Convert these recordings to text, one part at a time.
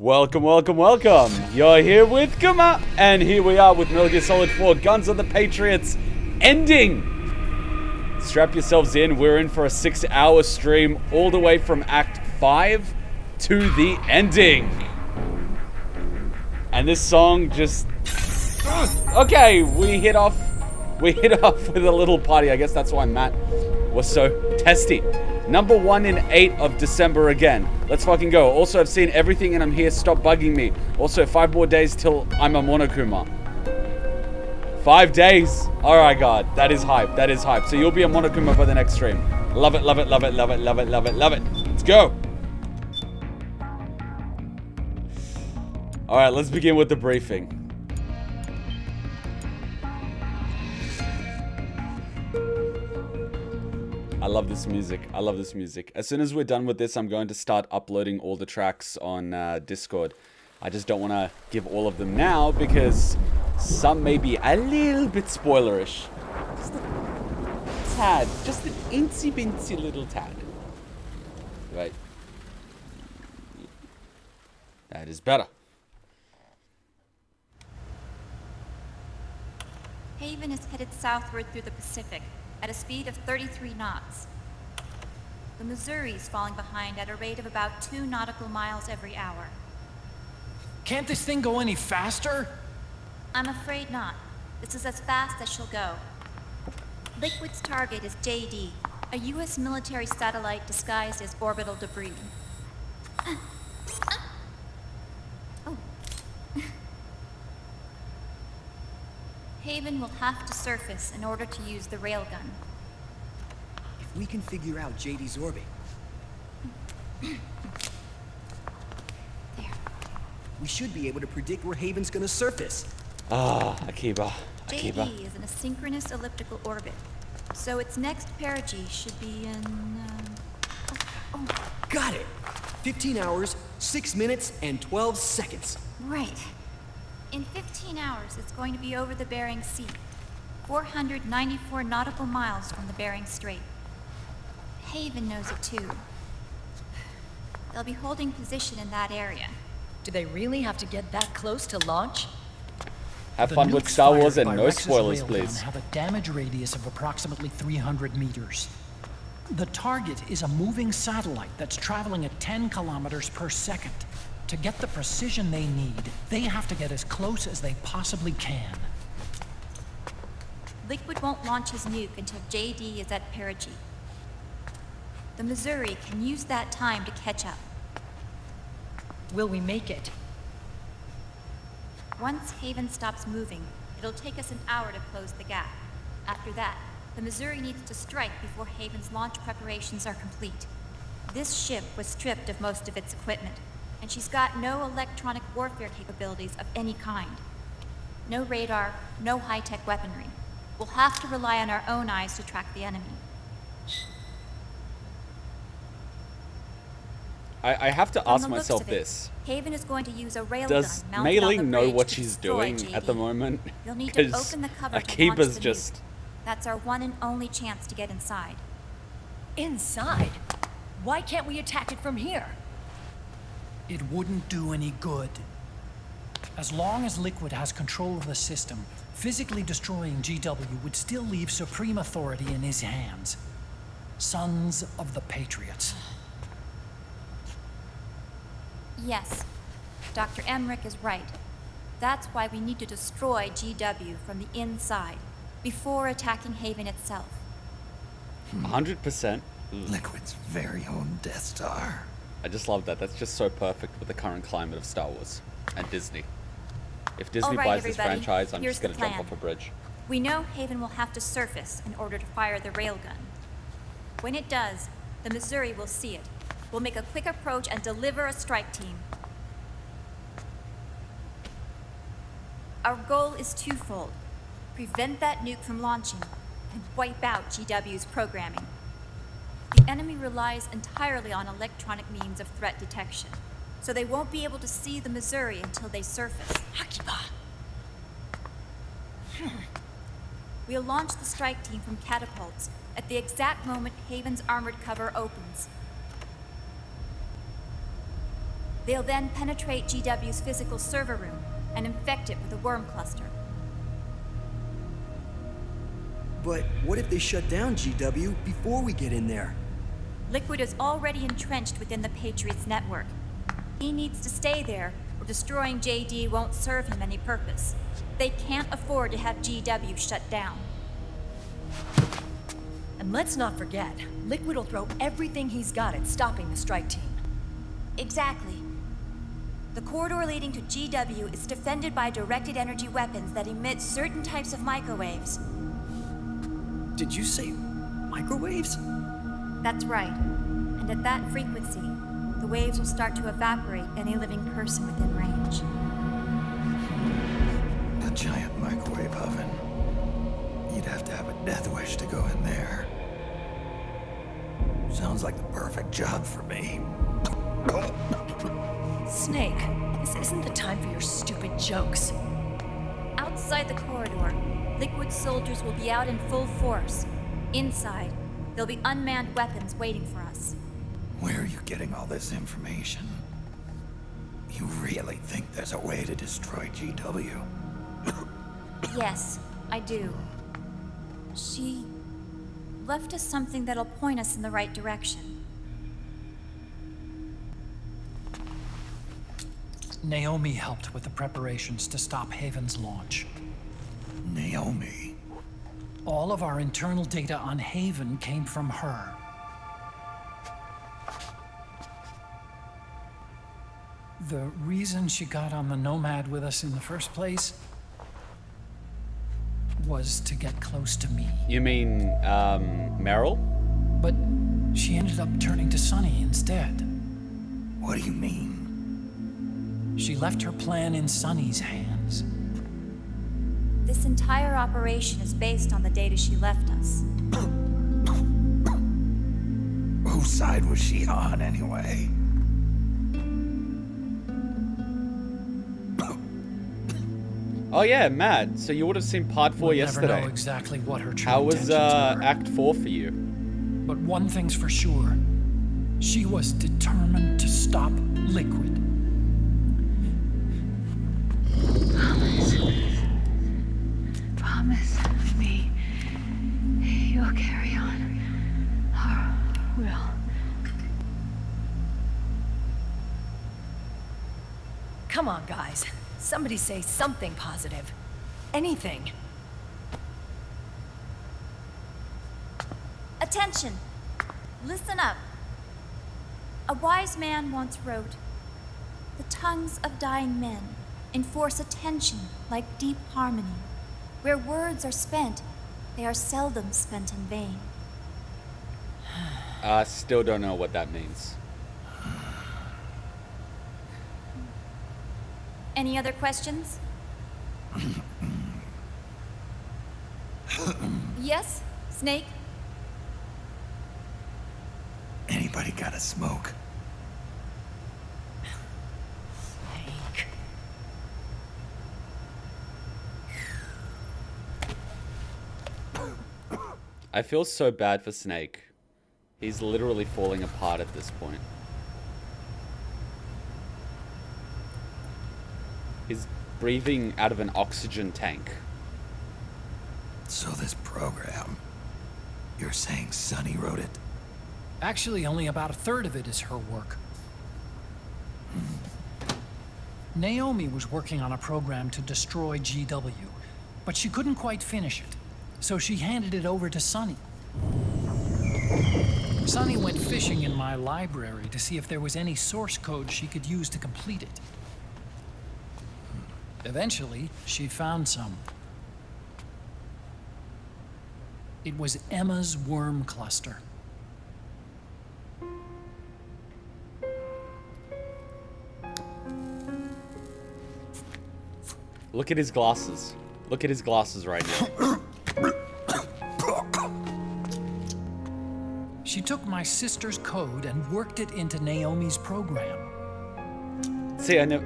Welcome, welcome, welcome. You're here with Kuma, and here we are with Metal Gear Solid 4 Guns of the Patriots ending. Strap yourselves in. We're in for a 6-hour stream all the way from Act 5 to the ending. And this song just... Okay, we hit off with a little party. I guess that's why Matt was so testy. Number 1 in 8 of December again. Let's fucking go. Also, I've seen everything and I'm here. Stop bugging me. Also, 5 more days till I'm a Monokuma. 5 days. Alright, God. That is hype. That is hype. So you'll be a Monokuma by the next stream. Love it, love it, love it, love it, love it, love it, love it. Let's go. Alright, let's begin with the briefing. I love this music. I love this music. As soon as we're done with this, I'm going to start uploading all the tracks on Discord. I just don't want to give all of them now because some may be a little bit spoilerish. Just a tad. Just an incy-bincy little tad. Right. That is better. Haven is headed southward through the Pacific at a speed of 33 knots. The Missouri is falling behind at a rate of about 2 nautical miles every hour. Can't this thing go any faster? I'm afraid not. This is as fast as she'll go. Liquid's target is JD, a U.S. military satellite disguised as orbital debris. Oh. Haven will have to surface in order to use the railgun. If we can figure out JD's orbit... There. we should be able to predict where Haven's gonna surface. Ah, Akiba. Akiba. JD is in a synchronous elliptical orbit, so its next perigee should be in... Got it! 15 hours, 6 minutes, and 12 seconds. Right. In 15 hours, it's going to be over the Bering Sea, 494 nautical miles from the Bering Strait. Haven knows it too. They'll be holding position in that area. Do they really have to get that close to launch? Have The fun with nukes Star Wars fired and by no Rex's spoilers, railgun please. have a damage radius of approximately 300 meters. The target is a moving satellite that's traveling at 10 kilometers per second. To get the precision they need, they have to get as close as they possibly can. Liquid won't launch his nuke until JD is at perigee. The Missouri can use that time to catch up. Will we make it? Once Haven stops moving, it'll take us an hour to close the gap. After that, the Missouri needs to strike before Haven's launch preparations are complete. This ship was stripped of most of its equipment, and she's got no electronic warfare capabilities of any kind. No radar, no high-tech weaponry. We'll have to rely on our own eyes to track the enemy. I have to From ask the looks myself of it, this. Haven is going to use a railgun Does mounted on Mei the Ling know bridge what to she's destroy doing at the JD. moment? You'll need to Because open the cover to launch Akiba's the just... nuke. That's our one and only chance to get inside. Inside? Why can't we attack it from here? It wouldn't do any good. As long as Liquid has control of the system, physically destroying GW would still leave supreme authority in his hands. Sons of the Patriots. Yes, Dr. Emmerich is right. That's why we need to destroy GW from the inside, before attacking Haven itself. 100%. Liquid's very own Death Star. I just love that. That's just so perfect with the current climate of Star Wars and Disney. If Disney All right, buys this everybody, franchise, I'm here's just going to the jump plan. off a bridge. We know Haven will have to surface in order to fire the railgun. When it does, the Missouri will see it. We'll make a quick approach and deliver a strike team. Our goal is twofold. Prevent that nuke from launching and wipe out GW's programming. The enemy relies entirely on electronic means of threat detection, so they won't be able to see the Missouri until they surface. Akiba! We'll launch the strike team from catapults at the exact moment Haven's armored cover opens. They'll then penetrate GW's physical server room and infect it with a worm cluster. But what if they shut down GW before we get in there? Liquid is already entrenched within the Patriots network. He needs to stay there, or destroying JD won't serve him any purpose. They can't afford to have GW shut down. And let's not forget, Liquid will throw everything he's got at stopping the strike team. Exactly. The corridor leading to GW is defended by directed energy weapons that emit certain types of microwaves. Did you say microwaves? That's right. And at that frequency, the waves will start to evaporate any living person within range. A giant microwave oven. You'd have to have a death wish to go in there. Sounds like the perfect job for me. Snake, this isn't the time for your stupid jokes. Outside the corridor, Liquid soldiers will be out in full force. Inside, there'll be unmanned weapons waiting for us. Where are you getting all this information? You really think there's a way to destroy GW? Yes, I do. She left us something that'll point us in the right direction. Naomi helped with the preparations to stop Haven's launch. Naomi? All of our internal data on Haven came from her. The reason she got on the Nomad with us in the first place was to get close to me. You mean, Meryl? But she ended up turning to Sunny instead. What do you mean? She left her plan in Sunny's hands. This entire operation is based on the data she left us. Whose side was she on, anyway? Oh yeah, Matt. So you would have seen part 4 We'll yesterday. never know exactly what her true How was intentions were. Act 4 for you? But one thing's for sure. She was determined to stop Liquid. Promise me you'll carry on. Or will. Come on, guys. Somebody say something positive. Anything. Attention! Listen up. A wise man once wrote, "The tongues of dying men enforce attention like deep harmony. Where words are spent, they are seldom spent in vain." Still don't know what that means. Any other questions? Yes, Snake? Anybody got a smoke? Snake. I feel so bad for Snake. He's literally falling apart at this point. He's breathing out of an oxygen tank. So this program, you're saying Sunny wrote it? Actually, only about a third of it is her work. Naomi was working on a program to destroy GW, but she couldn't quite finish it, so she handed it over to Sunny. Sunny went fishing in my library to see if there was any source code she could use to complete it. Eventually, she found some. It was Emma's worm cluster. Look at his glasses. Look at his glasses right now. She took my sister's code and worked it into Naomi's program. See, I know.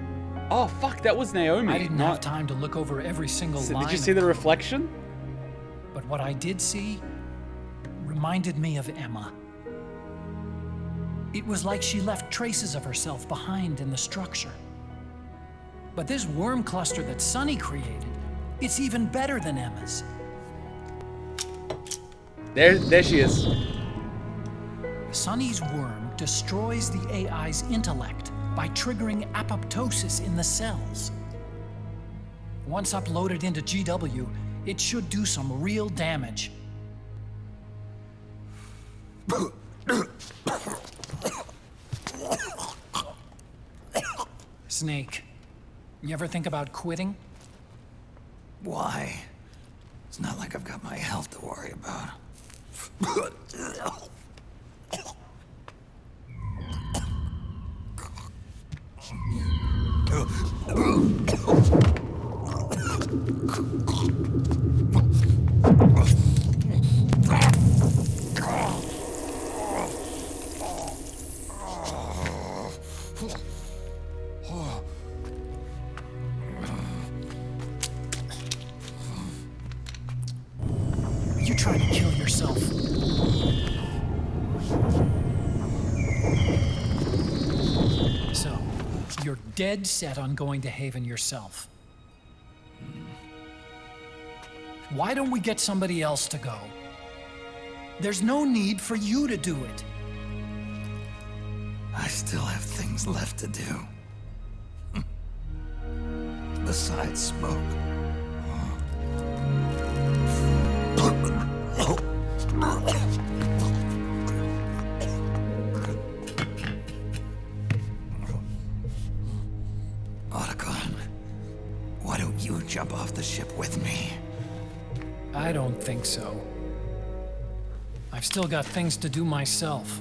Oh, fuck, that was Naomi. I didn't have time to look over every single So line. did you see of the code, reflection? But what I did see reminded me of Emma. It was like she left traces of herself behind in the structure. But this worm cluster that Sunny created, it's even better than Emma's. There she is. Sunny's worm destroys the AI's intellect by triggering apoptosis in the cells. Once uploaded into GW, it should do some real damage. Snake, you ever think about quitting? Why? It's not like I've got my health to worry about. You trying to kill yourself? So, you're dead set on going to Haven yourself. Why don't we get somebody else to go? There's no need for you to do it. I still have things left to do. Besides smoke. Otacon, why don't you jump off the ship with me? I don't think so. I've still got things to do myself.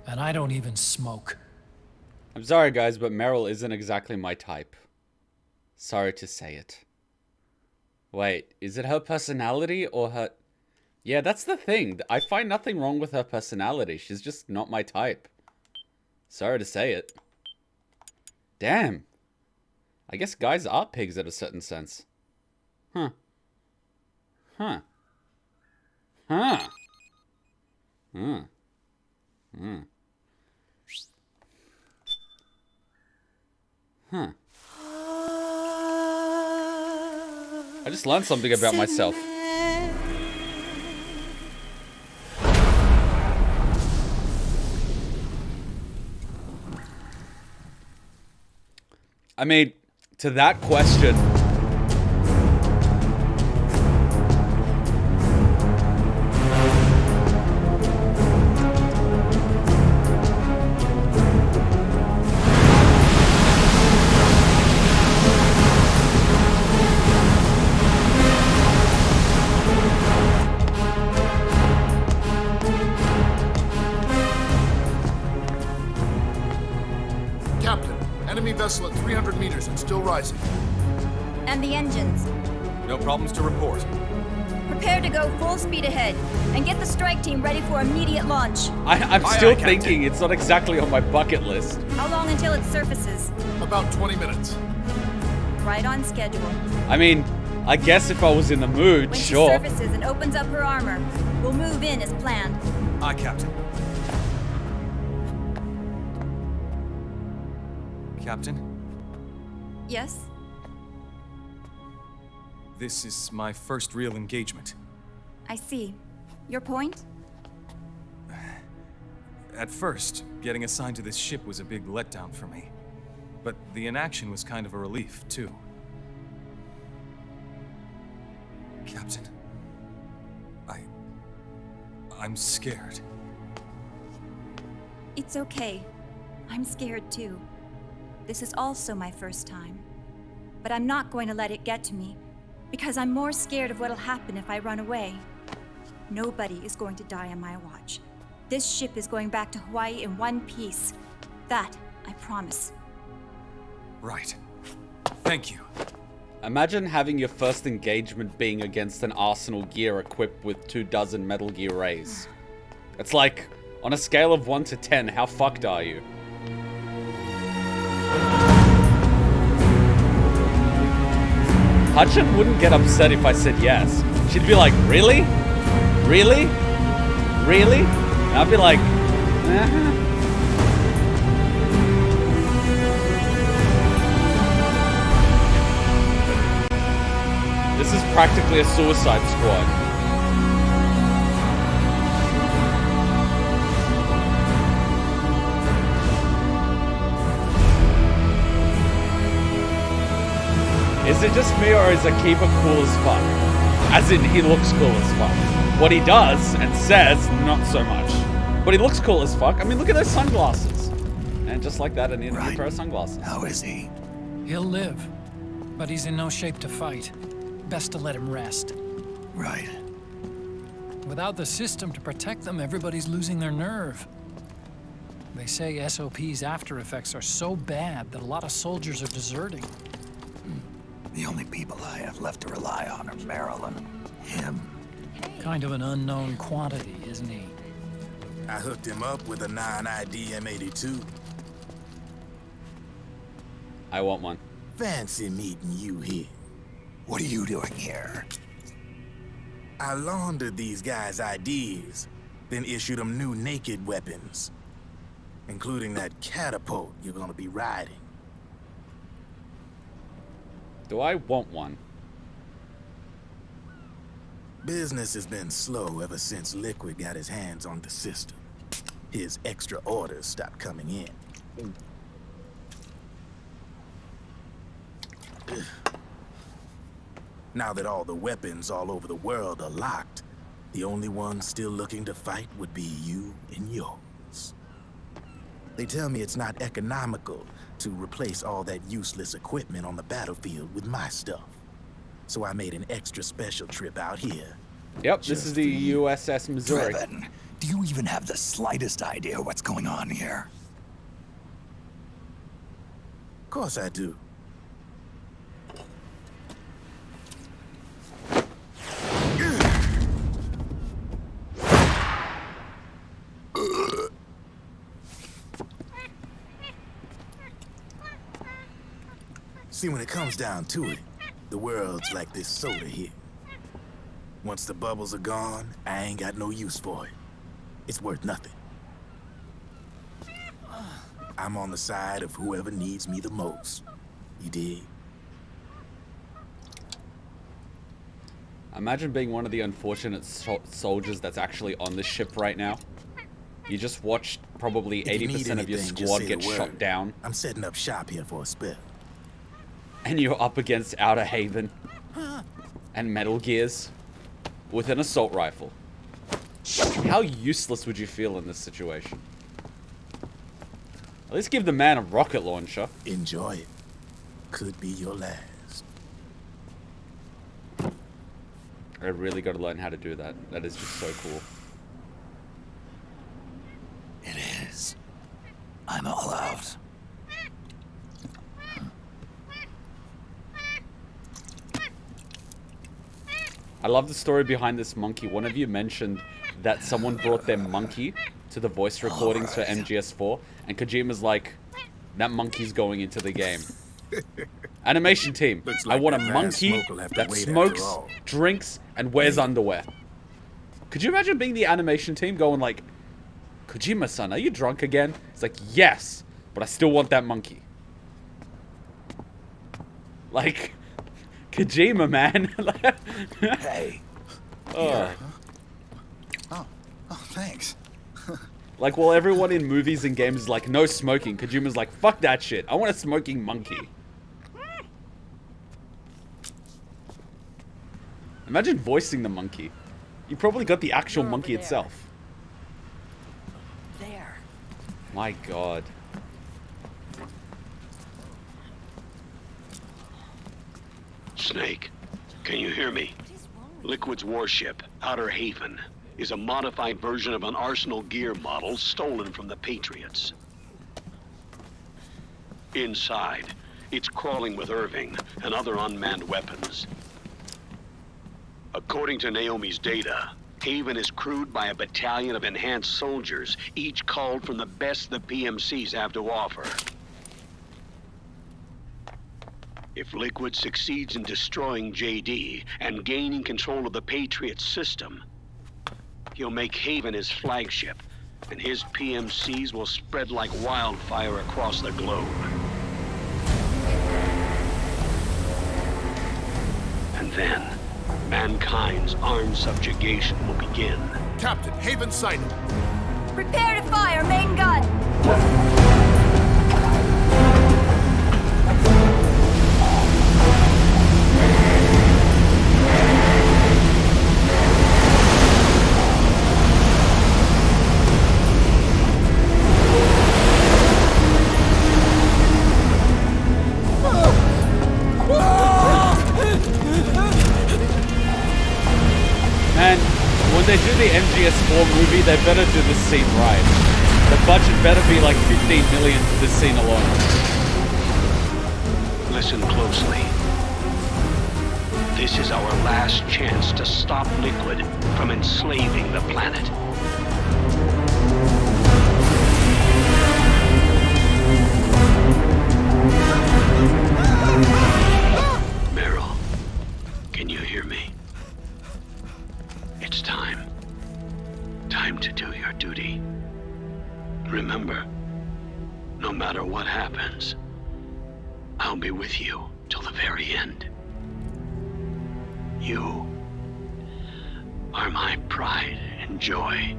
And I don't even smoke. I'm sorry, guys, but Meryl isn't exactly my type. Sorry to say it. Wait, is it her personality or her... Yeah, that's the thing. I find nothing wrong with her personality. She's just not my type. Sorry to say it. Damn. I guess guys are pigs in a certain sense. Huh. Huh. Huh. Hmm. Hmm. Huh. I just learned something about myself. I mean, to that question... Vessel at 300 meters and still rising. And the engines. No problems to report. Prepare to go full speed ahead and get the strike team ready for immediate launch. I'm still thinking it's not exactly on my bucket list. How long until it surfaces? About 20 minutes. Right on schedule. I mean, I guess if I was in the mood, when sure. When she surfaces and opens up her armor, we'll move in as planned. Aye, Captain. Captain? Yes? This is my first real engagement. I see. Your point? At first, getting assigned to this ship was a big letdown for me. But the inaction was kind of a relief, too. Captain, I'm scared. It's okay. I'm scared too. This is also my first time. But I'm not going to let it get to me, because I'm more scared of what'll happen if I run away. Nobody is going to die on my watch. This ship is going back to Hawaii in one piece. That, I promise. Right. Thank you. Imagine having your first engagement being against an Arsenal gear equipped with 24 Metal Gear Rays. It's like, on a scale of 1 to 10, how fucked are you? Hutchin wouldn't get upset if I said yes. She'd be like, really? Really? Really? And I'd be like, This is practically a Suicide Squad. Is it just me, or is Akiva cool as fuck? As in, he looks cool as fuck. What he does and says, not so much. But he looks cool as fuck. I mean, look at those sunglasses. And just like that, I need a new pair of sunglasses. How is he? He'll live, but he's in no shape to fight. Best to let him rest. Right. Without the system to protect them, everybody's losing their nerve. They say SOP's after effects are so bad that a lot of soldiers are deserting. The only people I have left to rely on are Marilyn, him. Kind of an unknown quantity, isn't he? I hooked him up with a 9ID M82. I want one. Fancy meeting you here. What are you doing here? I laundered these guys' IDs, then issued them new naked weapons, including that catapult you're gonna be riding. Do I want one? Business has been slow ever since Liquid got his hands on the system. His extra orders stopped coming in. Now that all the weapons all over the world are locked, the only ones still looking to fight would be you and yours. They tell me it's not economical to replace all that useless equipment on the battlefield with my stuff. So I made an extra special trip out here. Yep, this is the USS Missouri. Trevin, do you even have the slightest idea what's going on here? Of course I do. See, when it comes down to it, the world's like this soda here. Once the bubbles are gone, I ain't got no use for it. It's worth nothing. I'm on the side of whoever needs me the most. You dig? Imagine being one of the unfortunate soldiers that's actually on the ship right now. You just watched probably 80% of your squad get shot down. I'm setting up shop here for a spell. And you're up against Outer Haven and Metal Gears with an assault rifle. How useless would you feel in this situation? At least give the man a rocket launcher. Enjoy it. Could be your last. I really got to learn how to do that. That is just so cool. It is. I'm all out. I love the story behind this monkey. One of you mentioned that someone brought their monkey to the voice recordings for MGS4, and Kojima's like, that monkey's going into the game. Animation team, Looks I like want a that last monkey smoke will have to that wait smokes, after all. drinks, and wears underwear. Could you imagine being the animation team going like, Kojima-san, are you drunk again? It's like, yes, but I still want that monkey. Like, Kojima, man. Hey. Oh. Oh, thanks. Like, while everyone in movies and games is like, no smoking, Kojima's like, fuck that shit. I want a smoking monkey. Imagine voicing the monkey. You probably got the actual monkey itself. There. My god. Snake, can you hear me? Liquid's warship, Outer Haven, is a modified version of an Arsenal gear model stolen from the Patriots. Inside, it's crawling with Irving and other unmanned weapons. According to Naomi's data, Haven is crewed by a battalion of enhanced soldiers, each culled from the best the PMCs have to offer. If Liquid succeeds in destroying JD and gaining control of the Patriot system, he'll make Haven his flagship and his PMCs will spread like wildfire across the globe. And then, mankind's armed subjugation will begin. Captain, Haven sighted. Prepare to fire, main gun! Man, when they do the MGS4 movie, they better do this scene right. The budget better be like 15 million for this scene alone. Listen closely. This is our last chance to stop Liquid from enslaving the planet. Meryl, can you hear me? It's time. Time to do your duty. Remember, no matter what happens, I'll be with you till the very end. You are my pride and joy.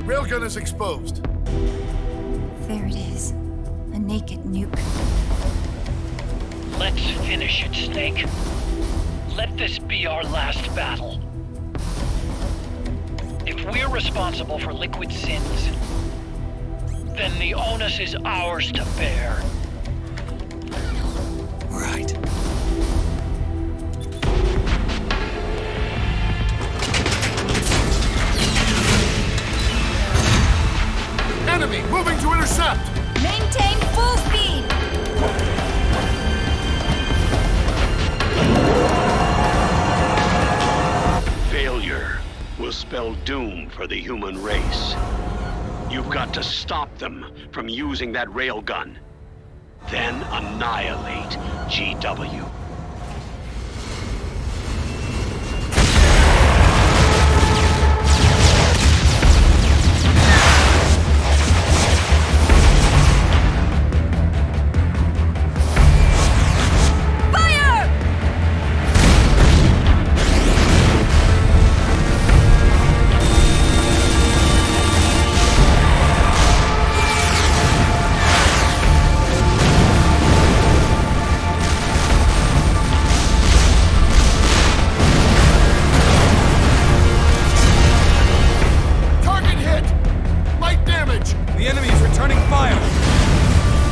Railgun is exposed. There it is. A naked nuke. Let's finish it, Snake. Let this be our last battle. If we're responsible for Liquid's sins, then the onus is ours to bear. Right. Enemy moving to intercept! Maintain full speed! Failure will spell doom for the human race. You've got to stop them from using that railgun. Then annihilate GW.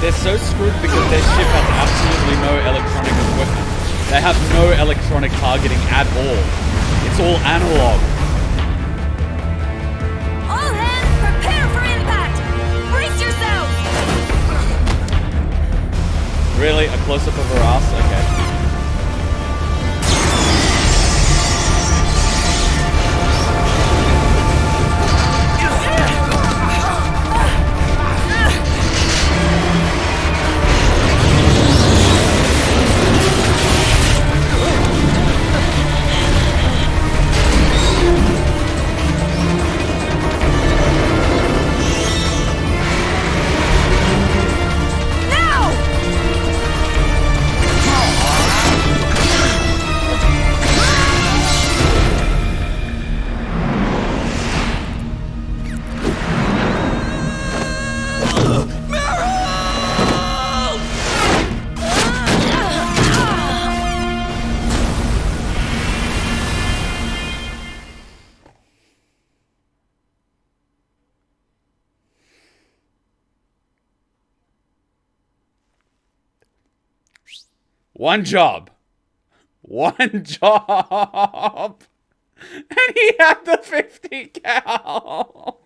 They're so screwed because their ship has absolutely no electronic equipment. They have no electronic targeting at all. It's all analog. All hands, prepare for impact! Brace yourselves! Really? A close-up of her ass? Okay. One job. One job. And he had the 50 cal.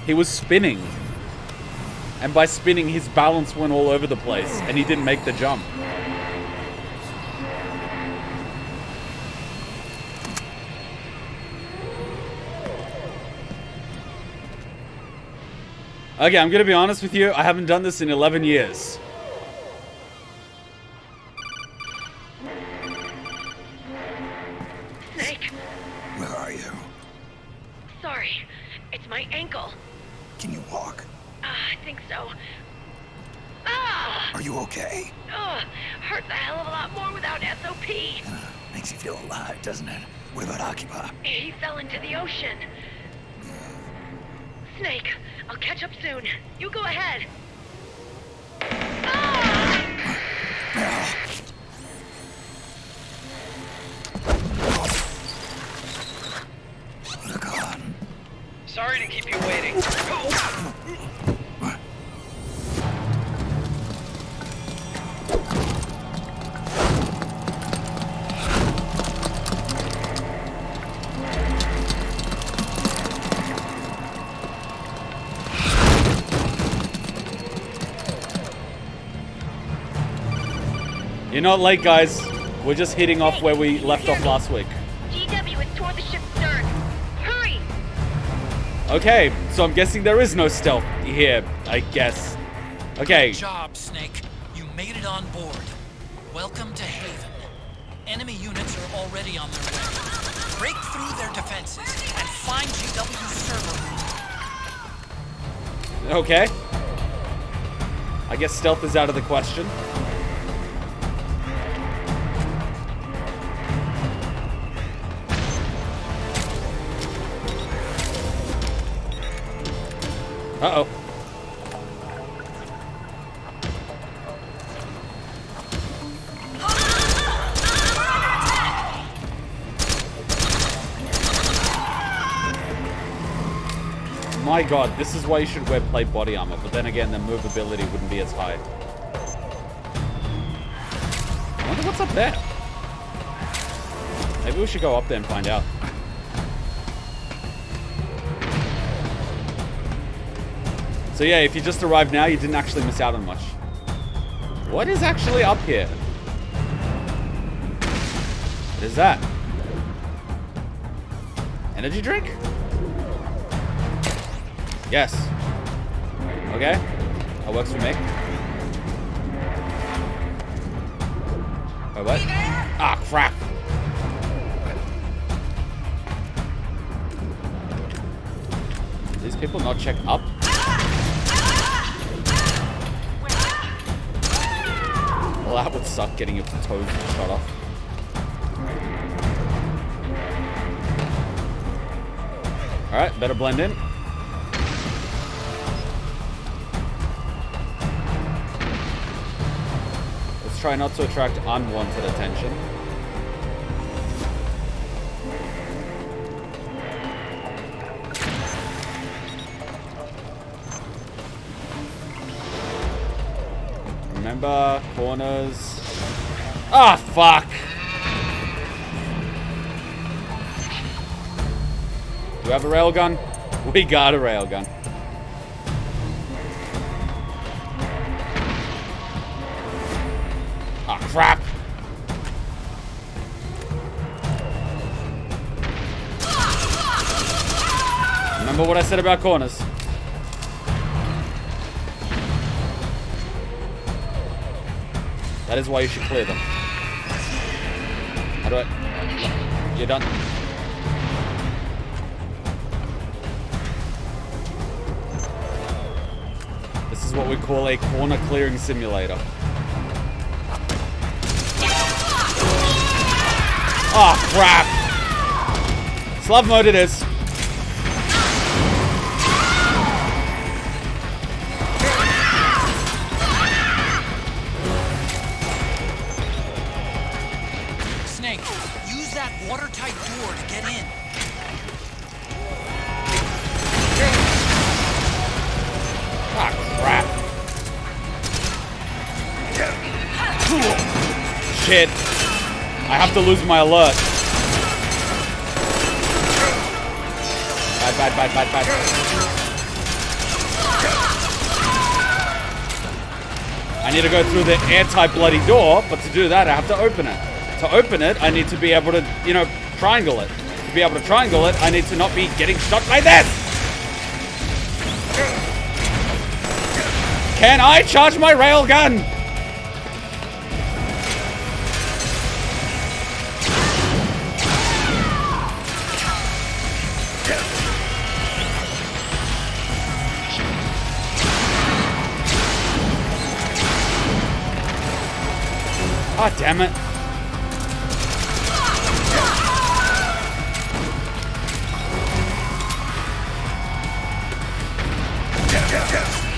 He was spinning. And by spinning, his balance went all over the place. And he didn't make the jump. Okay, I'm gonna be honest with you. I haven't done this in 11 years. Snake. Where are you? Sorry. It's my ankle. Can you walk? I think so. Ah! Are you okay? Hurts a hell of a lot more without SOP. Makes you feel alive, doesn't it? What about Akiba? He fell into the ocean. Snake, I'll catch up soon. You go ahead. Look on. Sorry to keep you waiting. You're not late, guys. We're just hitting off where we left off last week. GW is toward the ship's stern. Hurry! Okay, so I'm guessing there is no stealth here, I guess. Okay. Good job, Snake. You made it on board. Welcome to Haven. Enemy units are already on their way. Break through their defenses and find GW's server room. Okay. I guess stealth is out of the question. Uh-oh. My god, this is why you should wear plate body armor, but then again, the movability wouldn't be as high. I wonder what's up there. Maybe we should go up there and find out. So yeah, if you just arrived now, you didn't actually miss out on much. What is actually up here? What is that? Energy drink? Yes. Okay. That works for me. Oh, what? Ah, crap. These people not check up? Well, that would suck, getting your toes shot off. Alright, better blend in. Let's try not to attract unwanted attention. Remember, corners. Ah, fuck! Do we have a railgun? We got a railgun. Ah, crap! Remember what I said about corners? That is why you should clear them. How do I... You're done. This is what we call a corner clearing simulator. Oh, crap! Slug mode it is. shit. I have to lose my alert. Bad. I need to go through the airtight bloody door, but to do that, I have to open it. To open it, I need to be able to, you know, triangle it. To be able to triangle it, I need to not be getting shot like this! Can I charge my railgun? God damn it.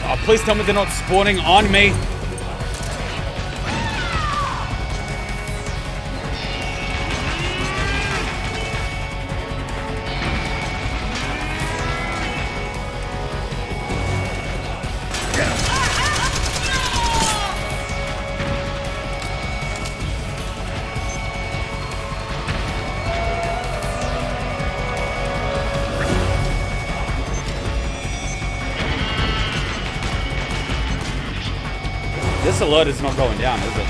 Oh, please tell me they're not spawning on me. This alert is not going down, is it?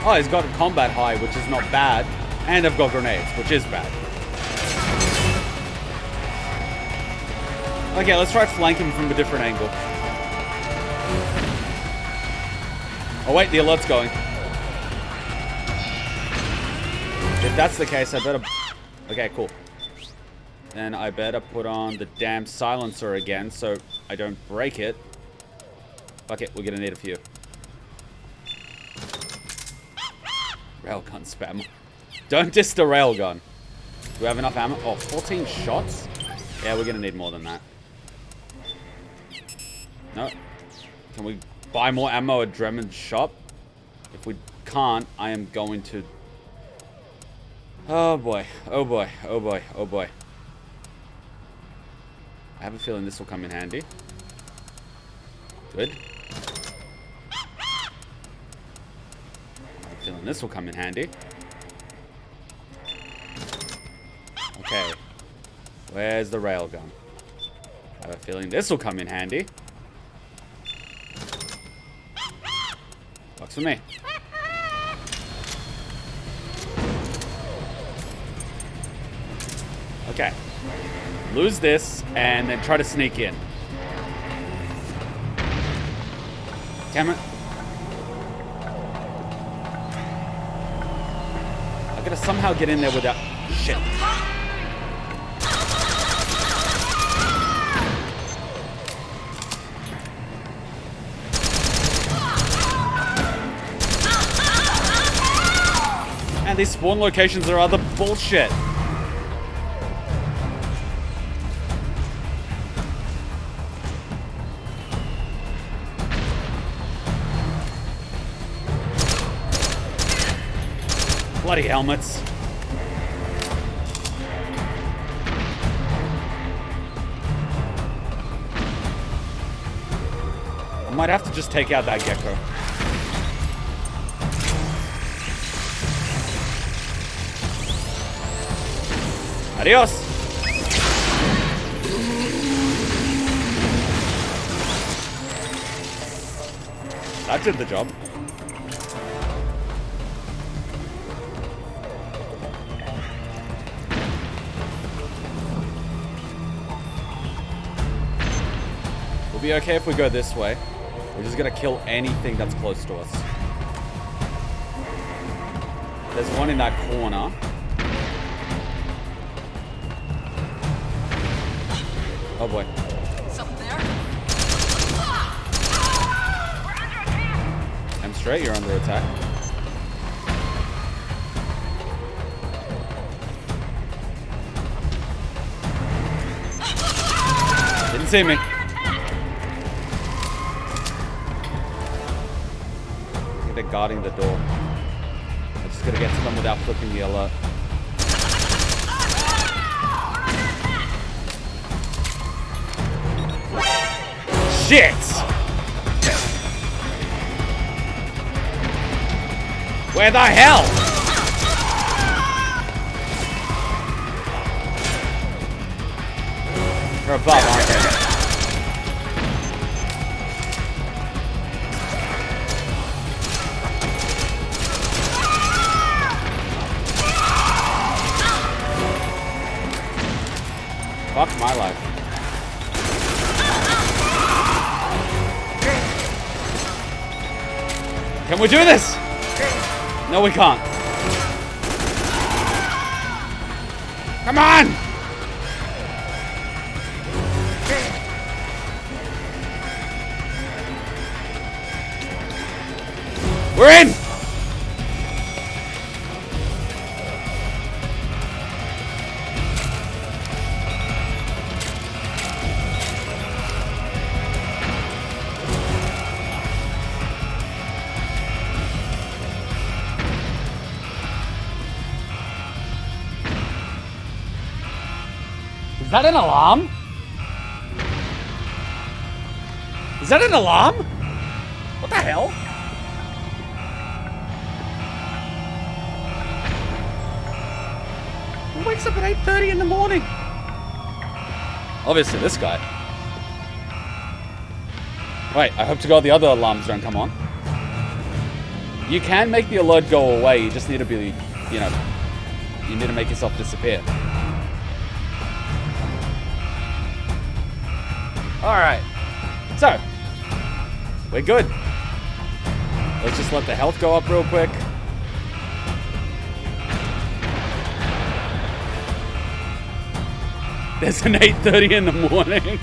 Oh, he's got a combat high, which is not bad. And I've got grenades, which is bad. Okay, let's try flank him from a different angle. Oh wait, the alert's going. If that's the case, I better... Okay, cool. Then I better put on the damn silencer again so I don't break it. Fuck it, we're gonna need a few. Railgun spam. Don't diss the railgun. Do we have enough ammo? Oh, 14 shots? Yeah, we're gonna need more than that. No. Can we buy more ammo at Drummond's shop? If we can't, I am going to... Oh boy. Oh boy. Oh boy. Oh boy. I have a feeling this will come in handy. Good. I have a feeling this will come in handy. Okay. Where's the railgun? I have a feeling this will come in handy. Works for me. Okay. Lose this and then try to sneak in. Damn it. I gotta somehow get in there without... Shit. Man, these spawn locations are other bullshit. Bloody helmets. I might have to just take out that gecko. Adios. That did the job. We'll be okay if we go this way. We're just gonna kill anything that's close to us. There's one in that corner. Oh boy. Something there? I'm straight, you're under attack. Didn't see me. like they're guarding the door. I just gotta get to them without flipping the alert. Shit! Where the hell? They're above, aren't they? Fuck my life. Can we do this? No, we can't. Come on! We're in! Is that an alarm? Is that an alarm? What the hell? Who wakes up at 8:30 in the morning? Obviously this guy. Wait, I hope to God the other alarms don't come on. You can make the alert go away, you just need to be, you know, you need to make yourself disappear. Alright, so, we're good. Let's just let the health go up real quick. There's an 8:30 in the morning.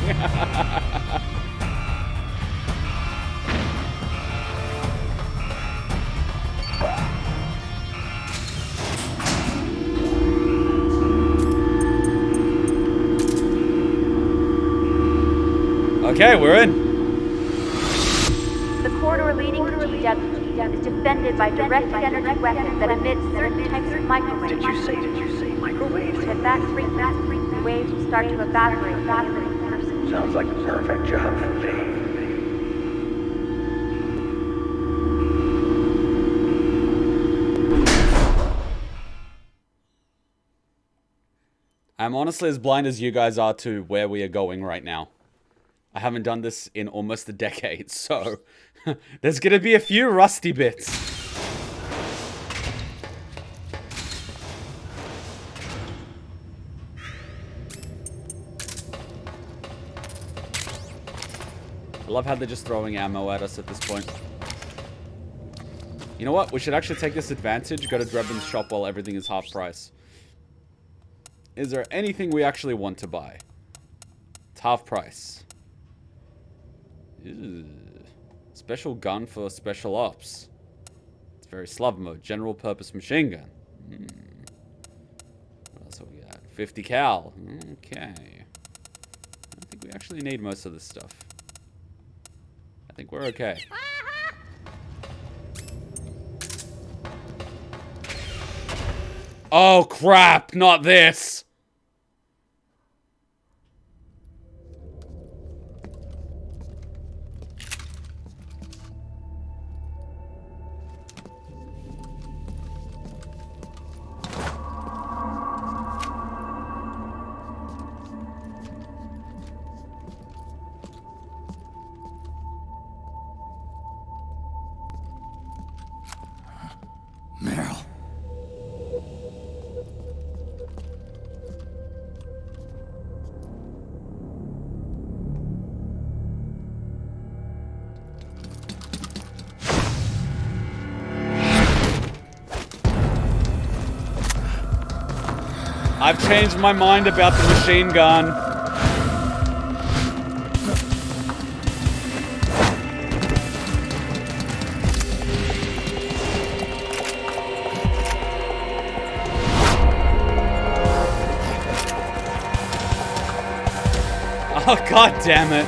Okay, we're in. The corridor leading to GW is defended by directed energy weapons that emit certain types of microwaves. Did you say microwaves? At that frequency, the waves will start to evaporate. Sounds like the perfect job for me. I'm honestly as blind as you guys are to where we are going right now. I haven't done this in almost a decade, so there's gonna be a few rusty bits. I love how they're just throwing ammo at us at this point. You know what? We should actually take this advantage, go to Drebin's shop while everything is half price. Is there anything we actually want to buy? It's half price. Ew. Special gun for special ops. It's very slug mode. General purpose machine gun. What else have we got? 50 cal. Okay. I think we actually need most of this stuff. I think we're okay. Oh crap, not this. Meryl. I've changed my mind about the machine gun. Oh, god damn it.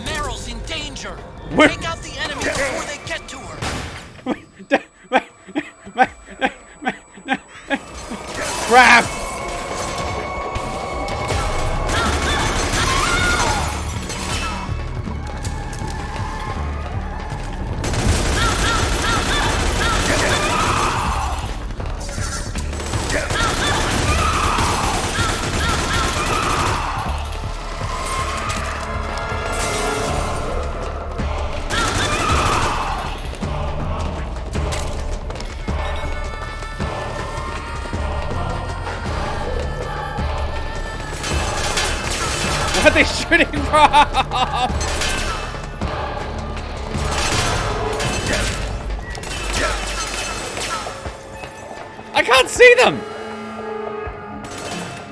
Meryl's in danger. Where? Take out the enemy before they get to her. crap! What are they shooting from? I can't see them!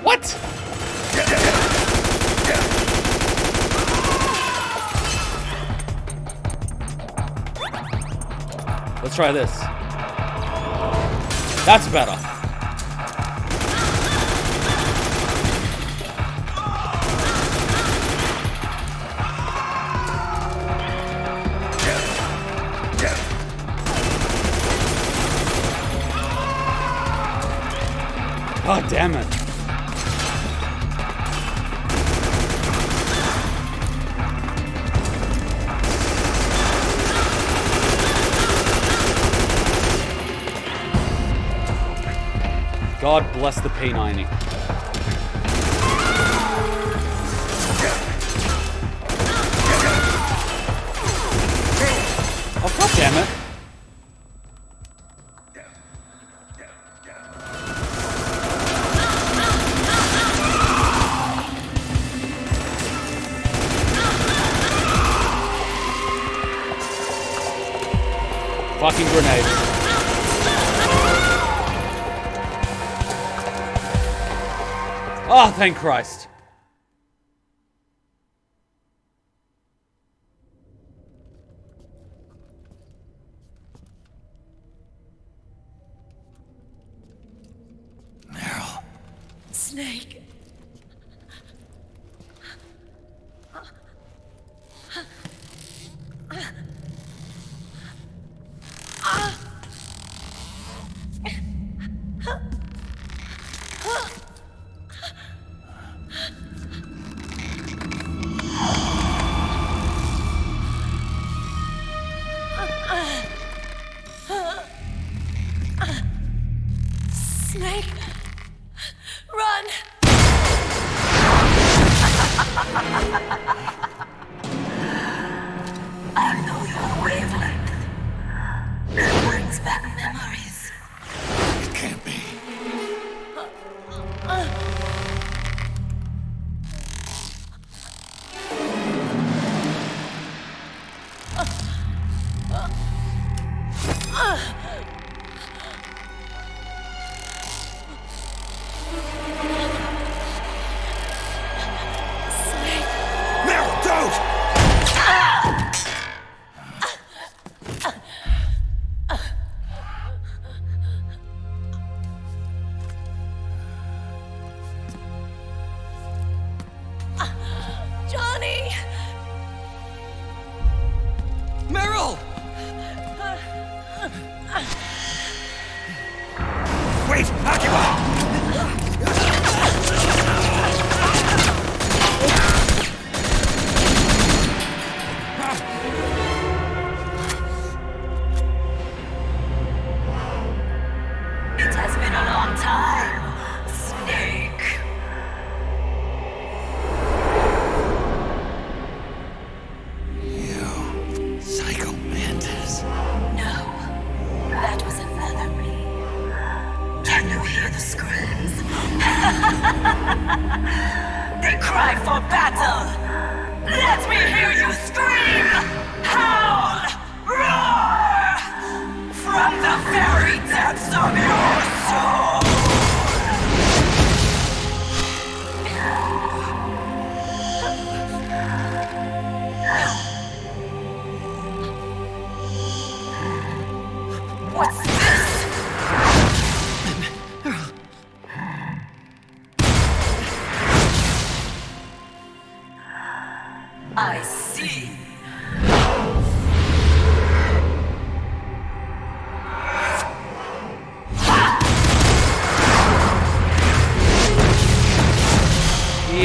What? Let's try this. That's better. God damn it. God bless the P90. Oh, god damn it. Fucking grenade. Oh, thank Christ. Meryl. Snake. Snake, run! I know your wavelength. It brings back memories. It can't be. Johnny! Meryl! Wait, Akira! It has been a long time, Snake. You psycho mantis. No, that was another me. Can you hear the screams? They cry for battle. Let me hear you scream! Howl! Roar! From the very depths of your soul! What's this? I see.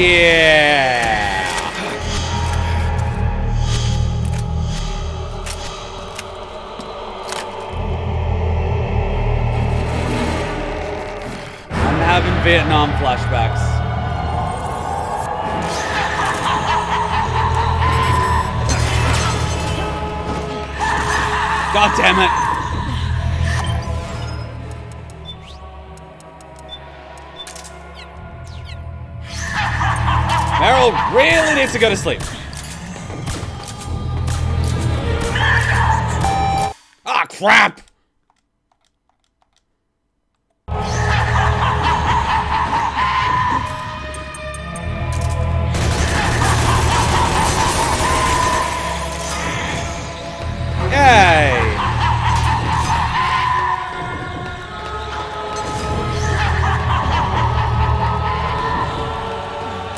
Yeah. I'm having Vietnam flashbacks. God damn it. Meryl really needs to go to sleep. Ah, crap! Yay!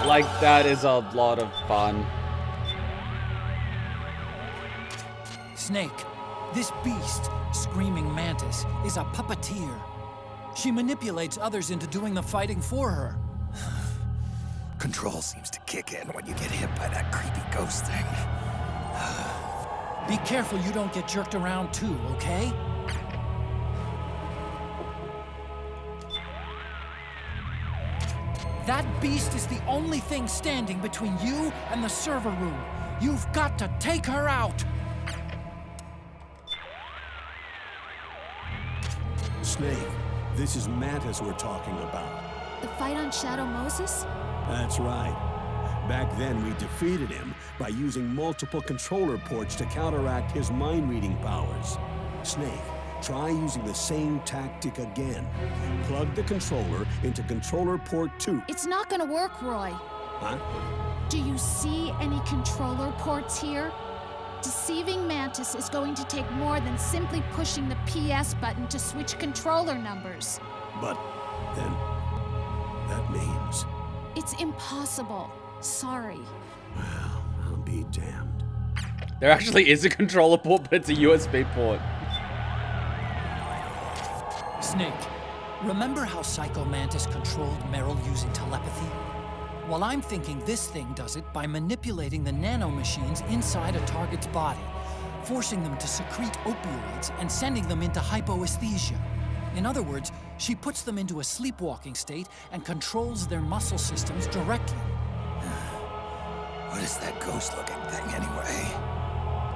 Like, that is a lot of fun. Snake, this beast, Screaming Mantis, is a puppeteer. She manipulates others into doing the fighting for her. Control seems to kick in when you get hit by that creepy ghost thing. Be careful you don't get jerked around too, okay? That beast is the only thing standing between you and the server room. You've got to take her out! Snake, this is Mantis we're talking about. The fight on Shadow Moses? That's right. Back then, we defeated him by using multiple controller ports to counteract his mind-reading powers. Snake, try using the same tactic again. Plug the controller into controller port 2. It's not gonna work, Roy. Huh? Do you see any controller ports here? Deceiving Mantis is going to take more than simply pushing the PS button to switch controller numbers. But then, that means... It's impossible. Sorry. Well, I'll be damned. There actually is a controller port, but it's a USB port. Snake, remember how Psycho Mantis controlled Meryl using telepathy? Well, I'm thinking this thing does it by manipulating the nanomachines inside a target's body, forcing them to secrete opioids and sending them into hypoesthesia. In other words, she puts them into a sleepwalking state and controls their muscle systems directly. What is that ghost-looking thing, anyway?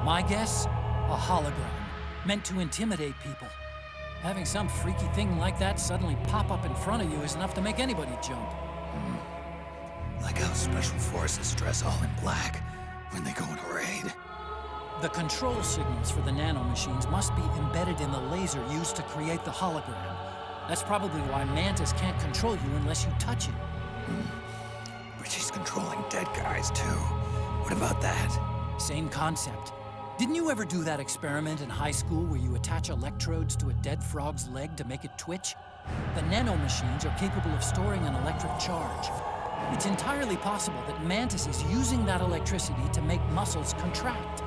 My guess? A hologram, meant to intimidate people. Having some freaky thing like that suddenly pop up in front of you is enough to make anybody jump. Like how Special Forces dress all in black when they go on a raid. The control signals for the nanomachines must be embedded in the laser used to create the hologram. That's probably why Mantis can't control you unless you touch it. But she's controlling dead guys, too. What about that? Same concept. Didn't you ever do that experiment in high school where you attach electrodes to a dead frog's leg to make it twitch? The nanomachines are capable of storing an electric charge. It's entirely possible that Mantis is using that electricity to make muscles contract.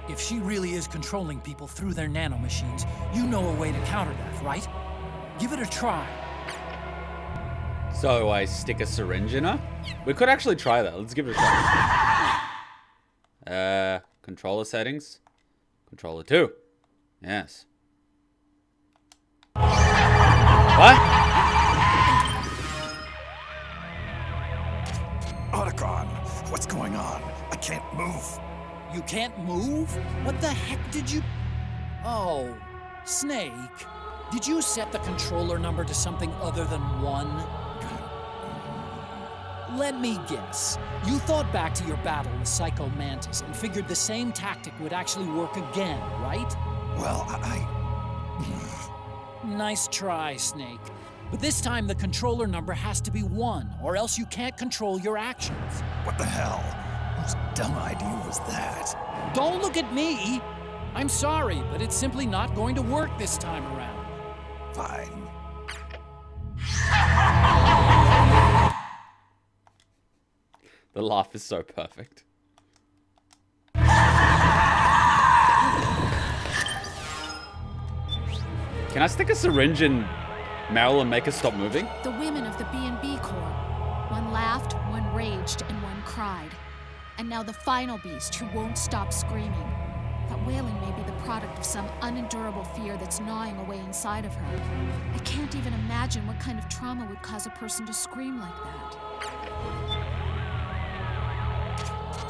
If she really is controlling people through their nanomachines, you know a way to counter that, right? Give it a try. So I stick a syringe in her? We could actually try that. Let's give it a try. Controller settings. Controller 2. Yes. What? Otacon, what's going on? I can't move. You can't move? What the heck did you... Oh, Snake. Did you set the controller number to something other than 1? Let me guess. You thought back to your battle with Psycho Mantis and figured the same tactic would actually work again, right? Well, Nice try, Snake. But this time the controller number has to be 1, or else you can't control your actions. What the hell? Whose dumb idea was that? Don't look at me! I'm sorry, but it's simply not going to work this time around. Fine. The laugh is so perfect. Can I stick a syringe in Meryl and make her stop moving? The women of the B&B Corps. One laughed, one raged, and one cried. And now the final beast who won't stop screaming. That wailing may be the product of some unendurable fear that's gnawing away inside of her. I can't even imagine what kind of trauma would cause a person to scream like that.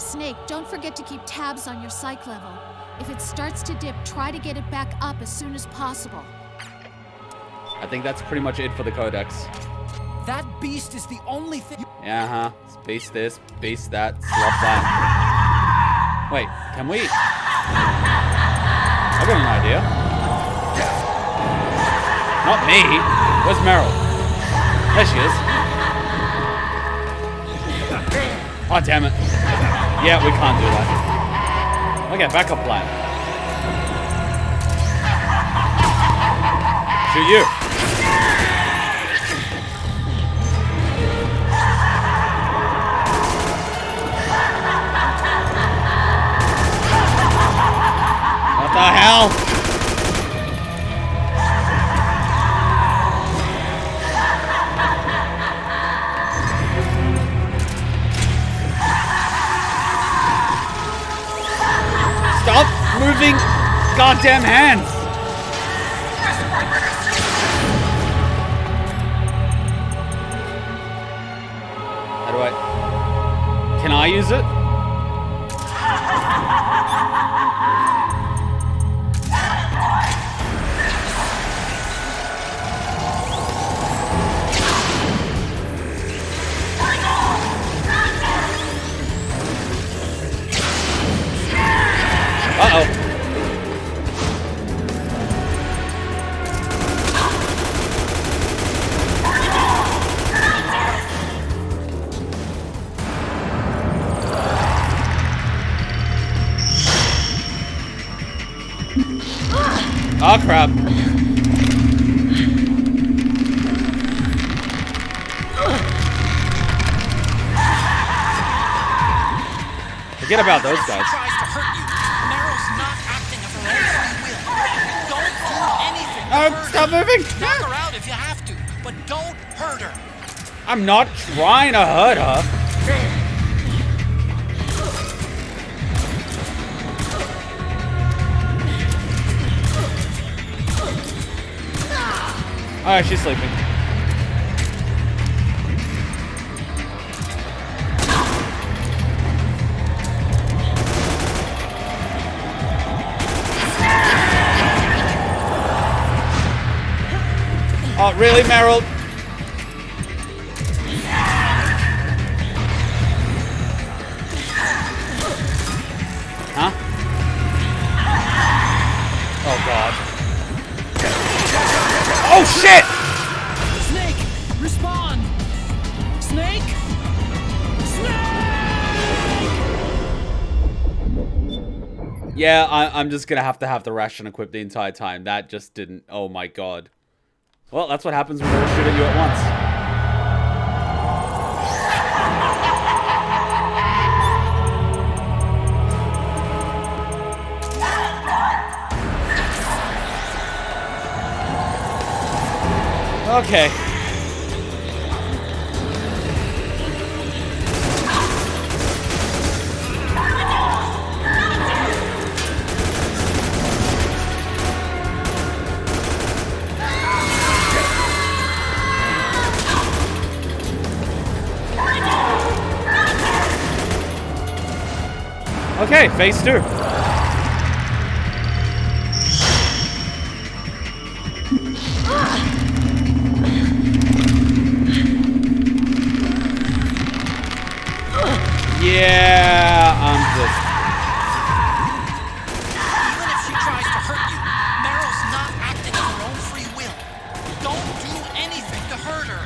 Snake, don't forget to keep tabs on your psych level. If it starts to dip, try to get it back up as soon as possible. I think that's pretty much it for the codex. That beast is the only thing. Yeah, Base this, base that, slop that. Wait, can we? I got an idea. Not me. Where's Meryl? There she is. Oh, damn it. Yeah, we can't do that. Okay, backup plan. Shoot you. What the hell? Stop moving goddamn hands! How do I... Can I use it? Uh-oh. Oh, crap. Forget about those guys. Oh, stop moving! Knock her out if you have to, but don't hurt her. I'm not trying to hurt her. Alright, she's sleeping. Oh, really, Meryl? Huh? Oh, God. Oh, shit! Snake, respond! Snake? Snake! Yeah, I'm just gonna have the ration equipped the entire time. That just didn't... Oh, my God. Well, that's what happens when they shoot at you at once. Okay. Okay, phase 2. Yeah, I'm just... Even if she tries to hurt you, Meryl's not acting of her own free will. Don't do anything to hurt her.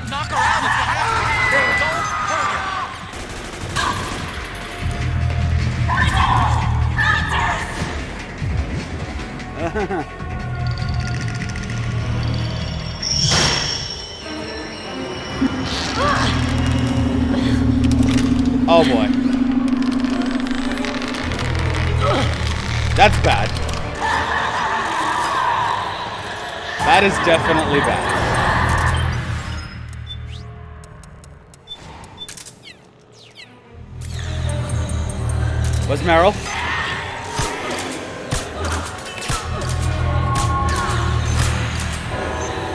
Knock her out if you have to. Don't hurt her. Oh boy. That's bad. That is definitely bad. Where's Meryl?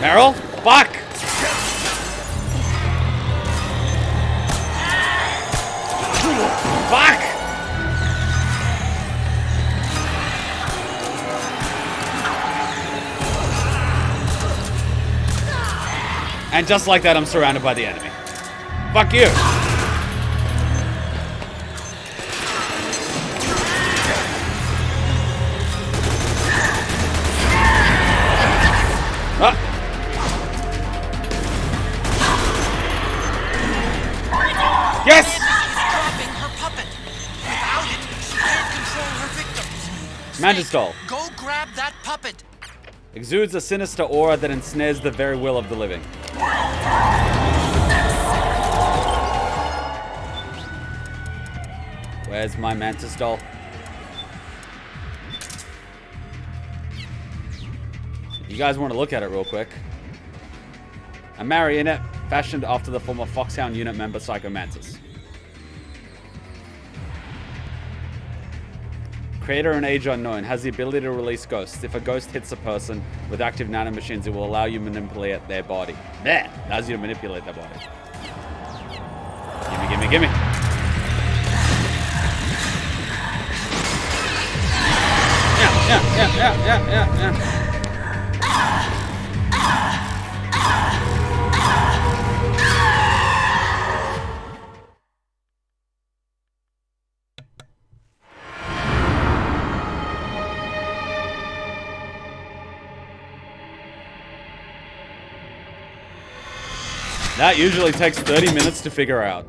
Meryl? Fuck! Fuck! And just like that, I'm surrounded by the enemy. Fuck you! Ah. Yes! Dropping her puppet. Without it, she can't control her victims. Mantis doll. Go grab that puppet. Exudes a sinister aura that ensnares the very will of the living. Where's my Mantis doll? You guys want to look at it real quick? A marionette fashioned after the former Foxhound unit member Psycho Mantis. Creator and age unknown, has the ability to release ghosts. If a ghost hits a person with active nanomachines, it will allow you to manipulate their body. There! Allows you to manipulate their body. Gimme, gimme, gimme. Yeah. That usually takes 30 minutes to figure out.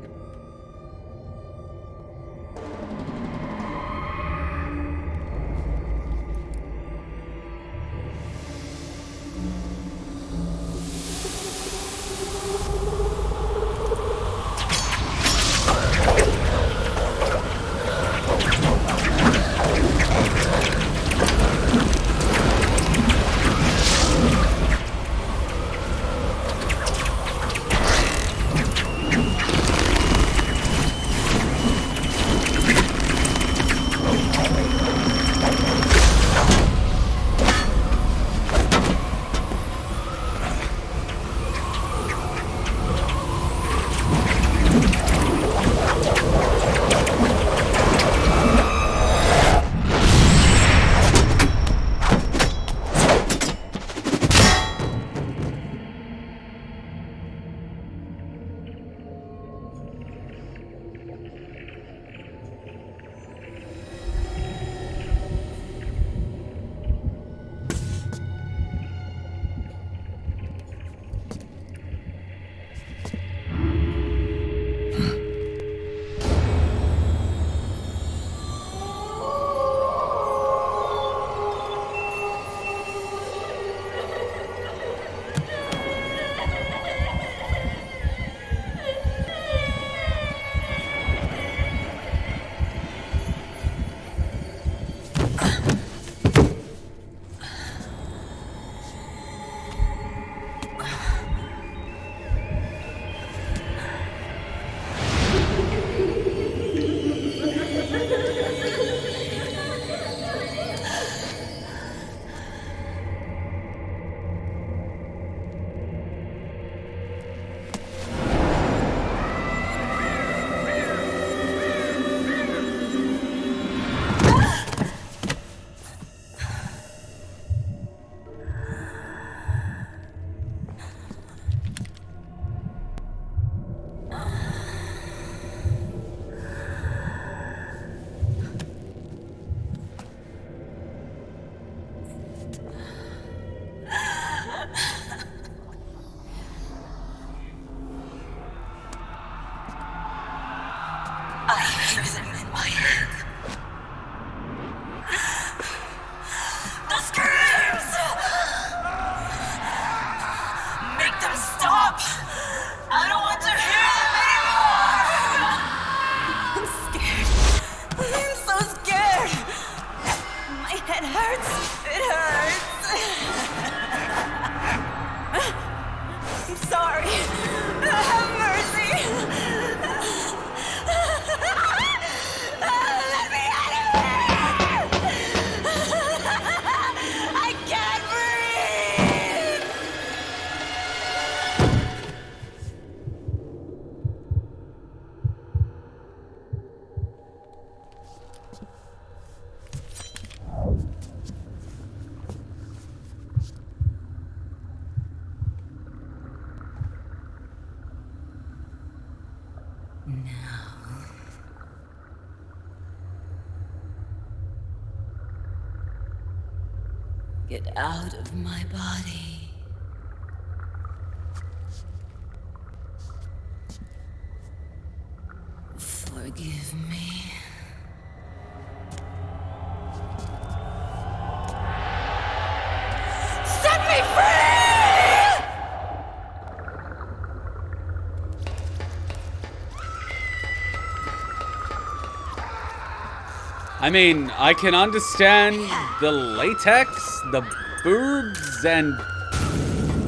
Get out of my body. Forgive me. Set me free! I mean, I can understand the latex, the boobs, and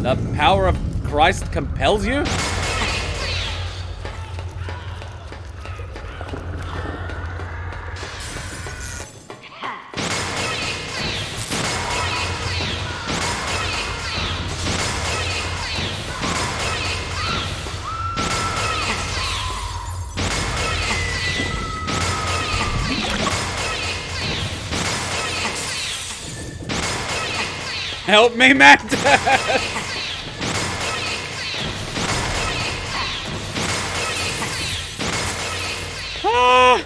the power of Christ compels you. Help me, Matt! Ah!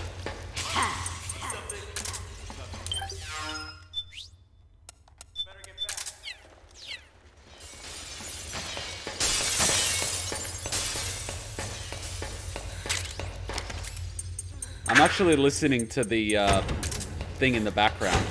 I'm actually listening to the thing in the background.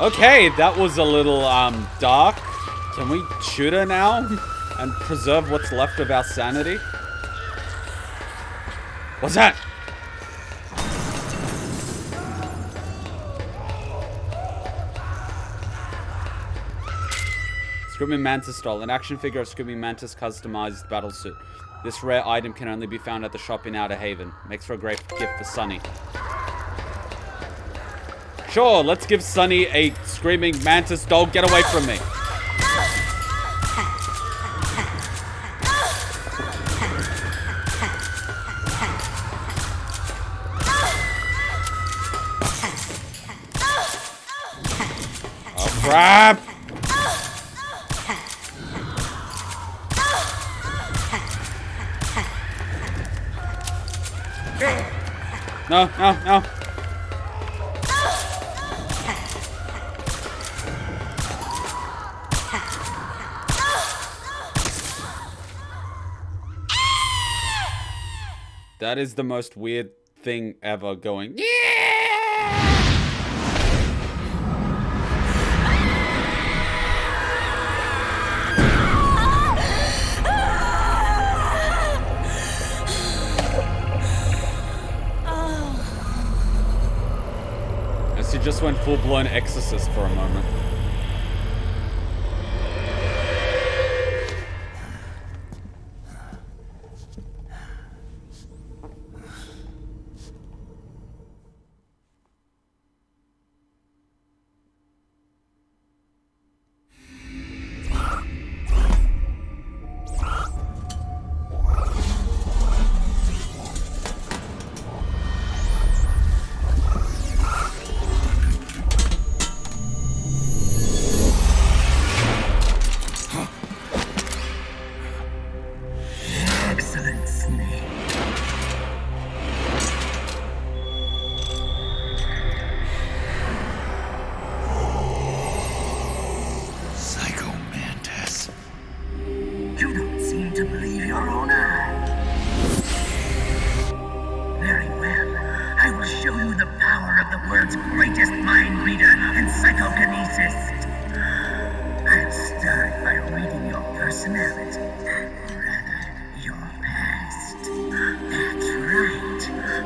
Okay, that was a little, dark. Can we shoot her now and preserve what's left of our sanity? What's that? Screaming Mantis doll, an action figure of Screaming Mantis customized battlesuit. This rare item can only be found at the shop in Outer Haven. Makes for a great gift for Sunny. Sure, let's give Sunny a Screaming Mantis doll. Get away from me. Oh, crap. No, no, no. That is the most weird thing ever going. Yeah! As he just went full-blown exorcist for a moment.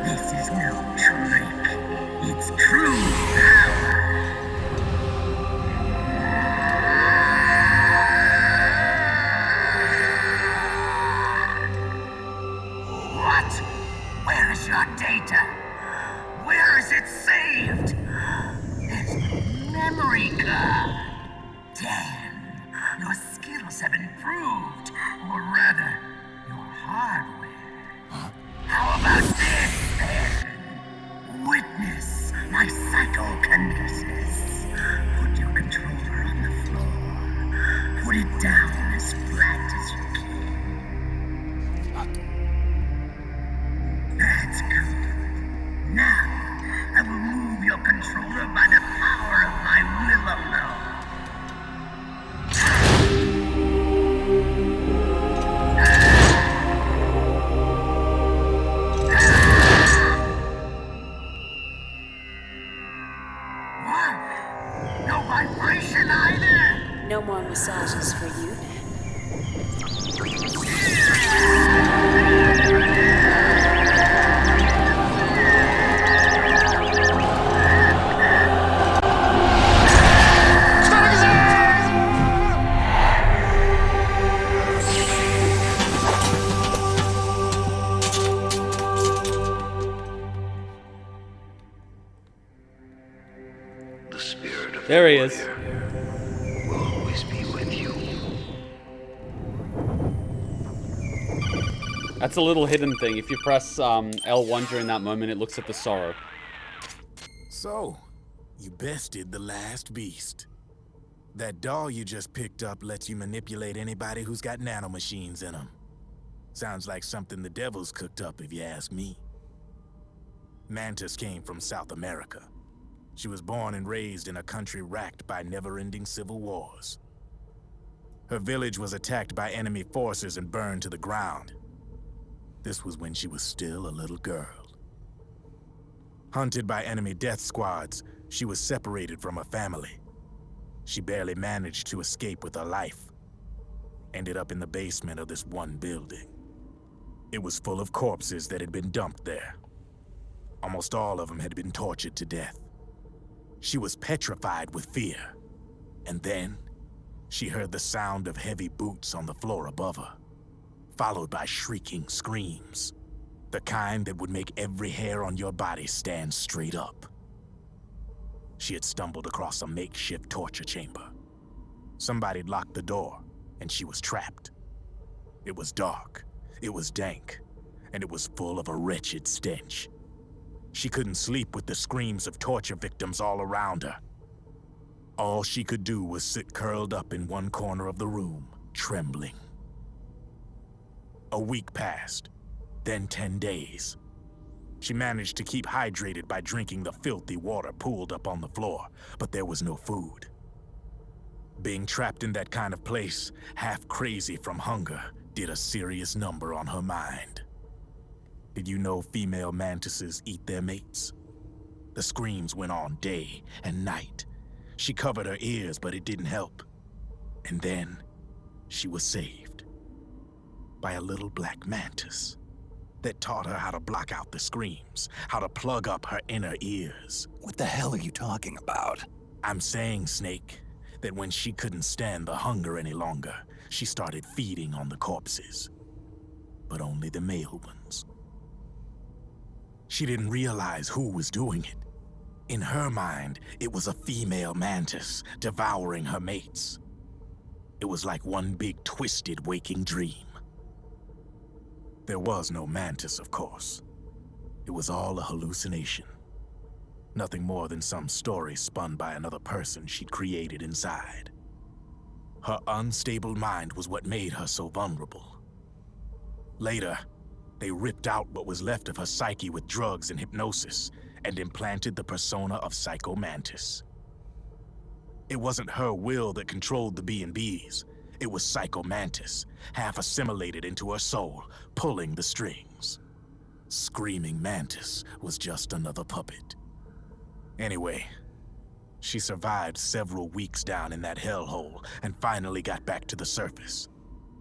This is no trick. It's true power. it saved! His memory card! Damn, your skills have improved, or rather, your hardware. How about this, then? Witness my psychokinesis. Put your controller on the floor. Put it down as flat as you can. That's good. Now, I will move your controller by the power of my will alone. What? No vibration either? No more massages for you then. The spirit of There he is. will always be with you. That's a little hidden thing. If you press L1 during that moment, it looks at the sorrow. So, you bested the last beast. That doll you just picked up lets you manipulate anybody who's got nanomachines in them. Sounds like something the devil's cooked up, if you ask me. Mantis came from South America. She was born and raised in a country racked by never-ending civil wars. Her village was attacked by enemy forces and burned to the ground. This was when she was still a little girl. Hunted by enemy death squads, she was separated from her family. She barely managed to escape with her life. Ended up in the basement of this one building. It was full of corpses that had been dumped there. Almost all of them had been tortured to death. She was petrified with fear. And then, she heard the sound of heavy boots on the floor above her, followed by shrieking screams. The kind that would make every hair on your body stand straight up. She had stumbled across a makeshift torture chamber. Somebody'd locked the door, and she was trapped. It was dark, it was dank, and it was full of a wretched stench. She couldn't sleep with the screams of torture victims all around her. All she could do was sit curled up in one corner of the room, trembling. A week passed, then 10 days. She managed to keep hydrated by drinking the filthy water pooled up on the floor, but there was no food. Being trapped in that kind of place, half crazy from hunger, did a serious number on her mind. Did you know female mantises eat their mates? The screams went on day and night. She covered her ears, but it didn't help. And then, she was saved. By a little black mantis that taught her how to block out the screams, how to plug up her inner ears. What the hell are you talking about? I'm saying, Snake, that when she couldn't stand the hunger any longer, she started feeding on the corpses. But only the male ones. She didn't realize who was doing it. In her mind, it was a female mantis devouring her mates. It was like one big twisted waking dream. There was no mantis, of course. It was all a hallucination. Nothing more than some story spun by another person she'd created inside. Her unstable mind was what made her so vulnerable. Later, they ripped out what was left of her psyche with drugs and hypnosis and implanted the persona of Psycho Mantis. It wasn't her will that controlled the B&Bs. It was Psycho Mantis, half assimilated into her soul, pulling the strings. Screaming Mantis was just another puppet. Anyway, she survived several weeks down in that hellhole and finally got back to the surface.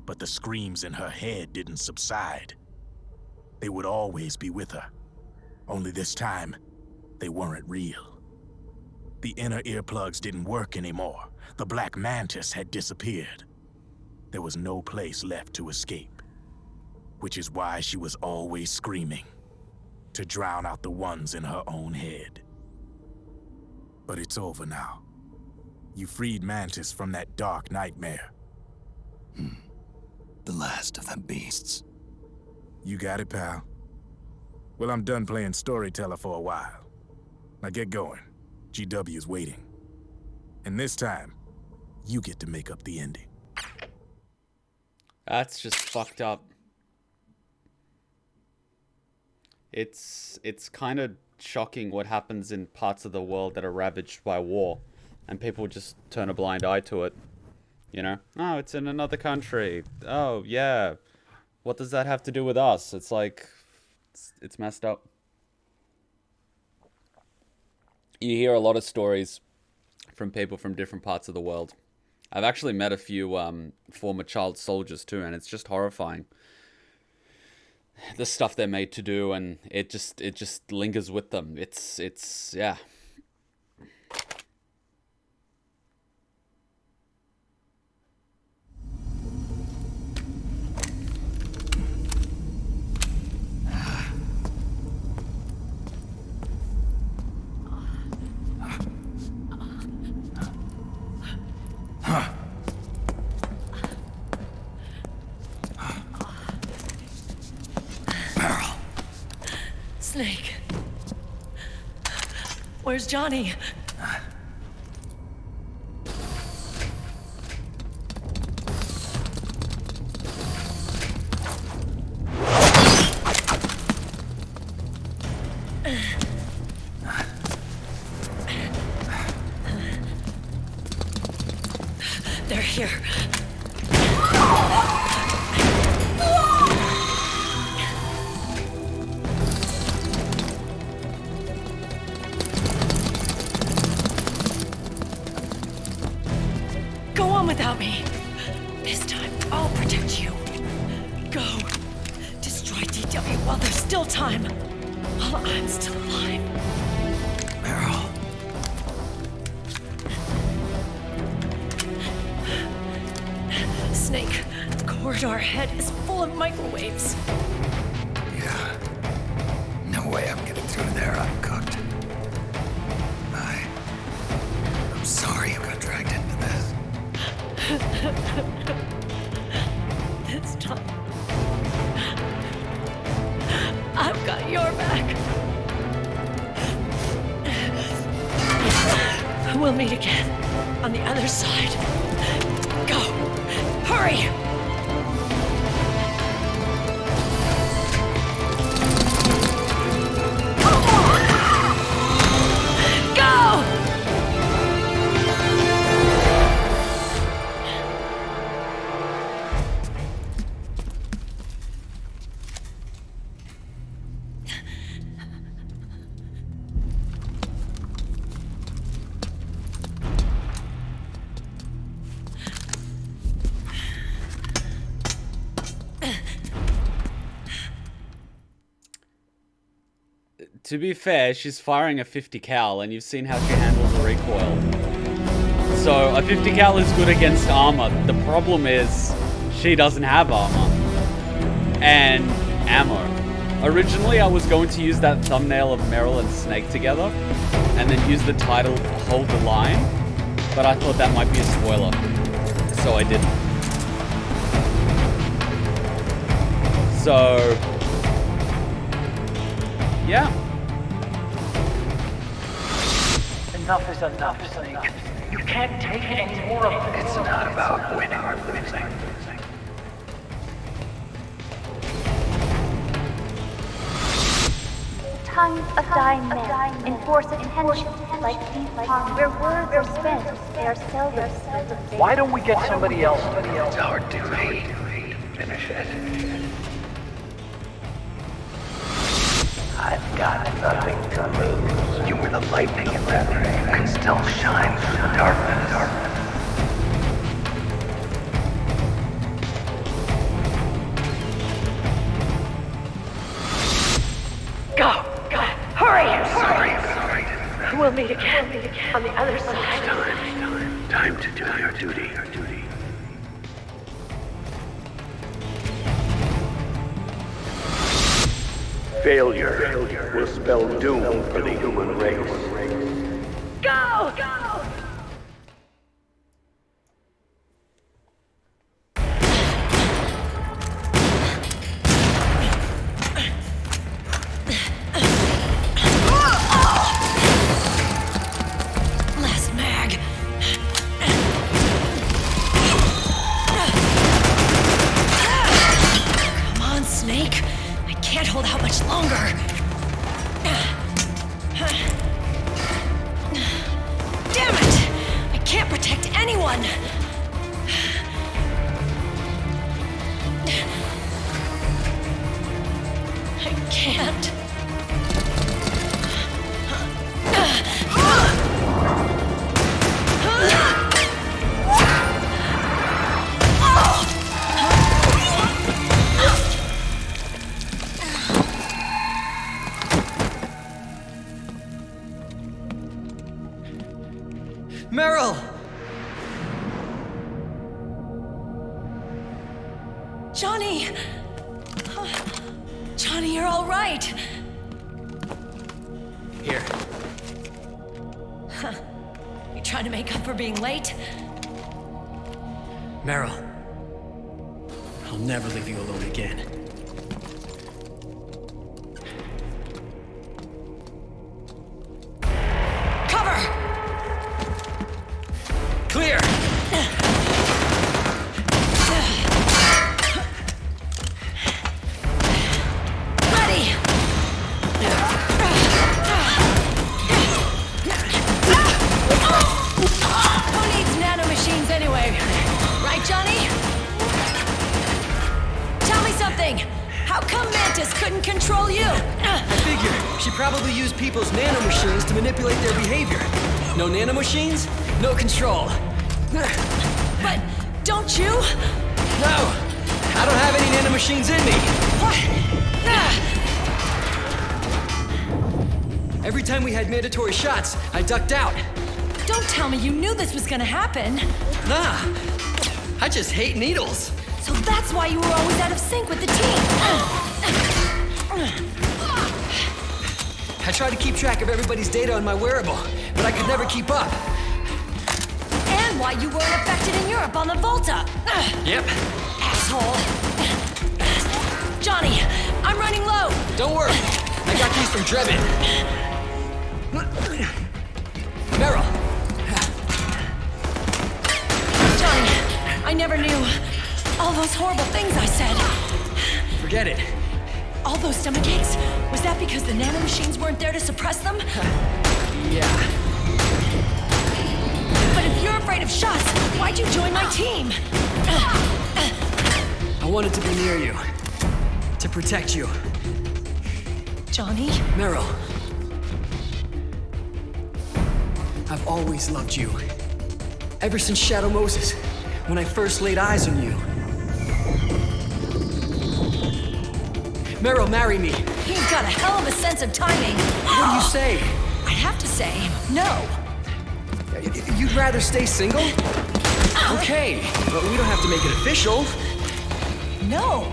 But the screams in her head didn't subside. They would always be with her. Only this time, they weren't real. The inner earplugs didn't work anymore. The black mantis had disappeared. There was no place left to escape. Which is why she was always screaming, to drown out the ones in her own head. But it's over now. You freed Mantis from that dark nightmare. The last of them beasts. You got it, pal. Well, I'm done playing storyteller for a while. Now get going. GW's waiting. And this time, you get to make up the ending. That's just fucked up. It's kind of shocking what happens in parts of the world that are ravaged by war, and people just turn a blind eye to it. You know? Oh, it's in another country. Oh, yeah. What does that have to do with us? It's like, it's messed up. You hear a lot of stories from people from different parts of the world. I've actually met a few former child soldiers too, and it's just horrifying. The stuff they're made to do, and it just lingers with them. It's yeah. Snake. Where's Johnny? They're here. Go on without me. This time, I'll protect you. Go. Destroy DW while there's still time. While I'm still alive. Meryl. Snake, the corridor ahead is full of microwaves. Yeah. No way I'm getting through there uncooked. I'm sorry you got dragged into this. This time, I've got your back. We'll meet again on the other side. Go! Hurry! Go! To be fair, she's firing a 50 cal, and you've seen how she handles the recoil. So a 50 cal is good against armor. The problem is she doesn't have armor and ammo. Originally, I was going to use that thumbnail of Meryl and Snake together, and then use the title "Hold the Line," but I thought that might be a spoiler, so I didn't. So yeah. Enough is enough, Snake. You can't take any more of this. It's not about winning or losing. The tongues of dying men enforce attention like these palms. Where words are spent, they are seldom spent. Why don't we get somebody else? It's our duty to finish it. I've got nothing to lose. You were the lightning in that ray. You can still shine through the darkness. Go! Hurry! Sorry. We'll meet again on the other side. Time to do your duty. Failure will spell doom for the human race. Go! Last mag. Come on, Snake. I can't hold out much longer. Damn it! I can't protect anyone! I can't. Meryl! Johnny! Johnny, you're all right. Here. Huh. You trying to make up for being late? Meryl. I'll never leave you alone again. Cover! Clear! Ready! Who needs nanomachines anyway? Right, Johnny? Tell me something! How come Mantis couldn't control you? I figure she probably used people's nanomachines to manipulate their behavior. No nanomachines, no control. But don't you? No! I don't have any nanomachines in me! What? Every time we had mandatory shots, I ducked out. Don't tell me you knew this was gonna happen. Nah, I just hate needles. So that's why you were always out of sync with the team. I tried to keep track of everybody's data on my wearable, but I could never keep up. And why you weren't affected in Europe on the Volta. Yep. Asshole. Johnny, I'm running low. Don't worry, I got these from Drebin. Meryl. Johnny, I never knew all those horrible things I said. Forget it. All those stomach aches? Was that because the nanomachines weren't there to suppress them? Yeah. But if you're afraid of shots, why'd you join my team? I wanted to be near you. To protect you. Johnny? Meryl. I've always loved you. Ever since Shadow Moses, when I first laid eyes on you. Meryl, marry me. You've got a hell of a sense of timing. What do you say? I have to say, no. You'd rather stay single? Okay, but we don't have to make it official. No.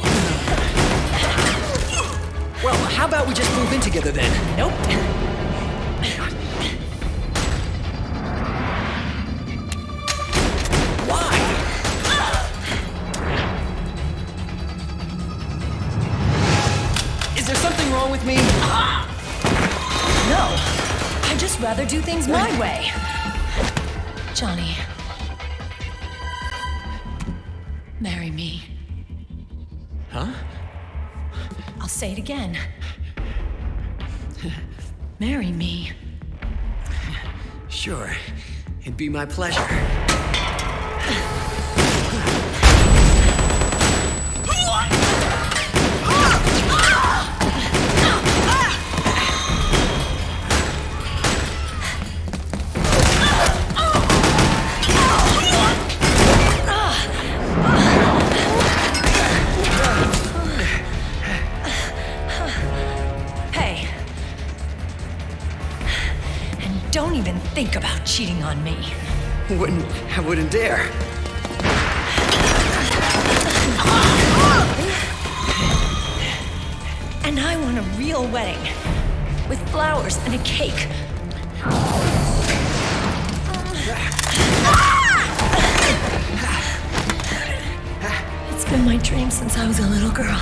Well, how about we just move in together then? Nope. Why? Is there something wrong with me? No. I'd just rather do things my way. Johnny. Marry me. Huh? I'll say it again. Marry me. Sure. It'd be my pleasure. Don't even think about cheating on me. I wouldn't dare. And I want a real wedding. With flowers and a cake. It's been my dream since I was a little girl.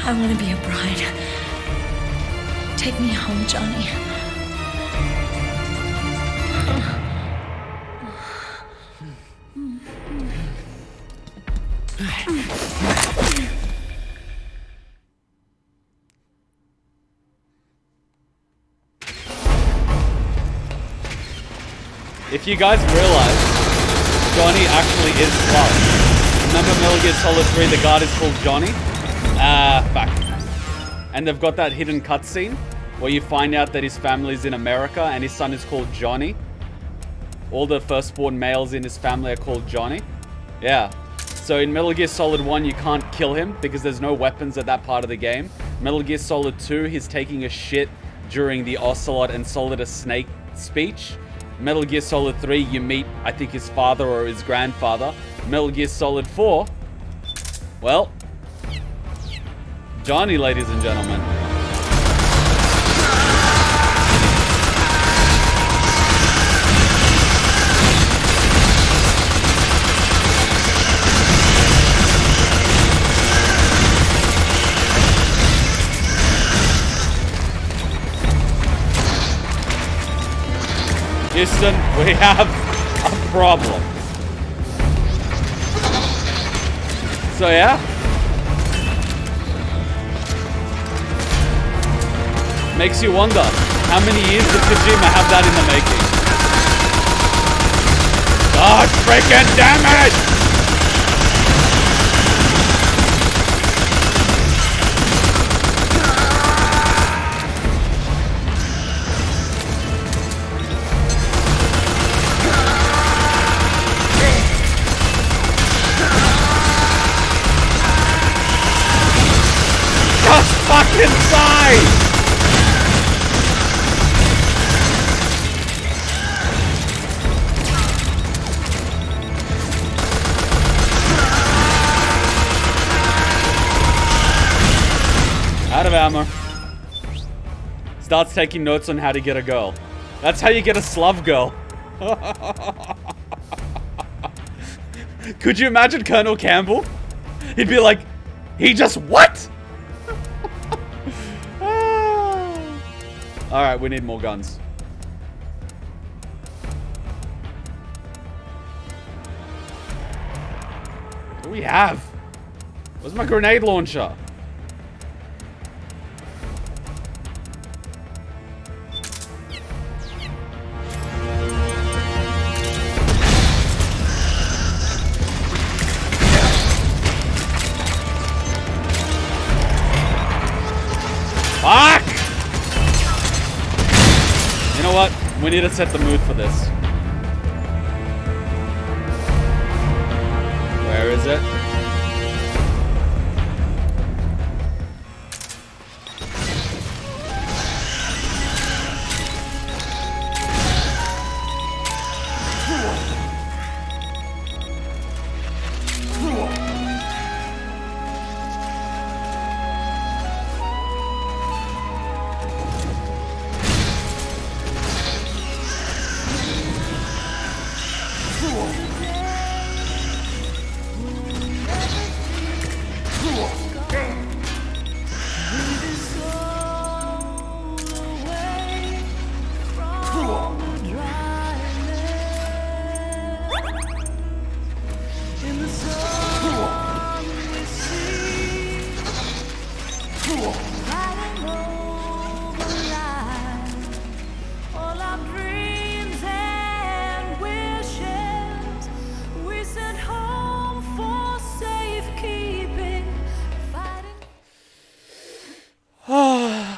I want to be a bride. Take me home, Johnny. If you guys realize, Johnny actually is love. Remember Metal Gear Solid 3, the guard is called Johnny? Fuck. And they've got that hidden cutscene where you find out that his family's in America and his son is called Johnny. All the firstborn males in his family are called Johnny. Yeah. So in Metal Gear Solid 1, you can't kill him because there's no weapons at that part of the game. Metal Gear Solid 2, he's taking a shit during the Ocelot and Solid a Snake speech. Metal Gear Solid 3, you meet, I think, his father or his grandfather. Metal Gear Solid 4, well, Johnny, ladies and gentlemen. Houston, we have a problem. So yeah. Makes you wonder, how many years did Kojima have that in the making? God freaking damn it! Just fucking die! Out of ammo. Starts taking notes on how to get a girl. That's how you get a slub girl. Could you imagine Colonel Campbell? He'd be like, he just what? Alright, we need more guns. What do we have? Where's my grenade launcher? Fuck! You know what? We need to set the mood for this. Where is it?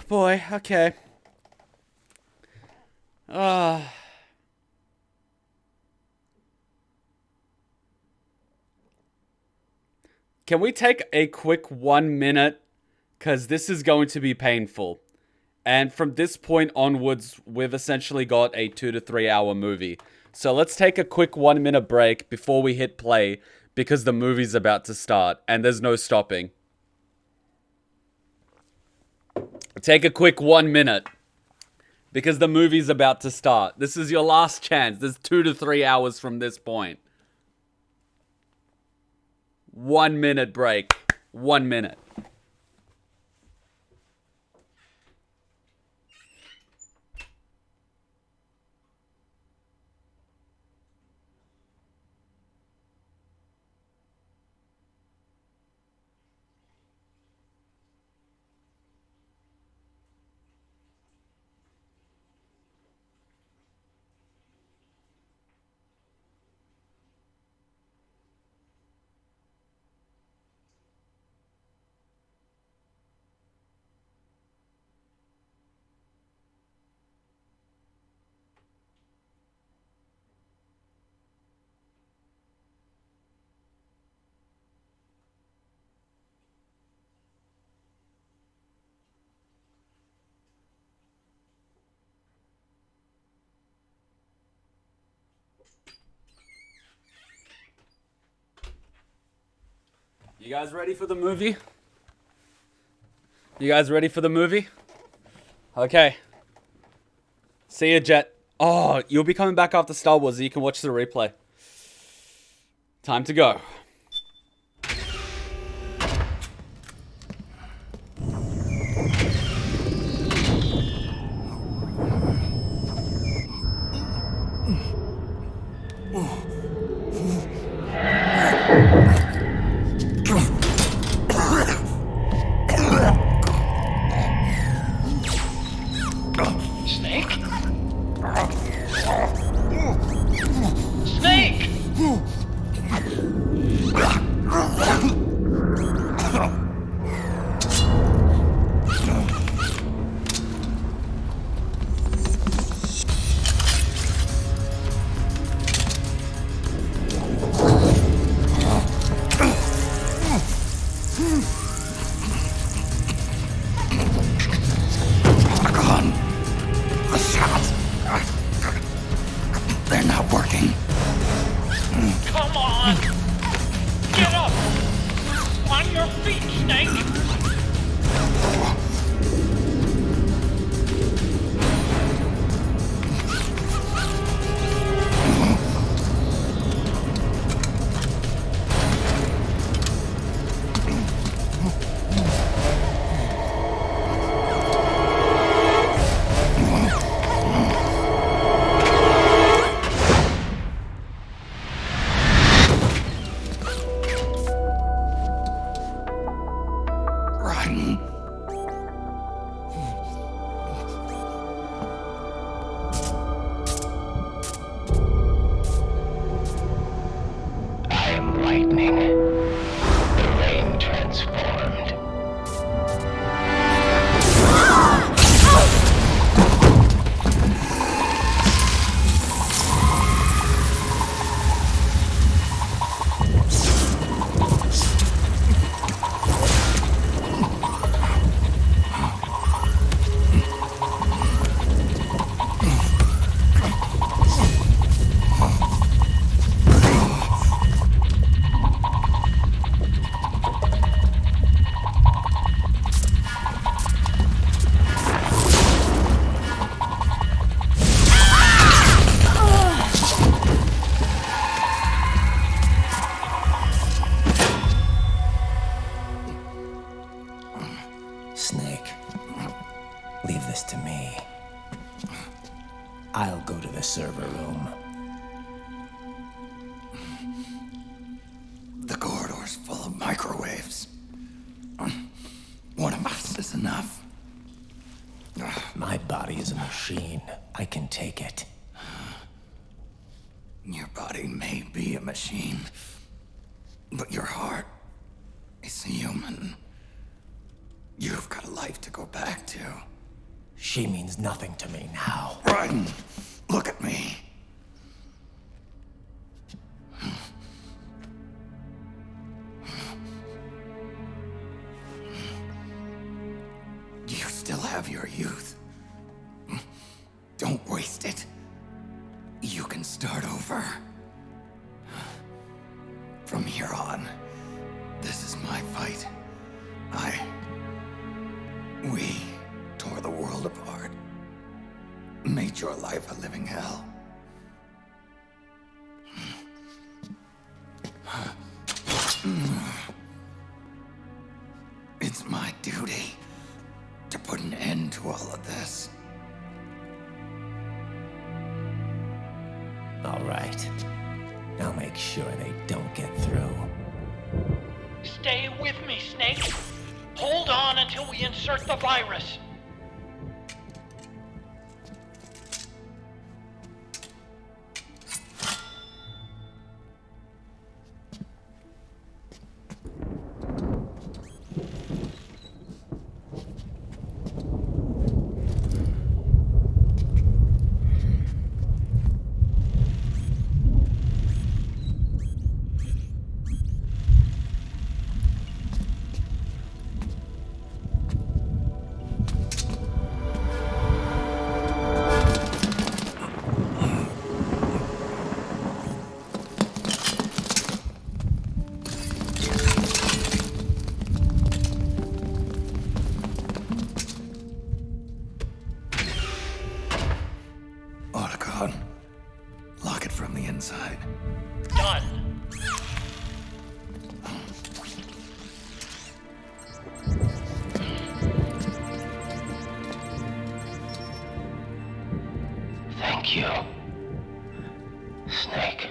Boy, okay. Can we take a quick 1 minute? Because this is going to be painful. And from this point onwards, we've essentially got a 2 to 3 hour movie. So let's take a quick 1 minute break before we hit play because the movie's about to start and there's no stopping. Take a quick 1 minute because the movie's about to start. This is your last chance. There's 2 to 3 hours from this point. 1 minute break. 1 minute. You guys ready for the movie? You guys ready for the movie? Okay. See ya, Jet. Oh, you'll be coming back after Star Wars so you can watch the replay. Time to go. Nothing to me now. Raiden, look at me. You still have your youth. Don't waste it. You can start over. From here on, this is my fight. We tore the world apart. Made your life a living hell. It's my duty to put an end to all of this. All right. I'll make sure they don't get through. Stay with me, Snake. Hold on until we insert the virus. Lock it from the inside. Done. Thank you, Snake.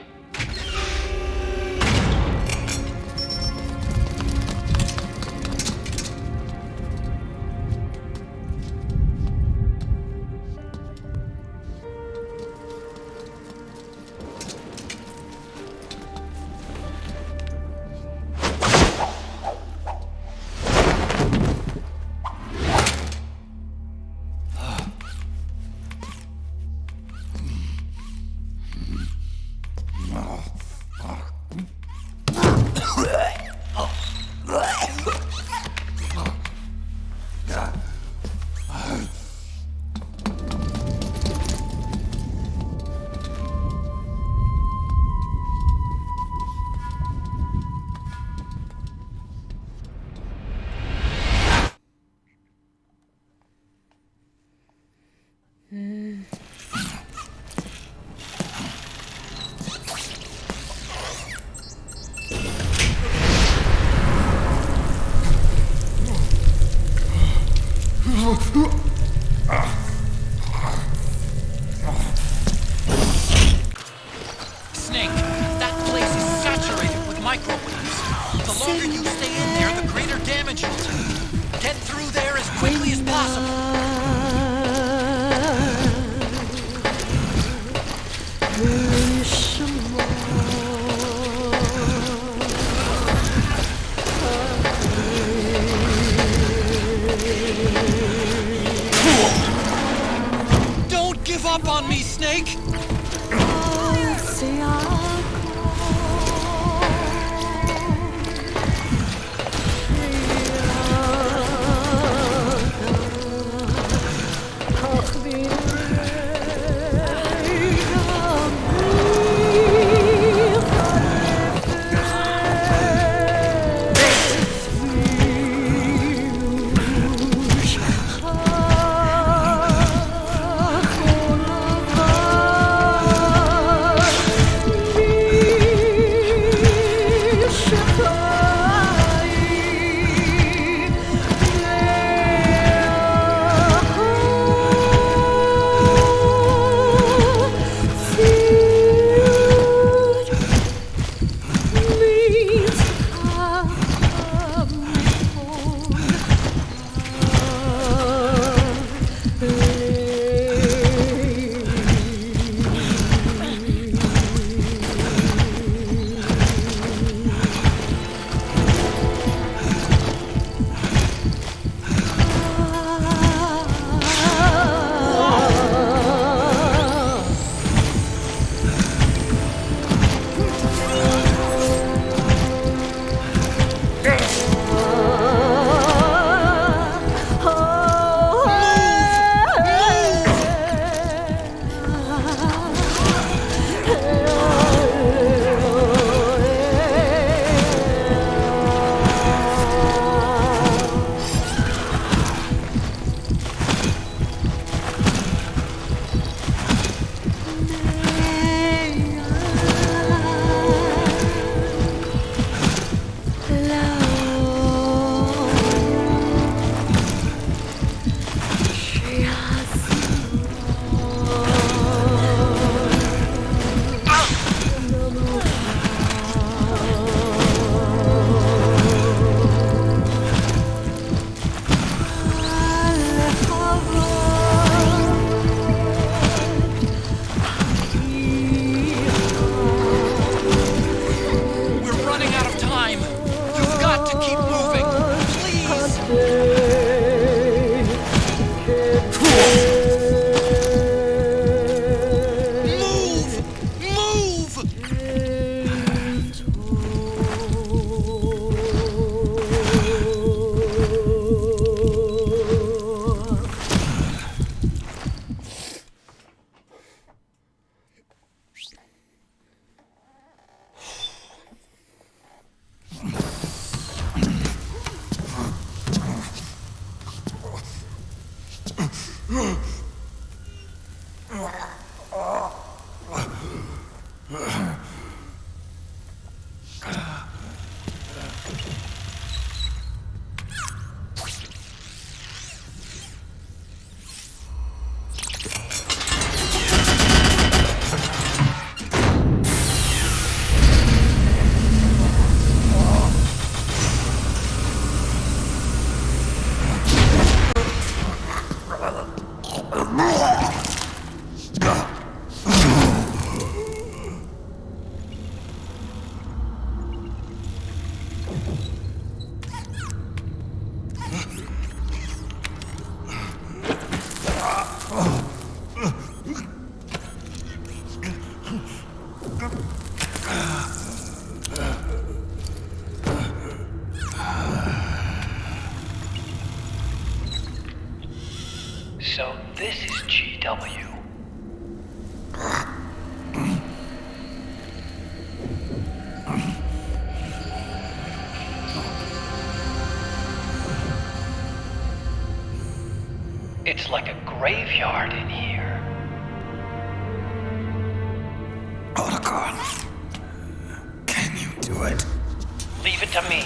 Snake, that place is saturated with microwaves. The longer you stay in there, the greater damage you'll take. Get through there as quickly as possible. Don't give up on me, Snake! yard in here. Otacon, can you do it? Leave it to me.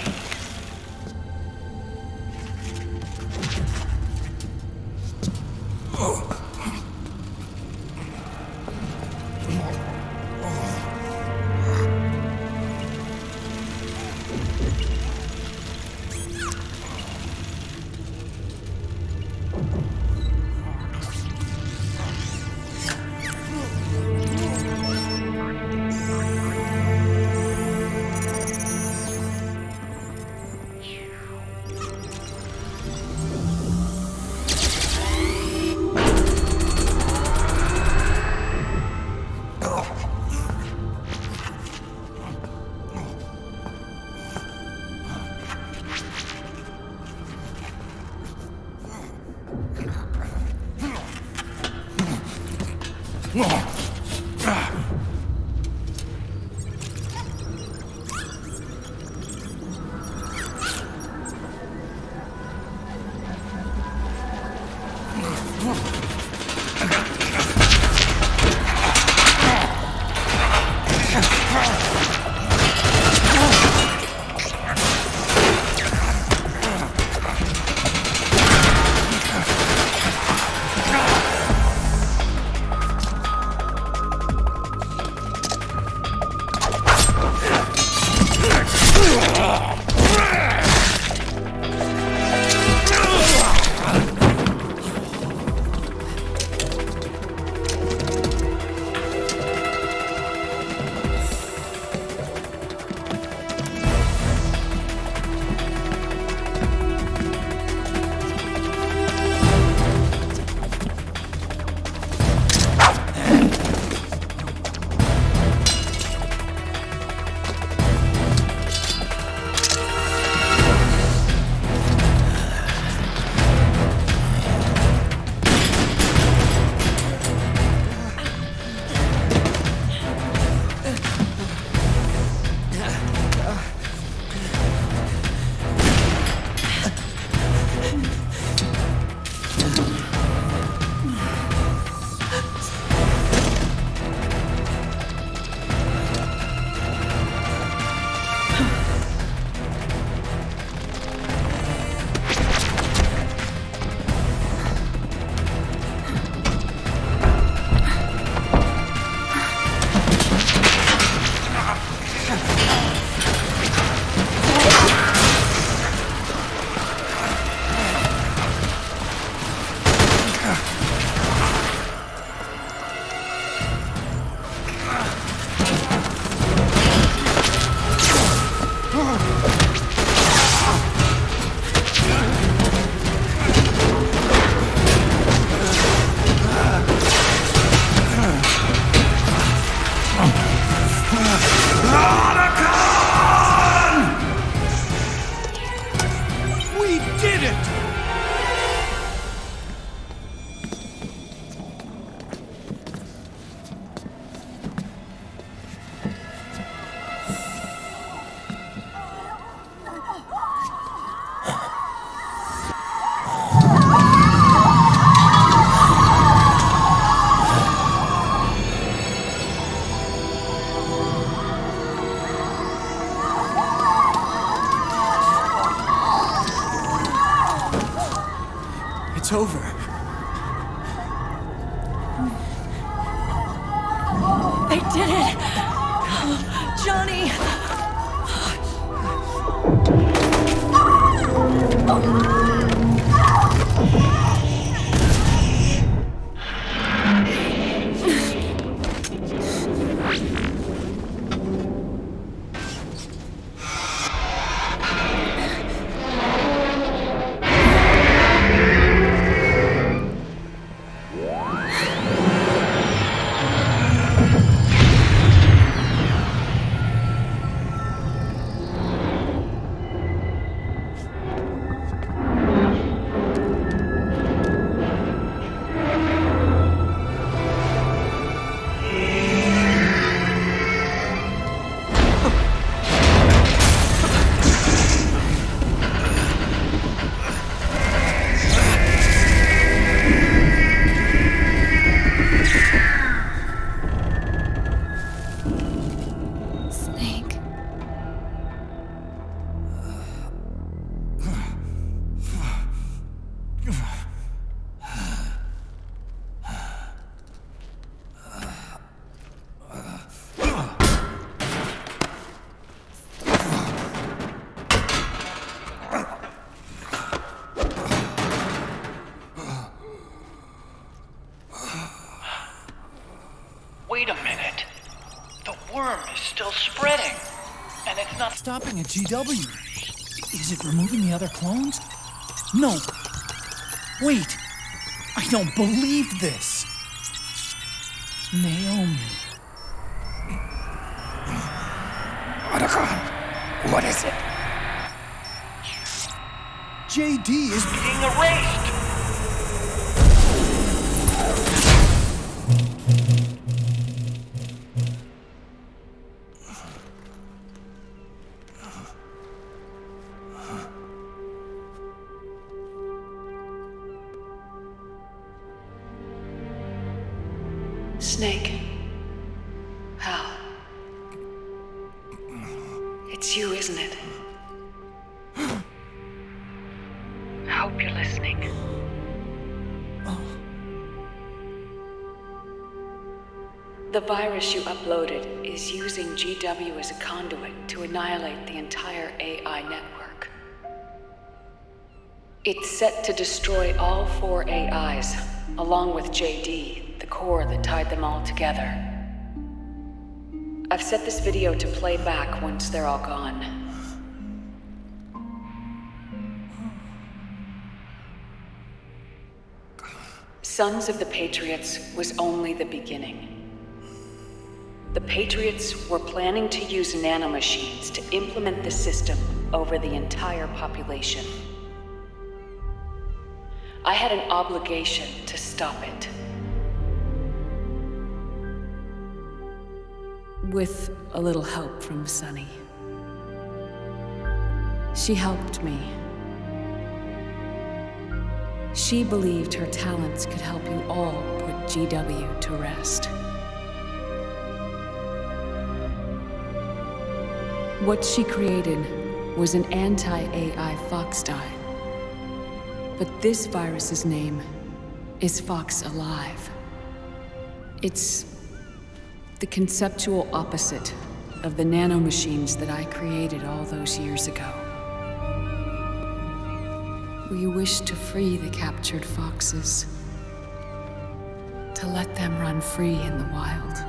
It's over. They did it! Johnny! Wait a minute. The worm is still spreading. And it's not stopping at GW. Is it removing the other clones? No. Wait. I don't believe this. Naomi. Otacon, what is it? JD is being erased. Snake. Hal. It's you, isn't it? I hope you're listening. The virus you uploaded is using GW as a conduit to annihilate the entire AI network. It's set to destroy all 4 AIs, along with JD, the core that tied them all together. I've set this video to play back once they're all gone. Sons of the Patriots was only the beginning. The Patriots were planning to use nanomachines to implement the system over the entire population. I had an obligation to stop it. With a little help from Sunny. She helped me. She believed her talents could help you all put GW to rest. What she created was an anti-AI Fox dye. But this virus's name is Fox Alive. It's the conceptual opposite of the nanomachines that I created all those years ago. We wish to free the captured foxes, to let them run free in the wild.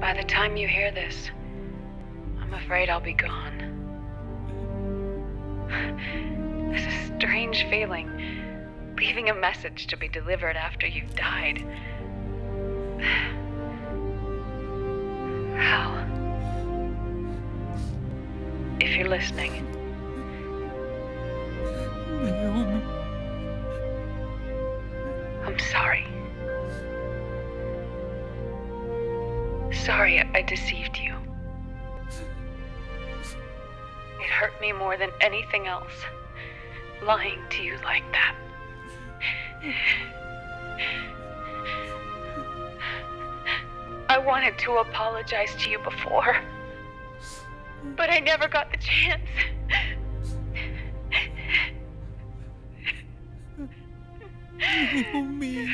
By the time you hear this, I'm afraid I'll be gone. It's a strange feeling, leaving a message to be delivered after you've died. Hal, if you're listening, Naomi. I'm sorry. Sorry I deceived you. It hurt me more than anything else, lying to you like that. I wanted to apologize to you before, but I never got the chance. Naomi.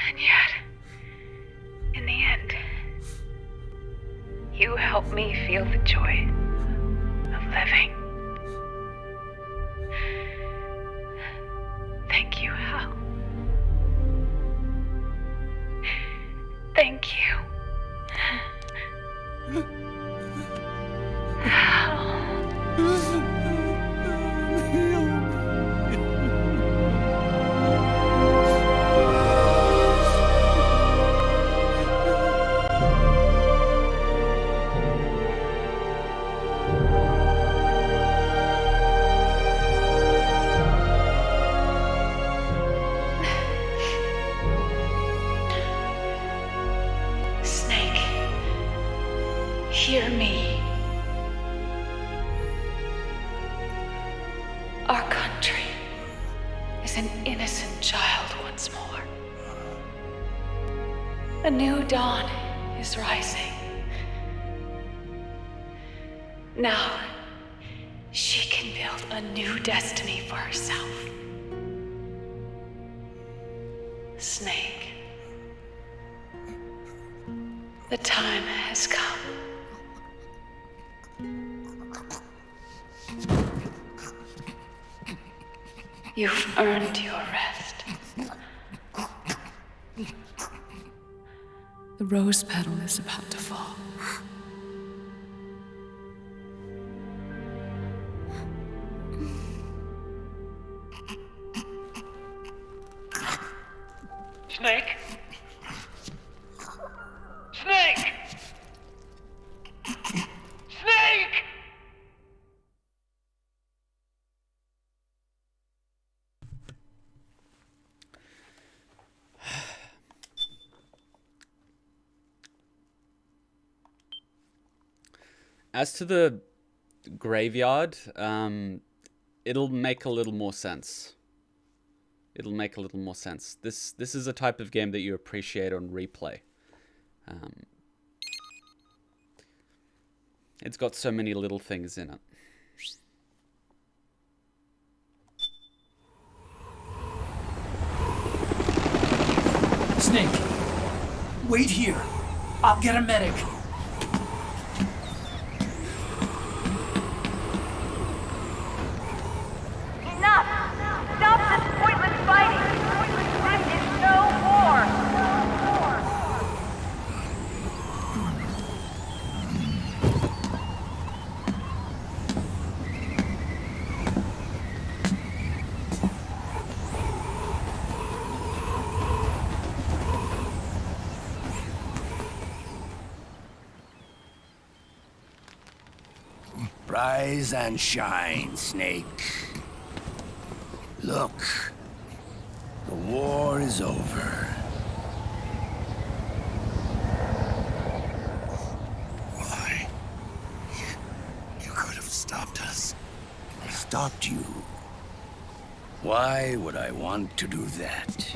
And yet, in the end, you helped me feel the joy of living. Thank you, Hal. Thank you. Hal. Hear me. Our country is an innocent child once more. A new dawn is rising. Now, she can build a new destiny for herself. Snake. The time has come. You've earned your rest. The rose petal is about to fall. Snake? Snake! Snake! As to the graveyard, it'll make a little more sense. It'll make a little more sense. This is a type of game that you appreciate on replay. It's got so many little things in it. Snake, wait here. I'll get a medic. Enough! Stop this pointless fighting! This is no war! Rise and shine, Snake. Look, the war is over. Why? You could have stopped us. Stopped you? Why would I want to do that?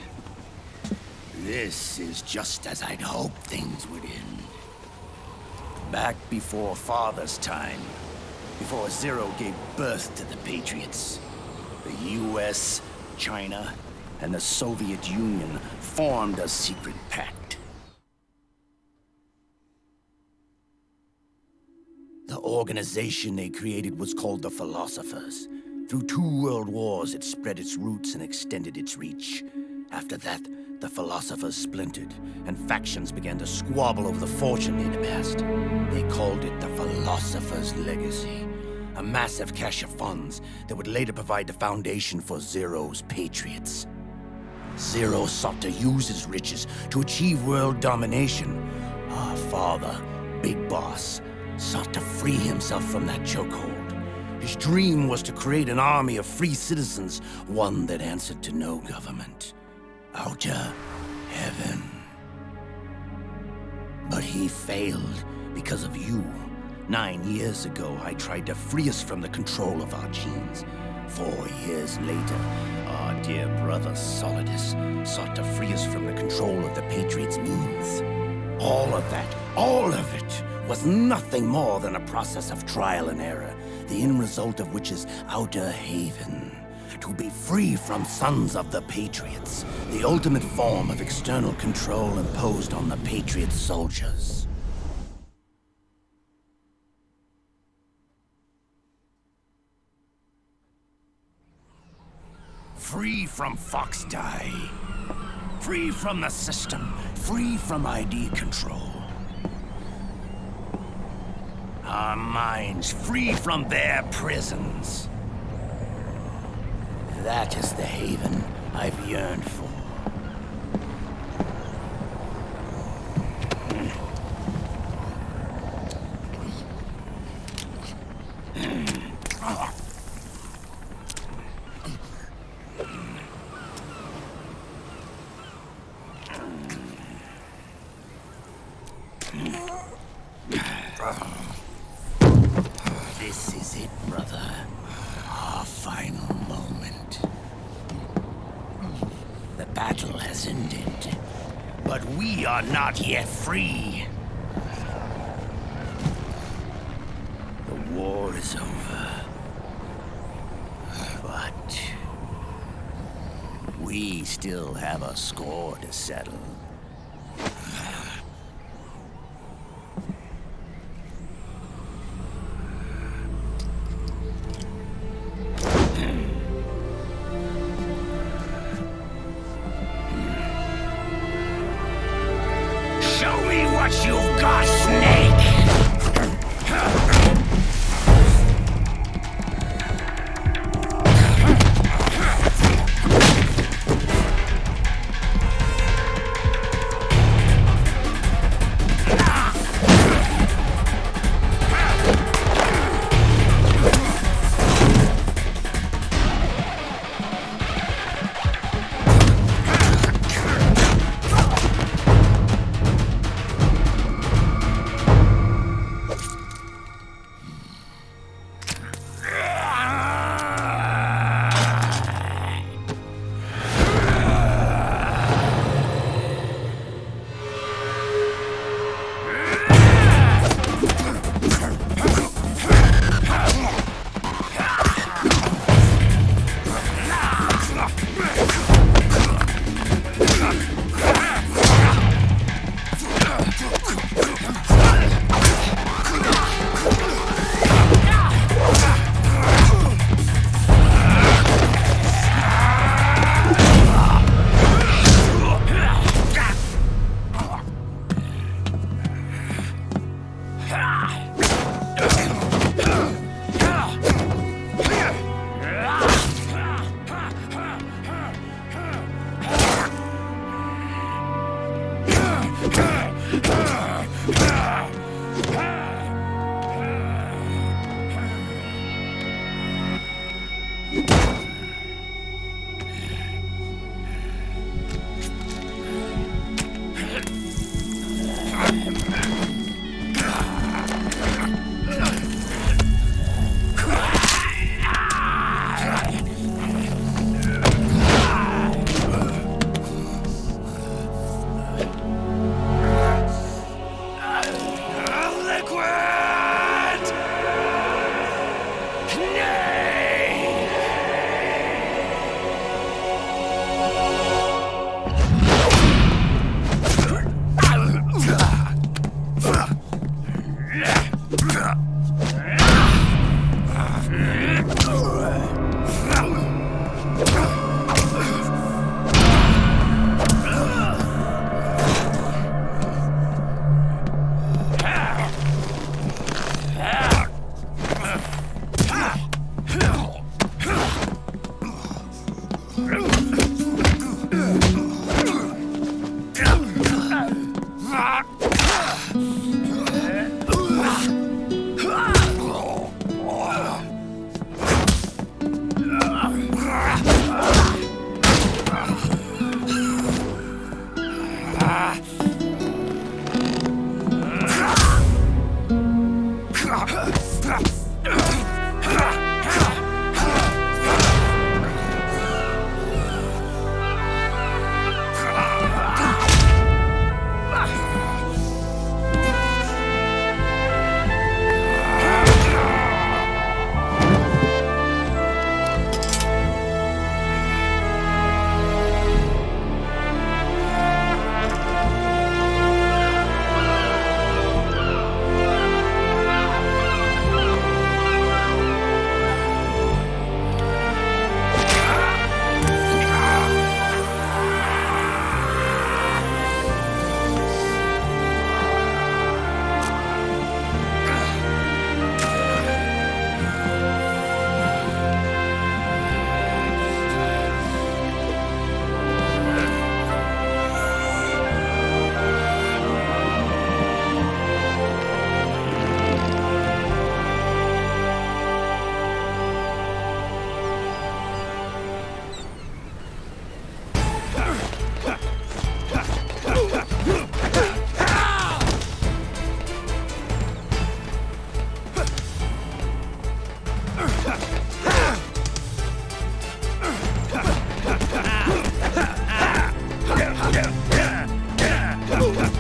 This is just as I'd hoped things would end. Back before Father's time, before Zero gave birth to the Patriots, the US, China, and the Soviet Union formed a secret pact. The organization they created was called the Philosophers. Through 2 world wars, it spread its roots and extended its reach. After that, the Philosophers splintered, and factions began to squabble over the fortune they'd amassed. They called it the Philosopher's Legacy, a massive cache of funds that would later provide the foundation for Zero's Patriots. Zero sought to use his riches to achieve world domination. Our father, Big Boss, sought to free himself from that chokehold. His dream was to create an army of free citizens, one that answered to no government. Outer heaven. But he failed because of you. 9 years ago, I tried to free us from the control of our genes. 4 years later, our dear brother Solidus sought to free us from the control of the Patriots' means. All of it, was nothing more than a process of trial and error, the end result of which is Outer Haven. To be free from Sons of the Patriots, the ultimate form of external control imposed on the Patriot soldiers. Free from Foxdie. Free from the system. Free from ID control. Our minds free from their prisons. That is the haven I've yearned for. This is it, brother. Our final moment. The battle has ended, but we are not yet free. The war is over, but we still have a score to settle. me what you've got, Snake!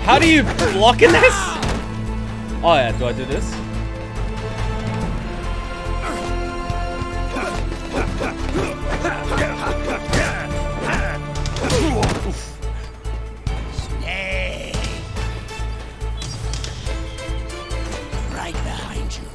How do you block in this? Oh yeah, do I do this? Snake! Right behind you.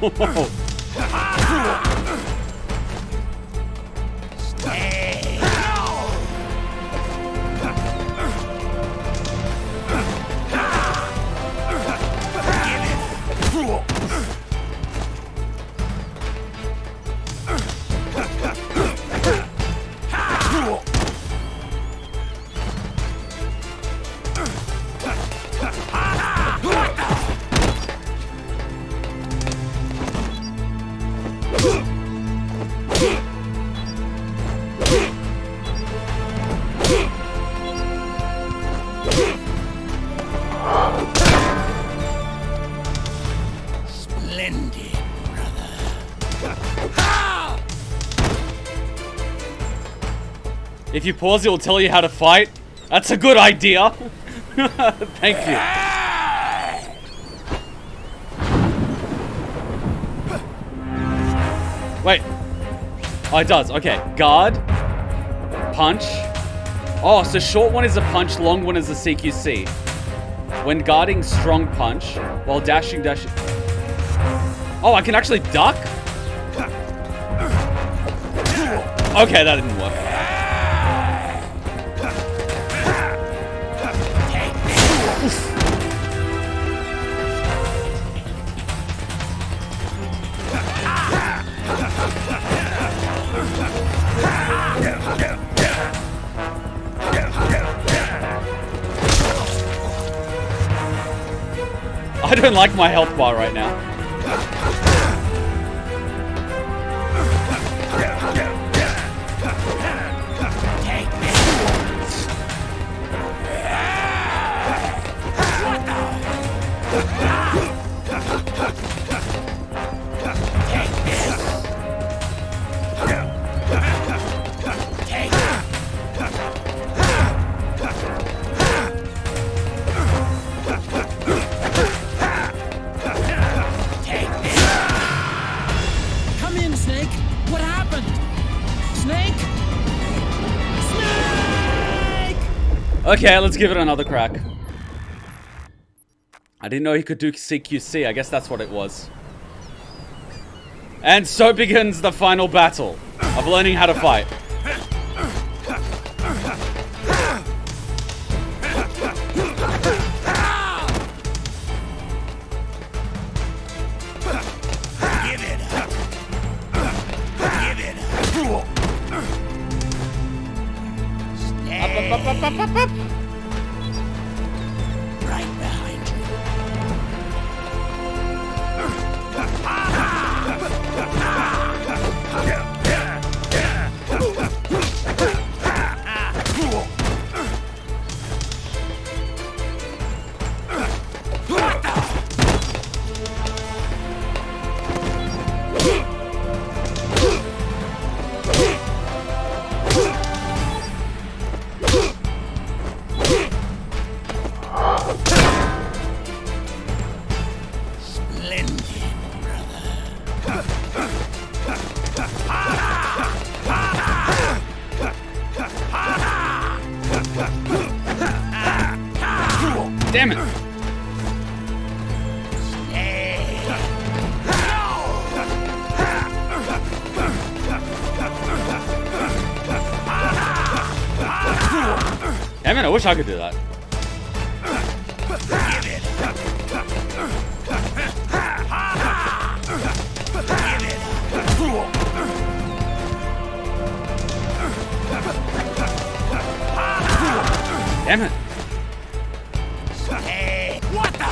Splendid, brother. If you pause, it will tell you how to fight. That's a good idea. Thank you. Wait. Oh, it does. Okay. Guard. Punch. Oh, so short one is a punch, long one is a CQC. When guarding, strong punch. While dashing. Oh, I can actually duck? Okay, that didn't work. I don't like my health bar right now. Come in, Snake. What happened? Snake? Snake! Okay, let's give it another crack. I didn't know he could do CQC. I guess that's what it was. And so begins the final battle of learning how to fight. Up. Right behind you. Damn it. Damn it, I wish I could do that. Damn it. What the?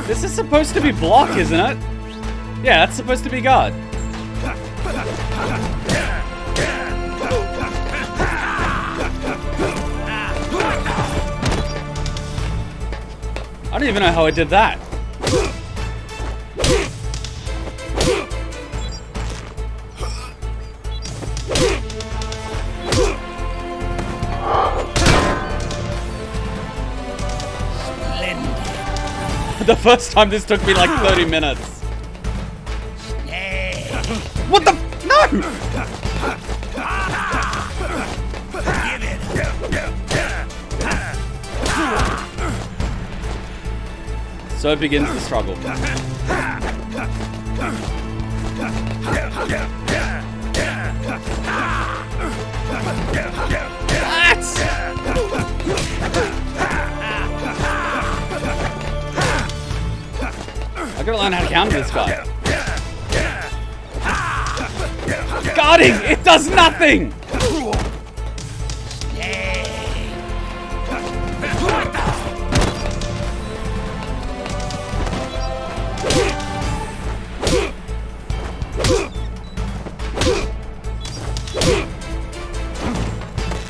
This is supposed to be block, isn't it? Yeah, that's supposed to be guard. I don't even know how I did that. The first time this took me like 30 minutes. What the? No! So begins the struggle. I gotta learn how to counter this guy. Guarding! It does nothing!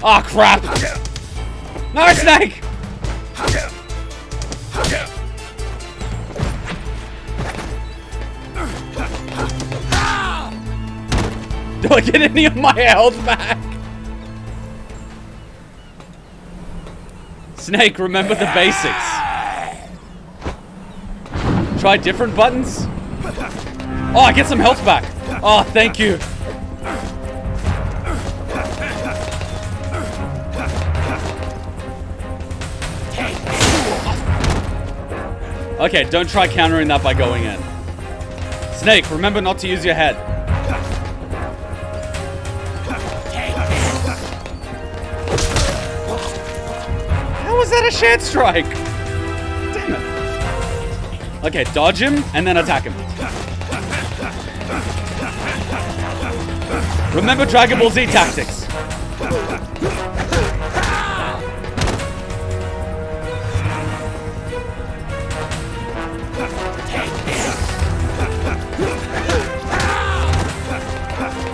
Oh crap! No, Snake! Do I get any of my health back? Snake, remember the basics. Try different buttons? Oh, I get some health back. Oh, thank you. Okay, don't try countering that by going in. Snake, remember not to use your head. How was that a shared strike? Damn it. Okay, dodge him and then attack him. Remember Dragon Ball Z tactics.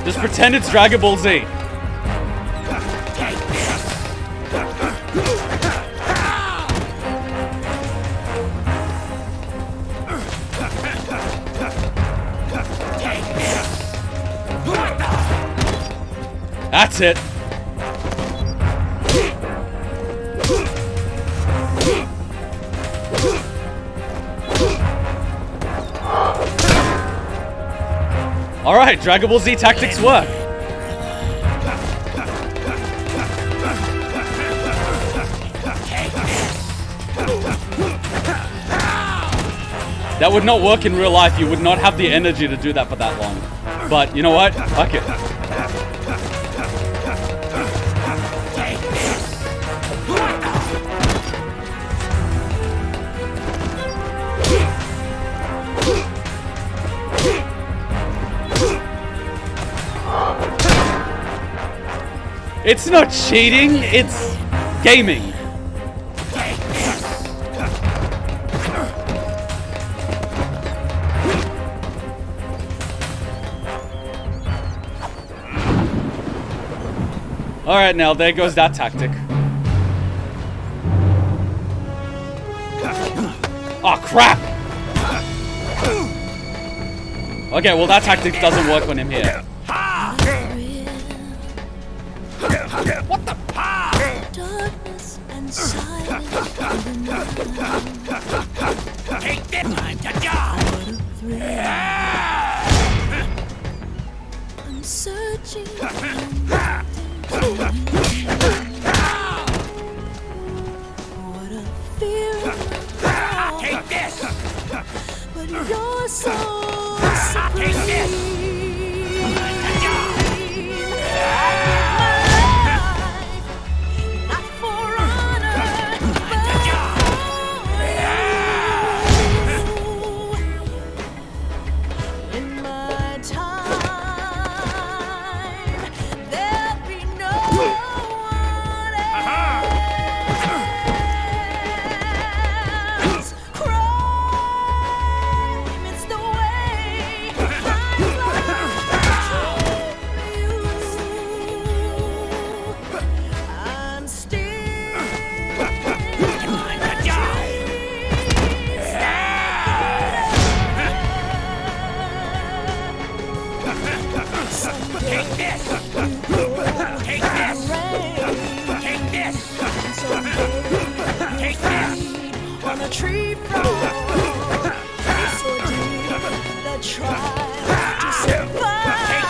Just pretend it's Dragon Ball Z. That's it. Alright, Dragon Ball Z tactics work. That would not work in real life. You would not have the energy to do that for that long. But you know what? Fuck it. It's not cheating, it's gaming. Alright, now there goes that tactic. Oh crap! Okay, well that tactic doesn't work when I'm here. What the? Darkness and silence. Take this time to die. I'm searching for what a fear. Take this. But you're so supreme. Take this. Tree from so deep, the trial to survive.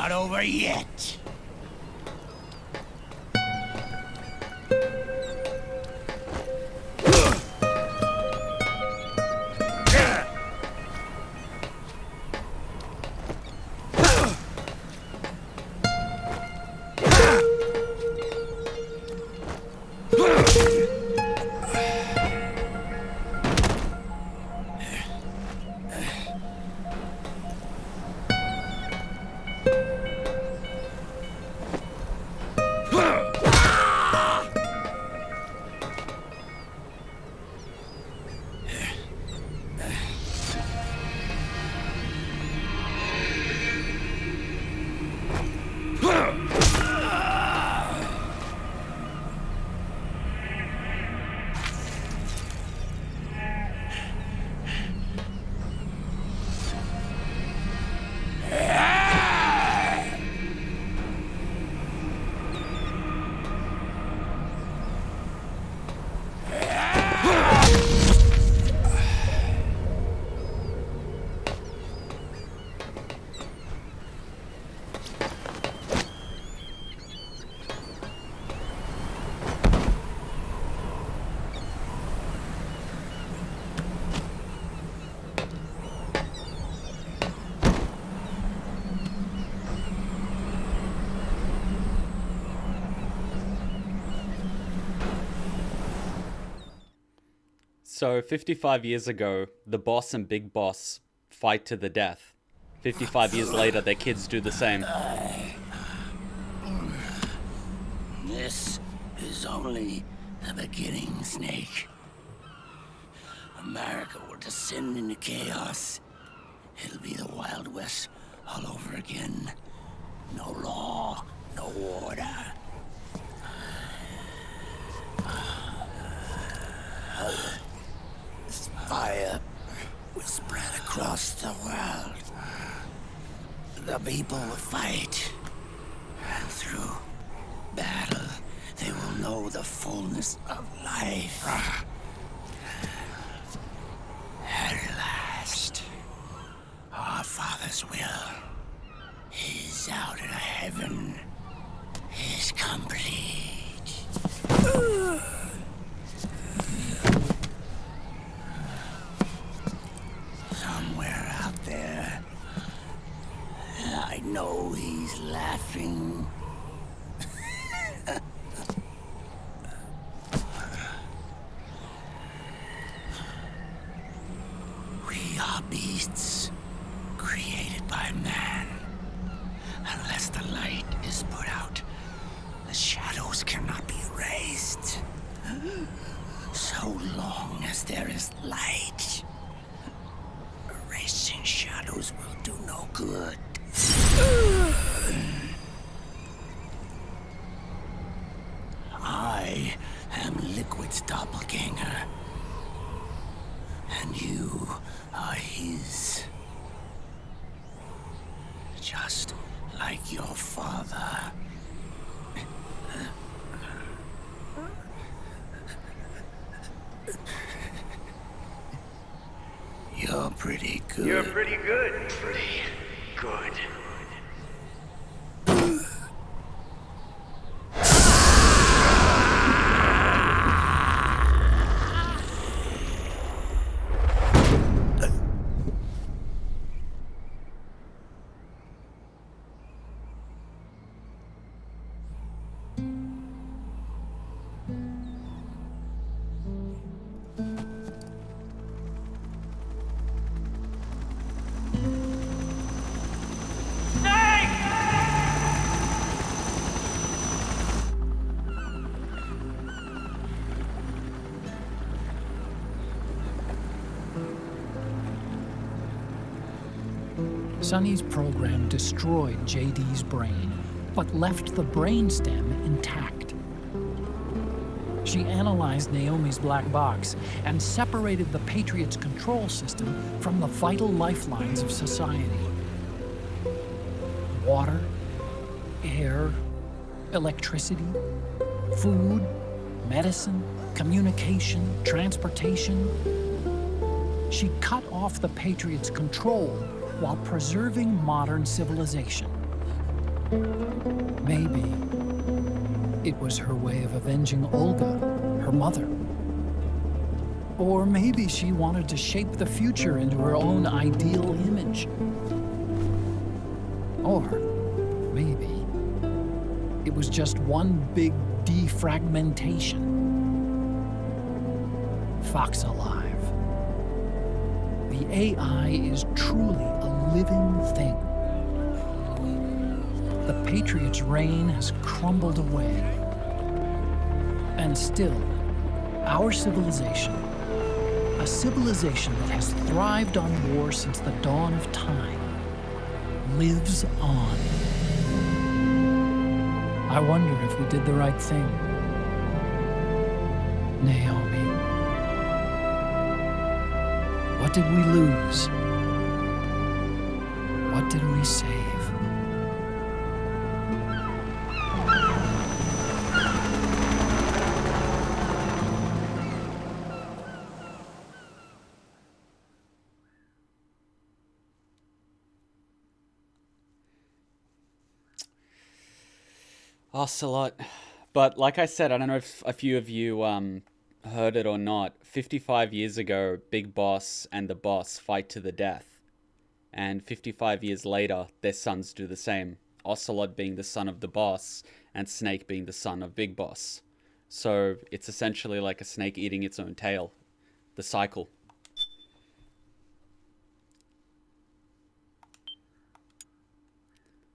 not over yet. So 55 years ago, the boss and Big Boss fight to the death. 55 years later, their kids do the same. This is only the beginning, Snake. America will descend into chaos. It'll be the Wild West all over again. No law, no order. Fire will spread across the world. The people will fight. And through battle, they will know the fullness of life. At last, our Father's will is out in heaven, is complete. Somewhere out there, I know he's laughing. We are beasts created by man. Unless the light is put out, the shadows cannot be erased. So long as there is light, erasing shadows will do no good. I am Liquid's doppelganger, and you are his. Just like your father. You're pretty good. You're pretty good. Pretty good. Sonny's program destroyed JD's brain, but left the brainstem intact. She analyzed Naomi's black box and separated the Patriot's control system from the vital lifelines of society. Water, air, electricity, food, medicine, communication, transportation. She cut off the Patriot's control while preserving modern civilization. Maybe it was her way of avenging Olga, her mother. Or maybe she wanted to shape the future into her own ideal image. Or maybe it was just one big defragmentation. Fox Alive. The AI is truly a living thing. The Patriots' reign has crumbled away. And still, our civilization, a civilization that has thrived on war since the dawn of time, lives on. I wonder if we did the right thing. Naomi. What did we lose? What did we save? Ocelot. But like I said, I don't know if a few of you heard it or not. 55 years ago, Big Boss and the Boss fight to the death. And 55 years later, their sons do the same. Ocelot being the son of the Boss, and Snake being the son of Big Boss. So it's essentially like a snake eating its own tail. The cycle.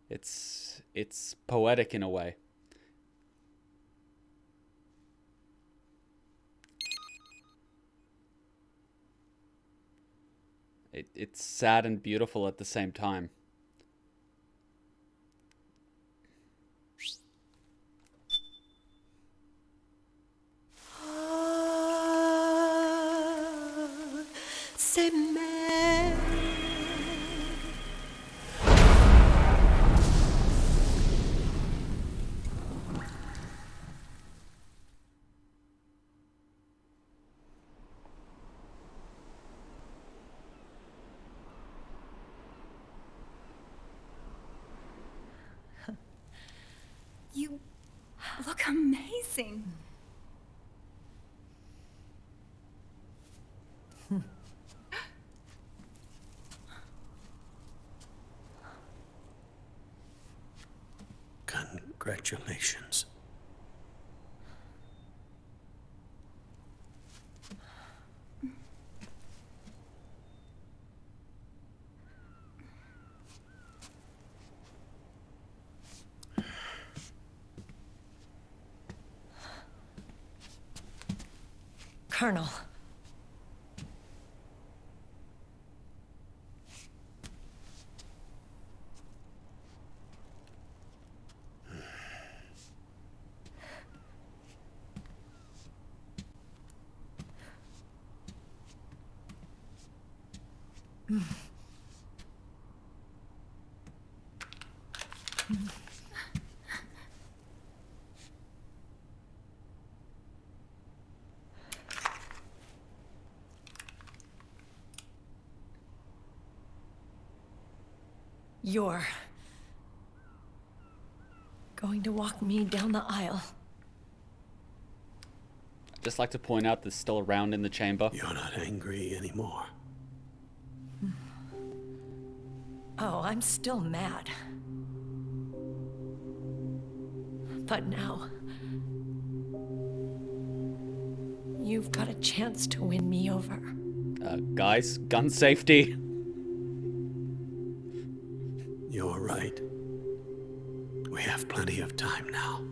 It's poetic in a way. It's sad and beautiful at the same time. You look amazing. Congratulations. Colonel. You're going to walk me down the aisle. I'd just like to point out there's still a round in the chamber. You're not angry anymore. Oh, I'm still mad. But now, you've got a chance to win me over. Guys, gun safety. You're right. We have plenty of time now.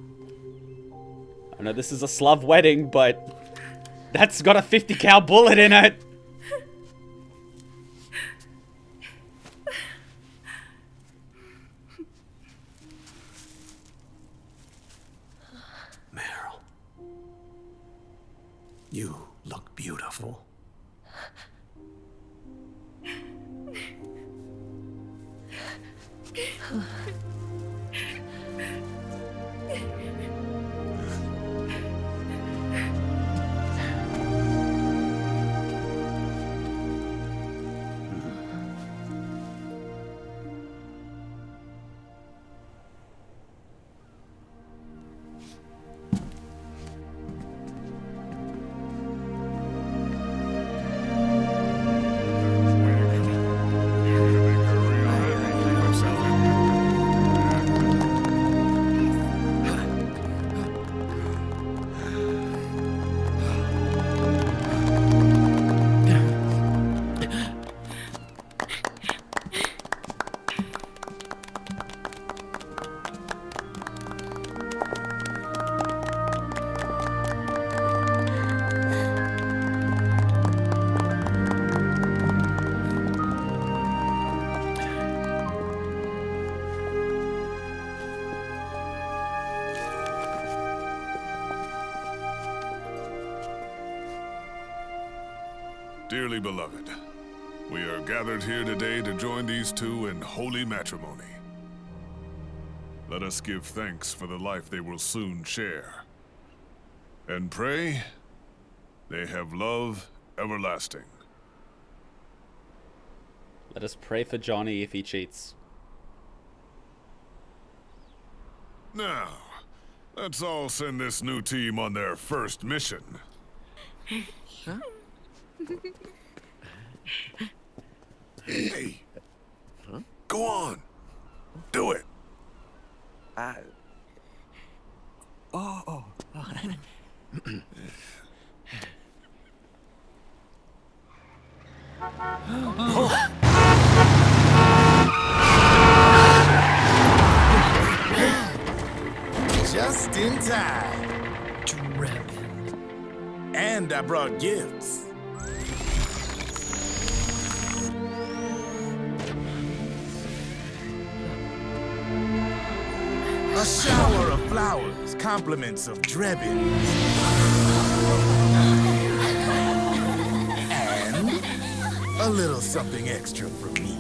I know this is a Slav wedding, but that's got a 50 cal bullet in it. Meryl, you look beautiful. Dearly beloved, we are gathered here today to join these two in holy matrimony. Let us give thanks for the life they will soon share. And pray they have love everlasting. Let us pray for Johnny if he cheats. Now, let's all send this new team on their first mission. Huh? Hey, go on. Do it. Oh. Just in time. Drebin. And I brought gifts. A shower of flowers, compliments of Drebin. And a little something extra from me.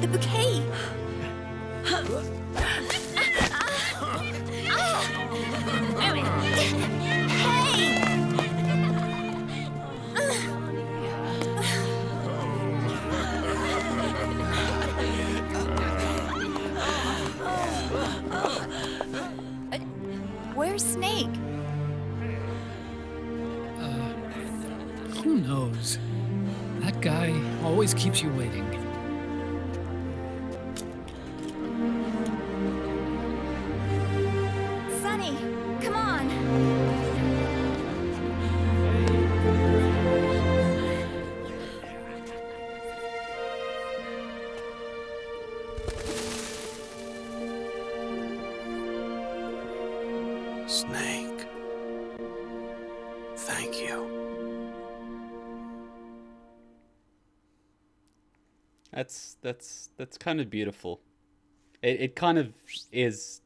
The bouquet! Where's Snake? Who knows? That guy always keeps you waiting. Sunny, come on! Snake. Thank you. That's kind of beautiful. It kind of is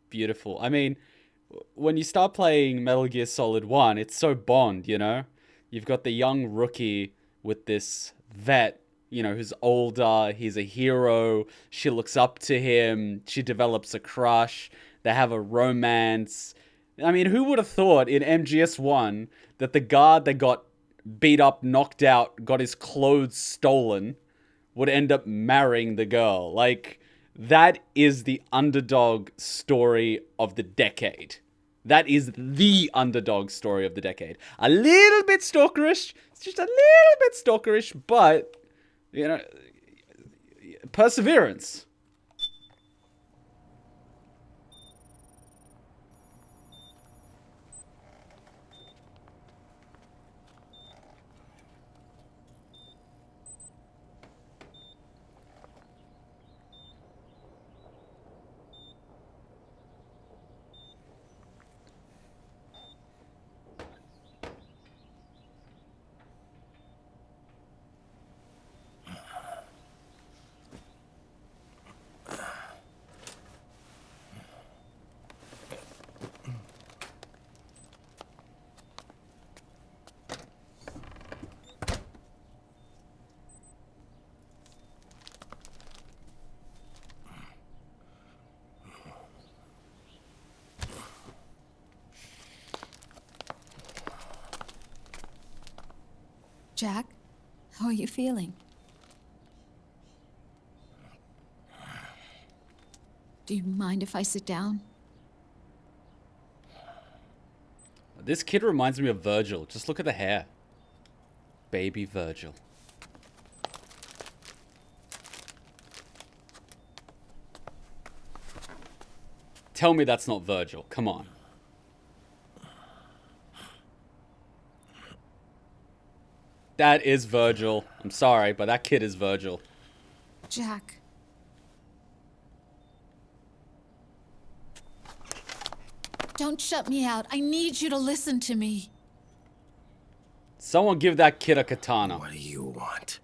beautiful. I mean, when you start playing Metal Gear Solid 1, it's so Bond, you know? You've got the young rookie with this vet, you know, who's older, he's a hero, she looks up to him, she develops a crush, they have a romance. I mean, who would have thought in MGS 1 that the guard that got beat up, knocked out, got his clothes stolen, would end up marrying the girl? Like, that is the underdog story of the decade. That is the underdog story of the decade. A little bit stalkerish. It's just a little bit stalkerish, but, you know, perseverance. Jack, how are you feeling? Do you mind if I sit down? This kid reminds me of Virgil. Just look at the hair. Baby Virgil. Tell me that's not Virgil. Come on. That is Virgil. I'm sorry, but that kid is Virgil. Jack. Don't shut me out. I need you to listen to me. Someone give that kid a katana. What do you want?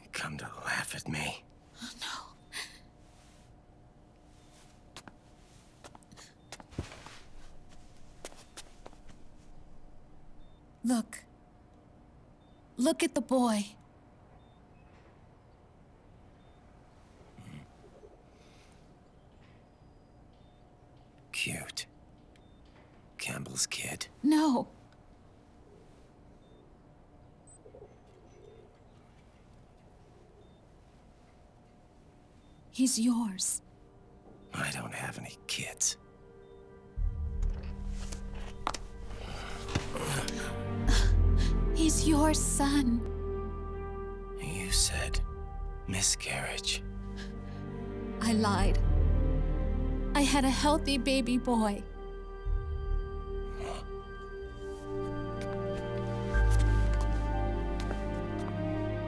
You come to laugh at me? Look. Look at the boy. Cute. Campbell's kid. No. He's yours. I don't have any kids. He's your son. You said miscarriage. I lied. I had a healthy baby boy.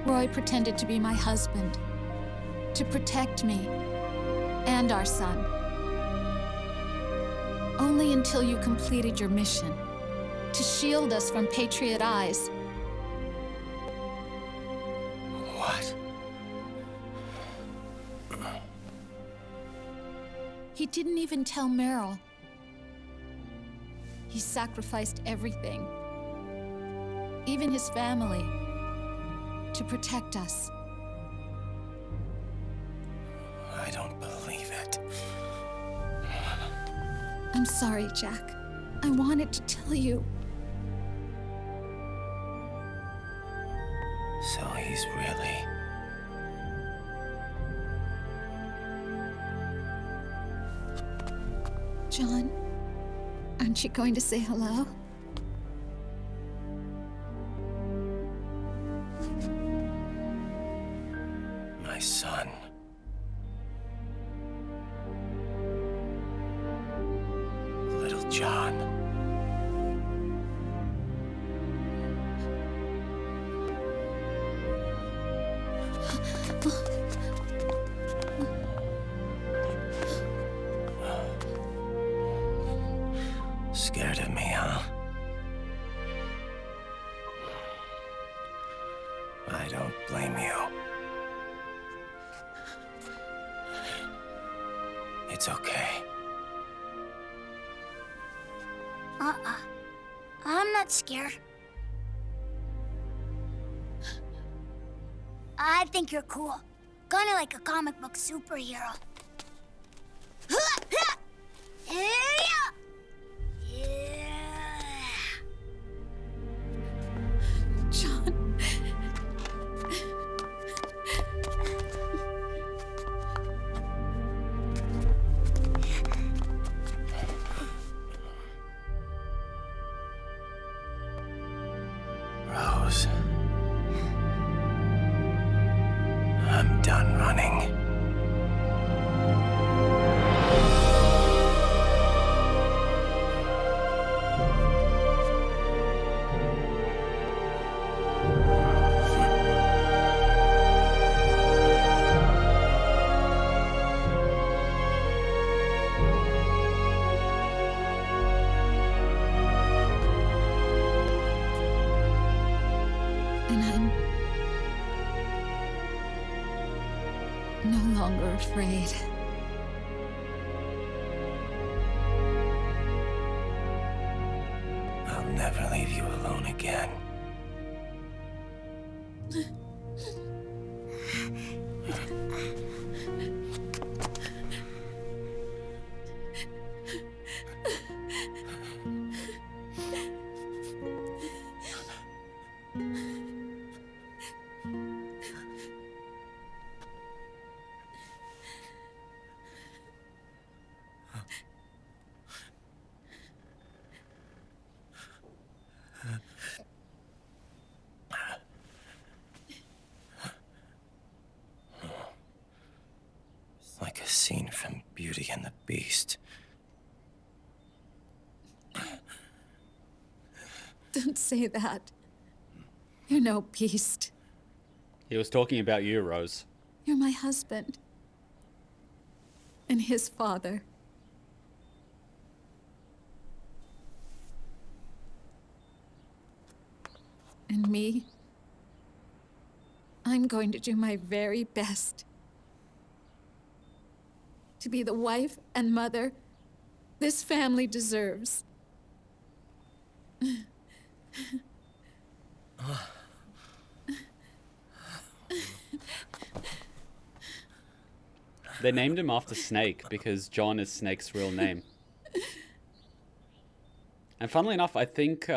Roy pretended to be my husband, to protect me and our son. Only until you completed your mission, to shield us from Patriot eyes. What? He didn't even tell Meryl. He sacrificed everything, even his family, to protect us. I don't believe it. I'm sorry, Jack. I wanted to tell you. So he's really... John, aren't you going to say hello? My son. Little John. Scared of me, huh? I don't blame you. It's okay. I'm not scared. I think you're cool. Kinda like a comic book superhero. John. Rose. I'm done running. And I'm no longer afraid. I'll never leave you alone again. like a scene from Beauty and the Beast. Don't say that. You're no beast. He was talking about you, Rose. You're my husband. And his father. And me. I'm going to do my very best to be the wife and mother this family deserves. They named him after Snake because John is Snake's real name. And funnily enough, I think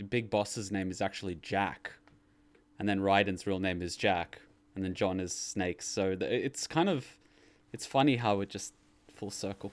Big Boss's name is actually Jack, and then Raiden's real name is Jack, and then John is Snake. So it's it's funny how it just full circle.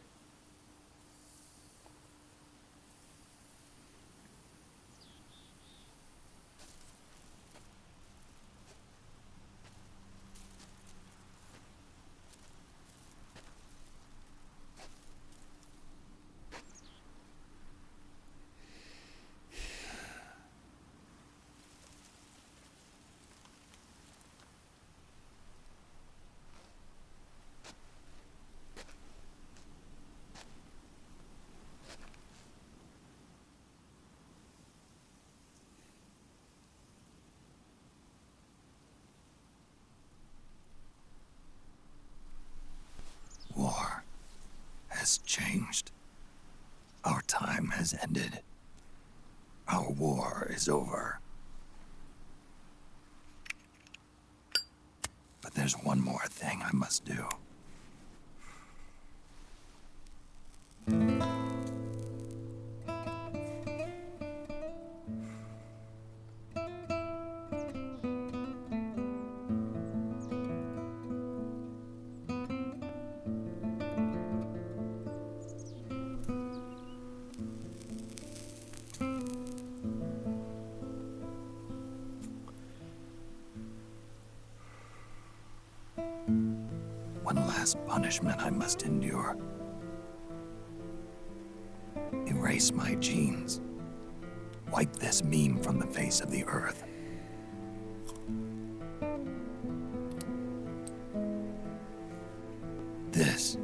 War has changed. Our time has ended. Our war is over. But there's one more thing I must do. One last punishment I must endure. Erase my genes. Wipe this meme from the face of the earth. This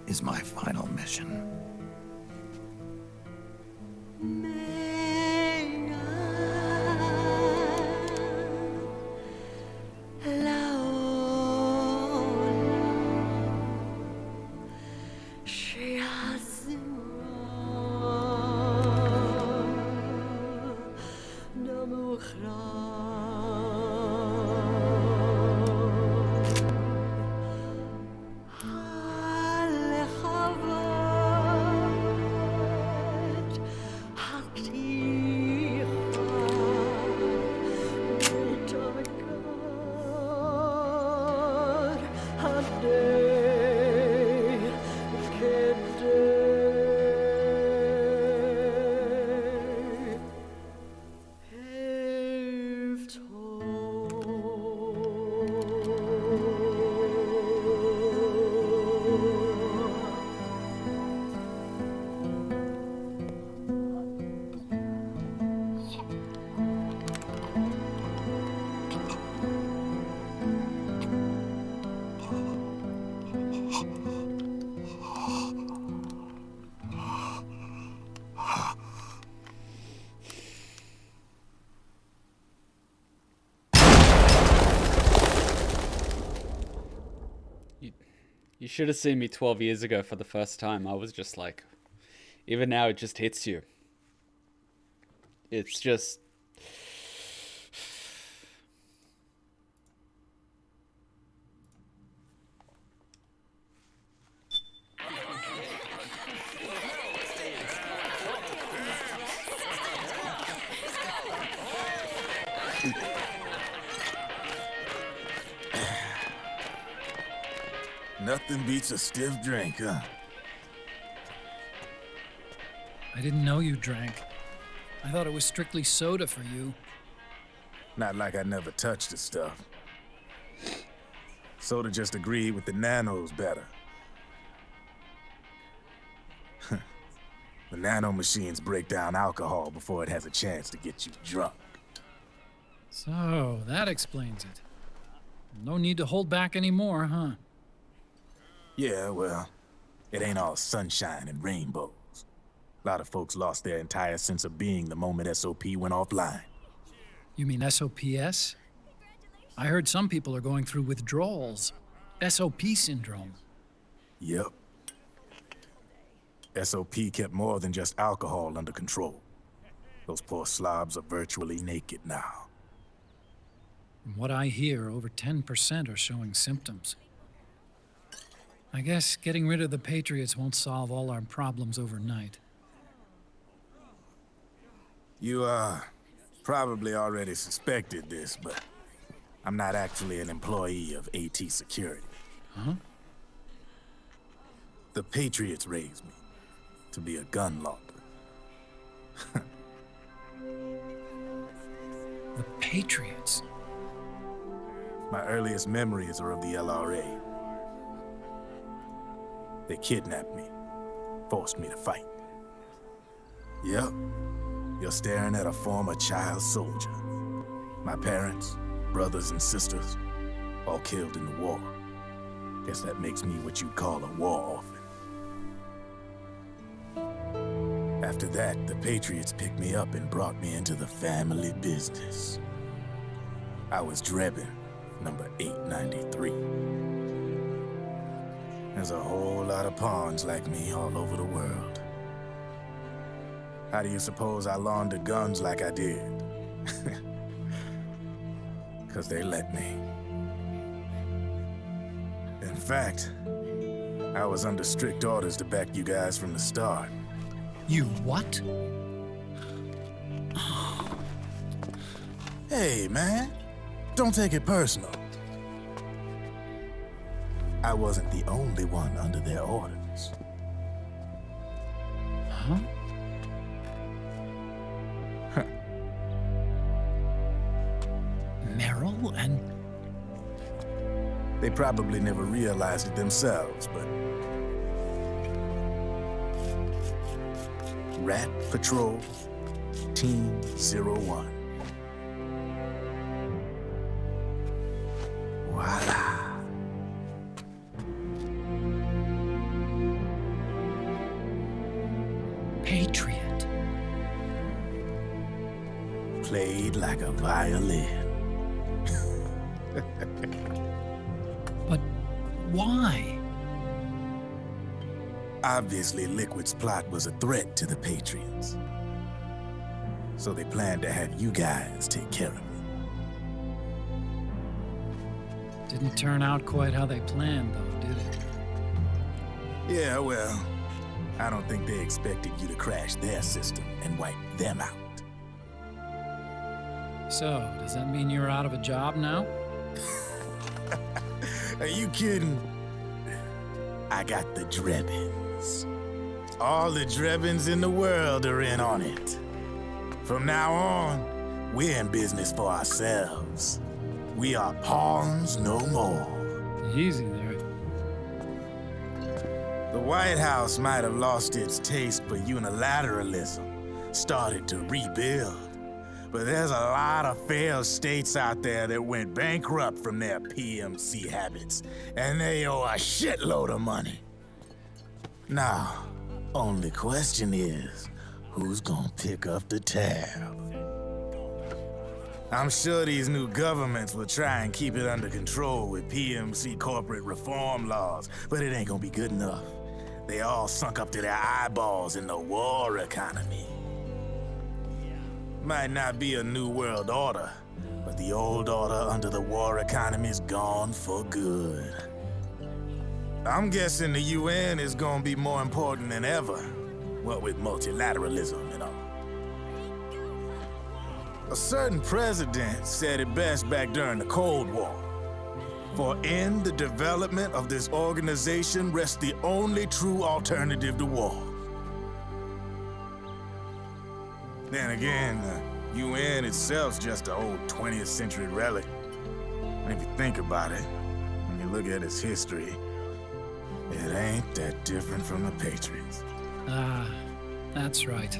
is my final mission. You should have seen me 12 years ago for the first time. I was just like, even now it just hits you. It's just... Nothing beats a stiff drink, huh? I didn't know you drank. I thought it was strictly soda for you. Not like I never touched the stuff. Sorta just agreed with the nanos better. The nanomachines break down alcohol before it has a chance to get you drunk. So, that explains it. No need to hold back anymore, huh? Yeah, well, it ain't all sunshine and rainbows. A lot of folks lost their entire sense of being the moment SOP went offline. You mean SOPS? I heard some people are going through withdrawals. SOP syndrome. Yep. SOP kept more than just alcohol under control. Those poor slobs are virtually naked now. From what I hear, over 10% are showing symptoms. I guess getting rid of the Patriots won't solve all our problems overnight. You, probably already suspected this, but I'm not actually an employee of AT Security. Huh? The Patriots raised me to be a gun launder. The Patriots? My earliest memories are of the LRA. They kidnapped me, forced me to fight. Yep, you're staring at a former child soldier. My parents, brothers and sisters, all killed in the war. Guess that makes me what you'd call a war orphan. After that, the Patriots picked me up and brought me into the family business. I was Drebin, number 893. There's a whole lot of pawns like me all over the world. How do you suppose I laundered guns like I did? 'Cause they let me. In fact, I was under strict orders to back you guys from the start. You what? Hey, man. Don't take it personal. I wasn't the only one under their orders. Huh? Meryl and... They probably never realized it themselves, but... Rat Patrol, Team 01. Voila. Patriot. Played like a violin. But why? Obviously, Liquid's plot was a threat to the Patriots. So they planned to have you guys take care of it. Didn't turn out quite how they planned, though, did it? Yeah, well, I don't think they expected you to crash their system and wipe them out. So, does that mean you're out of a job now? Are you kidding? I got the Drebins. All the Drebins in the world are in on it. From now on, we're in business for ourselves. We are pawns no more. Easy there. The White House might have lost its taste for unilateralism, started to rebuild. But there's a lot of failed states out there that went bankrupt from their PMC habits, and they owe a shitload of money. Now, only question is, who's gonna pick up the tab? I'm sure these new governments will try and keep it under control with PMC corporate reform laws, but it ain't gonna be good enough. They all sunk up to their eyeballs in the war economy. Might not be a new world order, but the old order under the war economy's gone for good. I'm guessing the UN is gonna be more important than ever, what with multilateralism and all. A certain president said it best back during the Cold War. For in the development of this organization rests the only true alternative to war. Then again, UN itself's just an old 20th century relic. And if you think about it, when you look at its history, it ain't that different from the Patriots. Ah, that's right.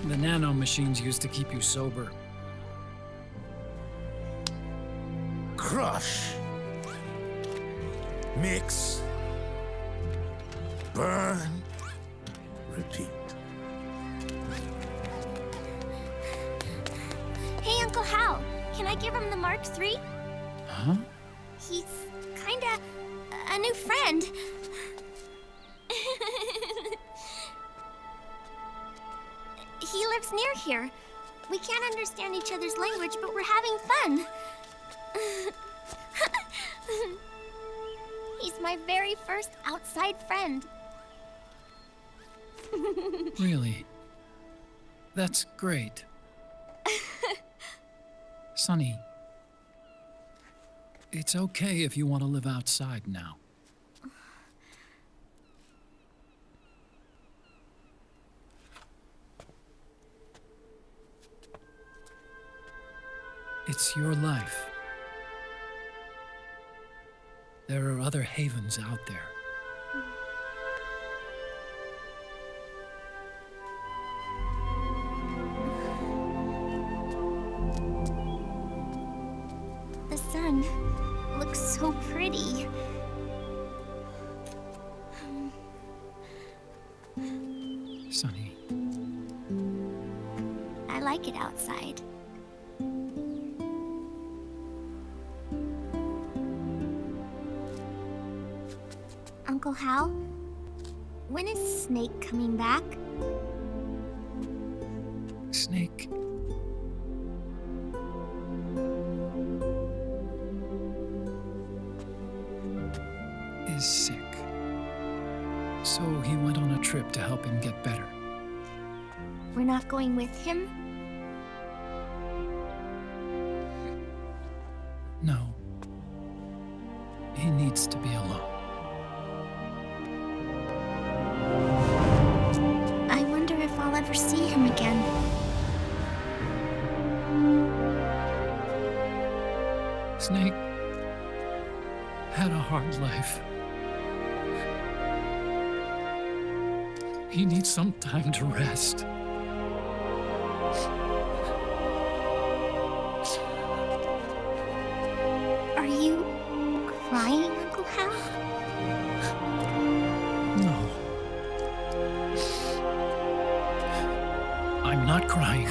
The nanomachines used to keep you sober. Crush. Mix. Burn. Repeat. Hey, Uncle Hal, can I give him the Mark III? Huh? He's kinda a new friend. He lives near here. We can't understand each other's language, but we're having fun. He's my very first outside friend. Really? That's great. Sonny, it's okay if you want to live outside now. It's your life. There are other havens out there. The sun looks so pretty. Sonny. I like it outside. Uncle Hal, when is Snake coming back? Snake. Is sick. So he went on a trip to help him get better. We're not going with him? No. He needs to be alone. I wonder if I'll ever see him again. Snake had a hard life. He needs some time to rest. Are you crying, Uncle Hal? No. I'm not crying.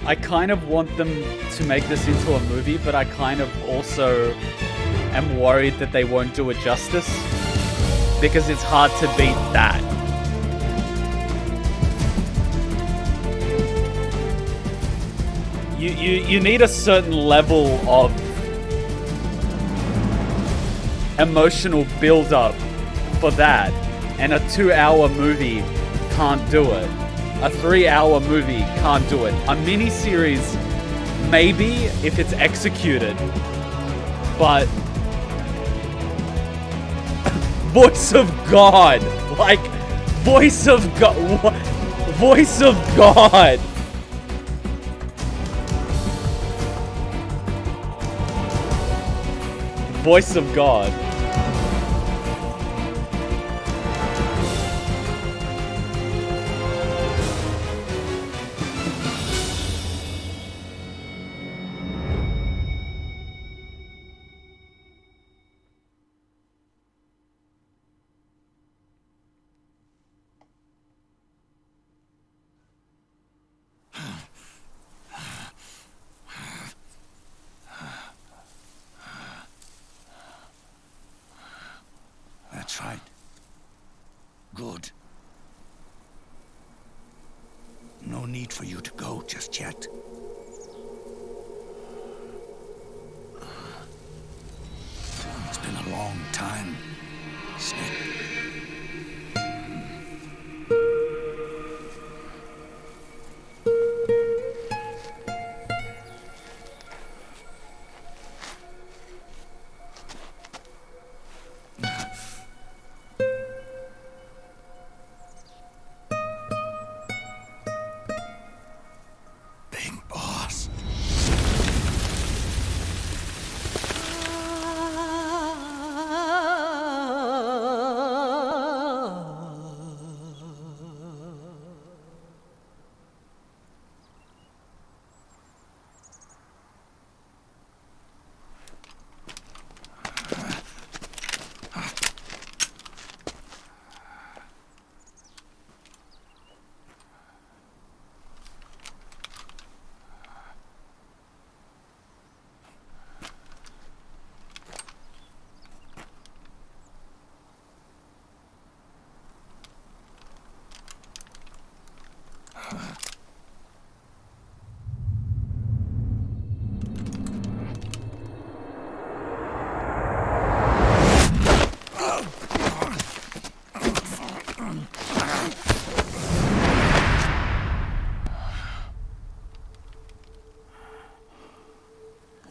I kind of want them to make this into a movie, but I kind of also am worried that they won't do it justice, because it's hard to beat that. You need a certain level of emotional build-up for that, and a 2-hour movie can't do it. A 3-hour movie can't do it. A miniseries, maybe, if it's executed. But voice of God, like voice of God, voice of God. Voice of God. That's right. Good. No need for you to go just yet. It's been a long time, Snake.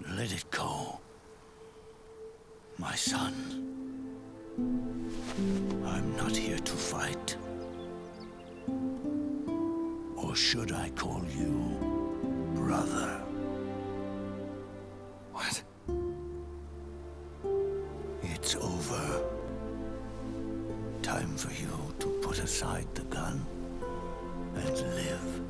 Let it go, my son. I'm not here to fight. Or should I call you brother? What? It's over. Time for you to put aside the gun and live.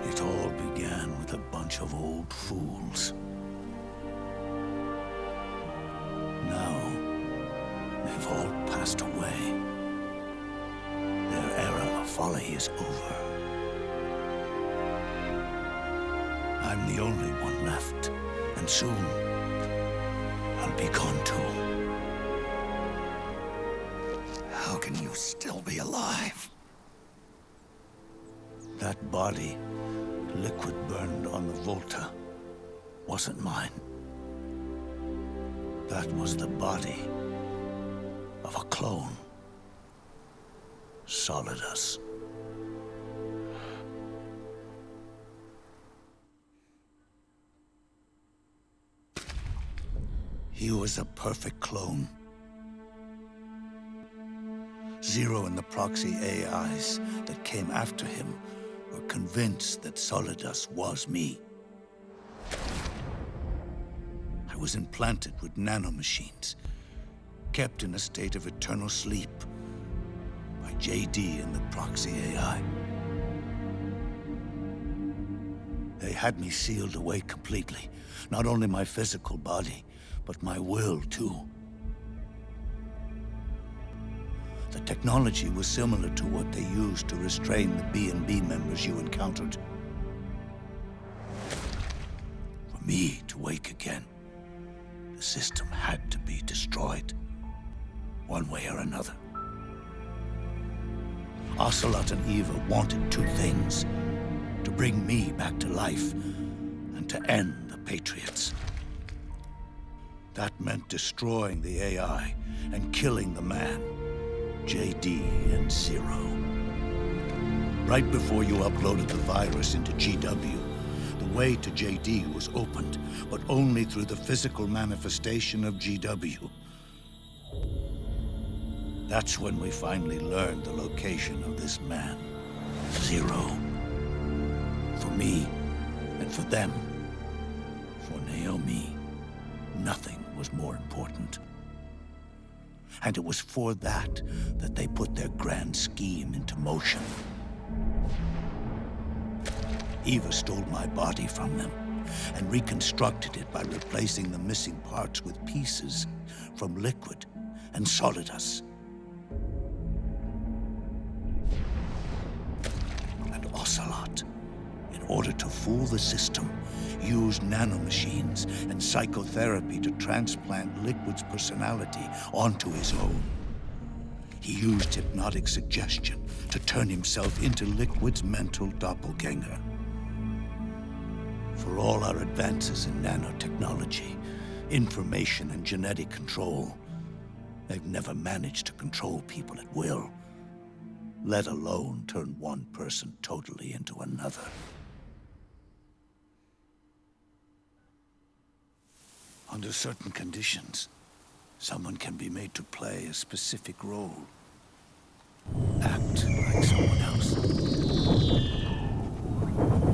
It all began with a bunch of old fools. Now, they've all passed away. Their era of folly is over. I'm the only one left, and soon I'll be gone too. How can you still be alive? That body, liquid burned on the Volta, wasn't mine. That was the body of a clone. Solidus. He was a perfect clone. Zero and the proxy AIs that came after him were convinced that Solidus was me. I was implanted with nanomachines, kept in a state of eternal sleep by JD and the proxy AI. They had me sealed away completely, not only my physical body, but my will too. The technology was similar to what they used to restrain the B&B members you encountered. For me to wake again, the system had to be destroyed, one way or another. Ocelot and Eva wanted two things: to bring me back to life, and to end the Patriots. That meant destroying the AI and killing the man, JD and Zero. Right before you uploaded the virus into GW, the way to JD was opened, but only through the physical manifestation of GW. That's when we finally learned the location of this man, Zero. For me, and for them, for Naomi, nothing was more important. And it was for that they put their grand scheme into motion. Eva stole my body from them and reconstructed it by replacing the missing parts with pieces from Liquid and Solidus. Ocelot. In order to fool the system, used nanomachines and psychotherapy to transplant Liquid's personality onto his own. He used hypnotic suggestion to turn himself into Liquid's mental doppelganger. For all our advances in nanotechnology, information and genetic control, they've never managed to control people at will, let alone turn one person totally into another. Under certain conditions, someone can be made to play a specific role. Act like someone else.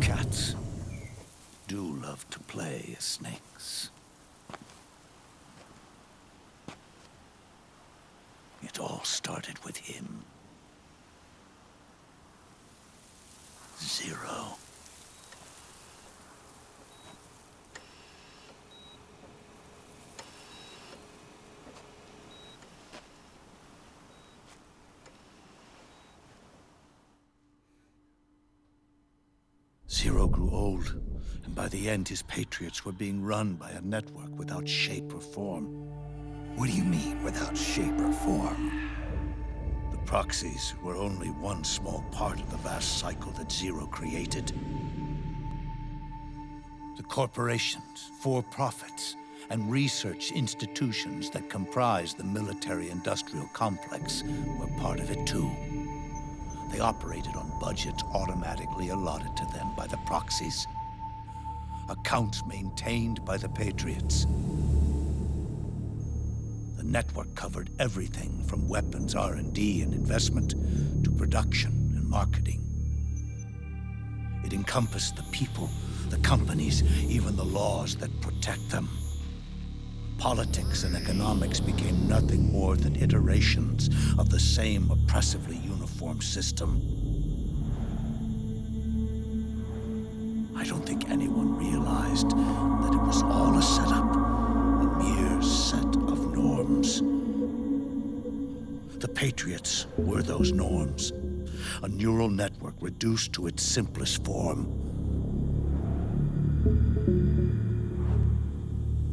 Cats do love to play as snakes. It all started with him. Zero. Zero grew old, and by the end his Patriots were being run by a network without shape or form. What do you mean, without shape or form? The proxies were only one small part of the vast cycle that Zero created. The corporations, for-profits, and research institutions that comprise the military-industrial complex were part of it too. They operated on budgets automatically allotted to them by the proxies. Accounts maintained by the Patriots. The network covered everything from weapons R&D and investment to production and marketing. It encompassed the people, the companies, even the laws that protect them. Politics and economics became nothing more than iterations of the same oppressively uniform system. I don't think anyone realized that it was all a setup, a mere set of norms. The Patriots were those norms, a neural network reduced to its simplest form.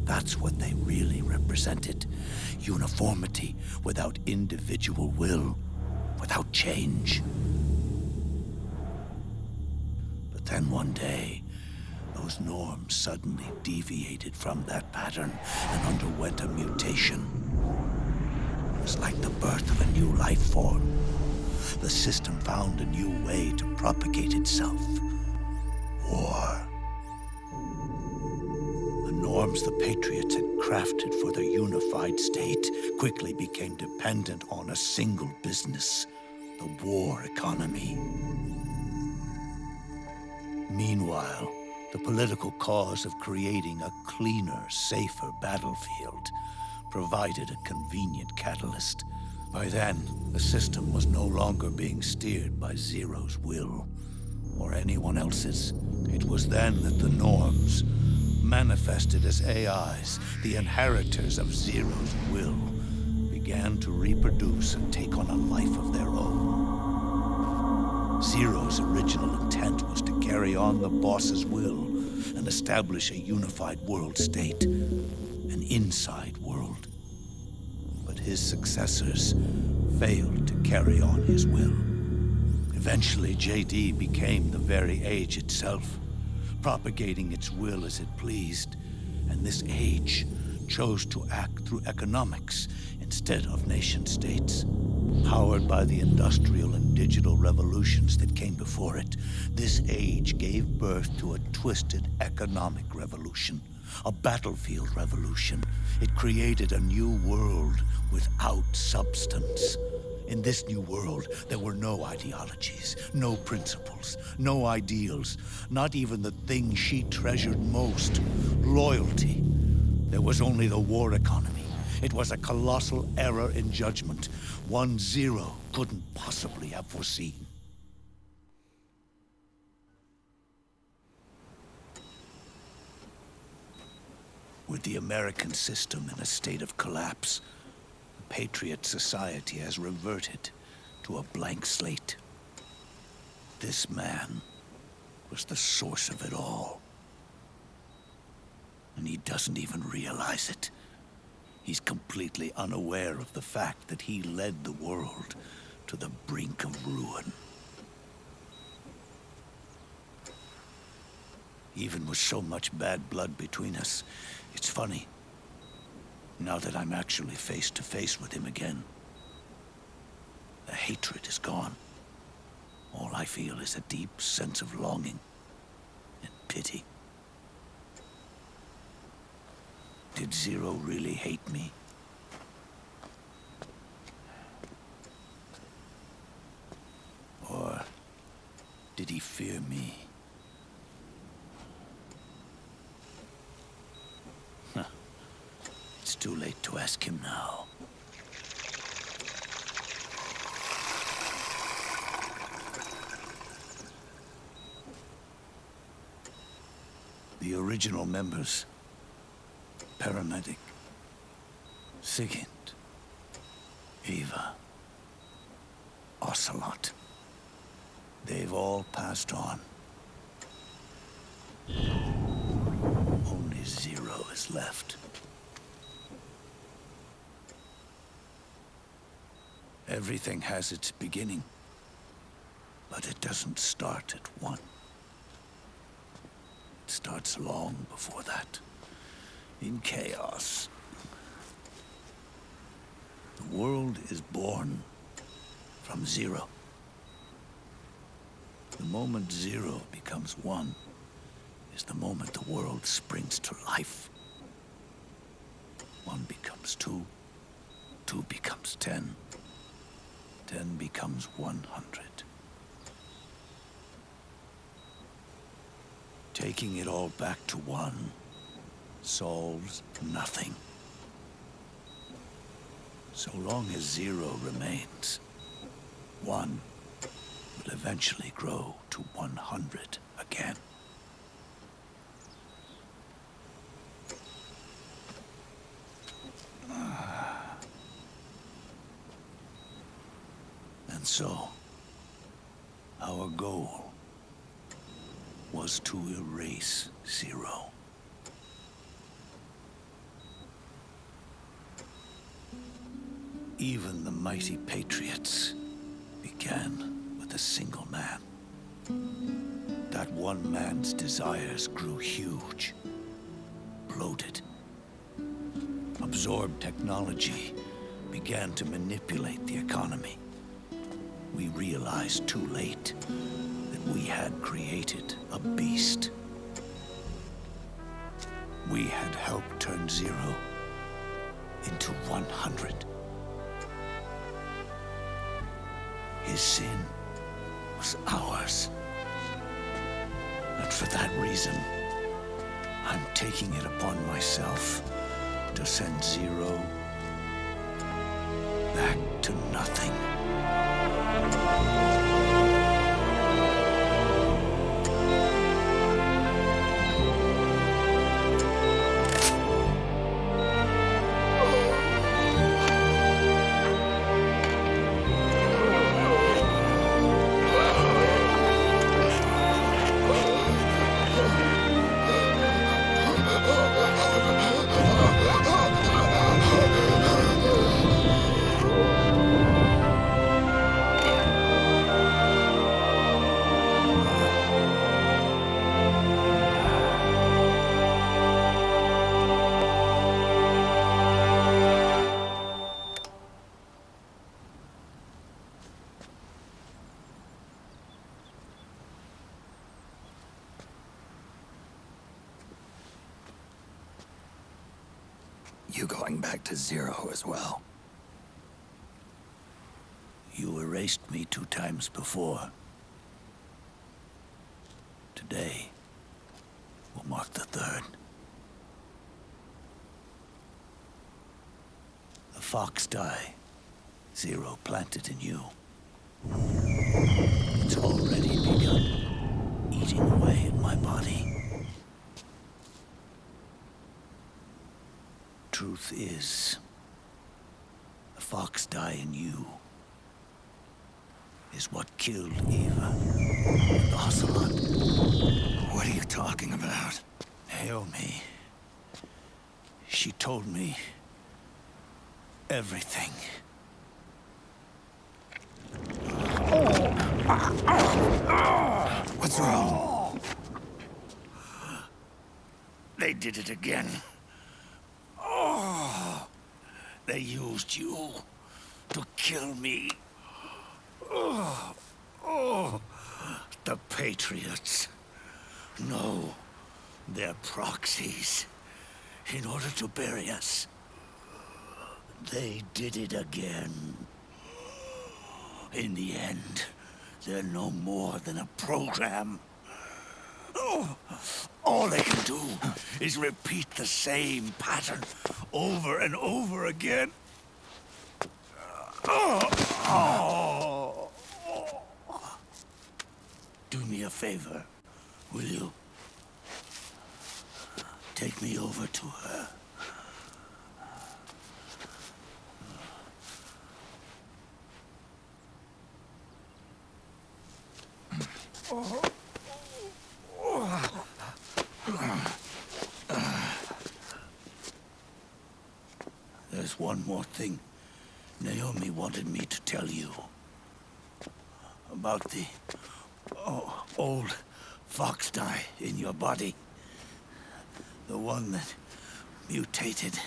That's what they really represented. Uniformity without individual will, without change. But then one day, those norms suddenly deviated from that pattern and underwent a mutation. It was like the birth of a new life form. The system found a new way to propagate itself. War. Norms the Patriots had crafted for their unified state quickly became dependent on a single business, the war economy. Meanwhile, the political cause of creating a cleaner, safer battlefield provided a convenient catalyst. By then, the system was no longer being steered by Zero's will, or anyone else's. It was then that the norms, manifested as AIs, the inheritors of Zero's will, began to reproduce and take on a life of their own. Zero's original intent was to carry on the boss's will and establish a unified world state, an inside world. But his successors failed to carry on his will. Eventually, JD became the very age itself, propagating its will as it pleased, and this age chose to act through economics instead of nation-states. Powered by the industrial and digital revolutions that came before it, this age gave birth to a twisted economic revolution, a battlefield revolution. It created a new world without substance. In this new world, there were no ideologies, no principles, no ideals, not even the thing she treasured most, loyalty. There was only the war economy. It was a colossal error in judgment, one Zero couldn't possibly have foreseen. With the American system in a state of collapse, Patriot society has reverted to a blank slate. this man was the source of it all. And he doesn't even realize it. He's completely unaware of the fact that he led the world to the brink of ruin. Even with so much bad blood between us, it's funny. Now that I'm actually face to face with him again, the hatred is gone. All I feel is a deep sense of longing and pity. Did Zero really hate me? Or did he fear me? Huh. It's too late to ask him now. The original members, Paramedic, Sigint, Eva, Ocelot, they've all passed on. Only Zero is left. Everything has its beginning, but it doesn't start at one. It starts long before that, in chaos. The world is born from zero. The moment zero becomes one is the moment the world springs to life. One becomes two, two becomes 10, 10 becomes 100. Taking it all back to one solves nothing. So long as zero remains, one will eventually grow to 100 again. And so, our goal was to erase Zero. Even the mighty Patriots began with a single man. That one man's desires grew huge, bloated, absorbed technology, began to manipulate the economy. We realized too late that we had created a beast. We had helped turn Zero into 100. His sin was ours. And for that reason, I'm taking it upon myself to send Zero back to nothing. You going back to Zero as well? You erased me 2 times before. Today will mark the 3rd. The fox die Zero planted in you. It's already begun eating away at my body. Truth is, the fox die in you is what killed Eva and Ocelot. What are you talking about? Naomi. She told me everything. What's wrong? They did it again. Oh, they used you to kill me. Oh, the Patriots. No, they're proxies. In order to bury us. They did it again. In the end, they're no more than a program. Oh, all they can do is repeat the same pattern over and over again. Do me a favor, will you? Take me over to her. There's one more thing Naomi wanted me to tell you. About the old fox dye in your body. The one that mutated.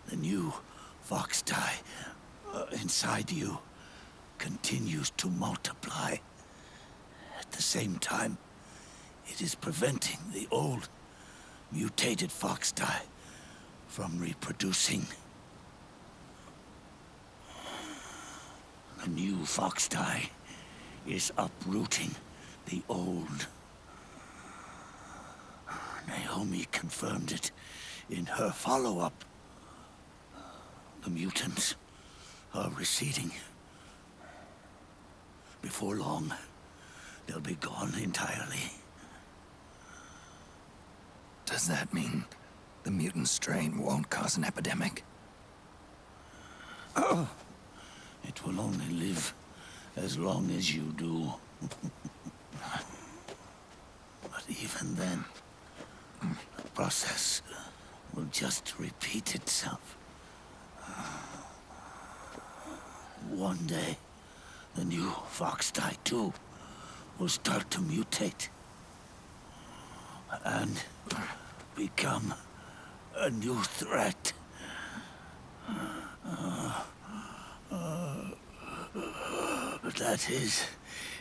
The new fox dye inside you continues to multiply. At the same time, it is preventing the old mutated fox dye from reproducing. The new fox dye is uprooting the old. Naomi confirmed it in her follow-up. The mutants are receding. Before long, they'll be gone entirely. Does that mean the mutant strain won't cause an epidemic? Oh, it will only live as long as you do. But even then, the process will just repeat itself. One day, the new fox dye too will start to mutate and become a new threat. That is,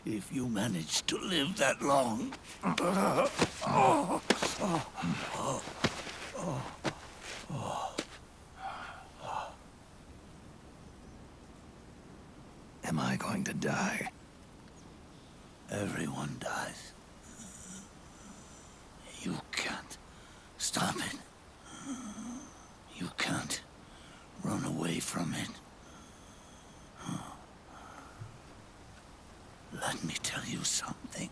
if you manage to live that long. Am I going to die? Everyone dies. You can't stop it. You can't run away from it. Let me tell you something.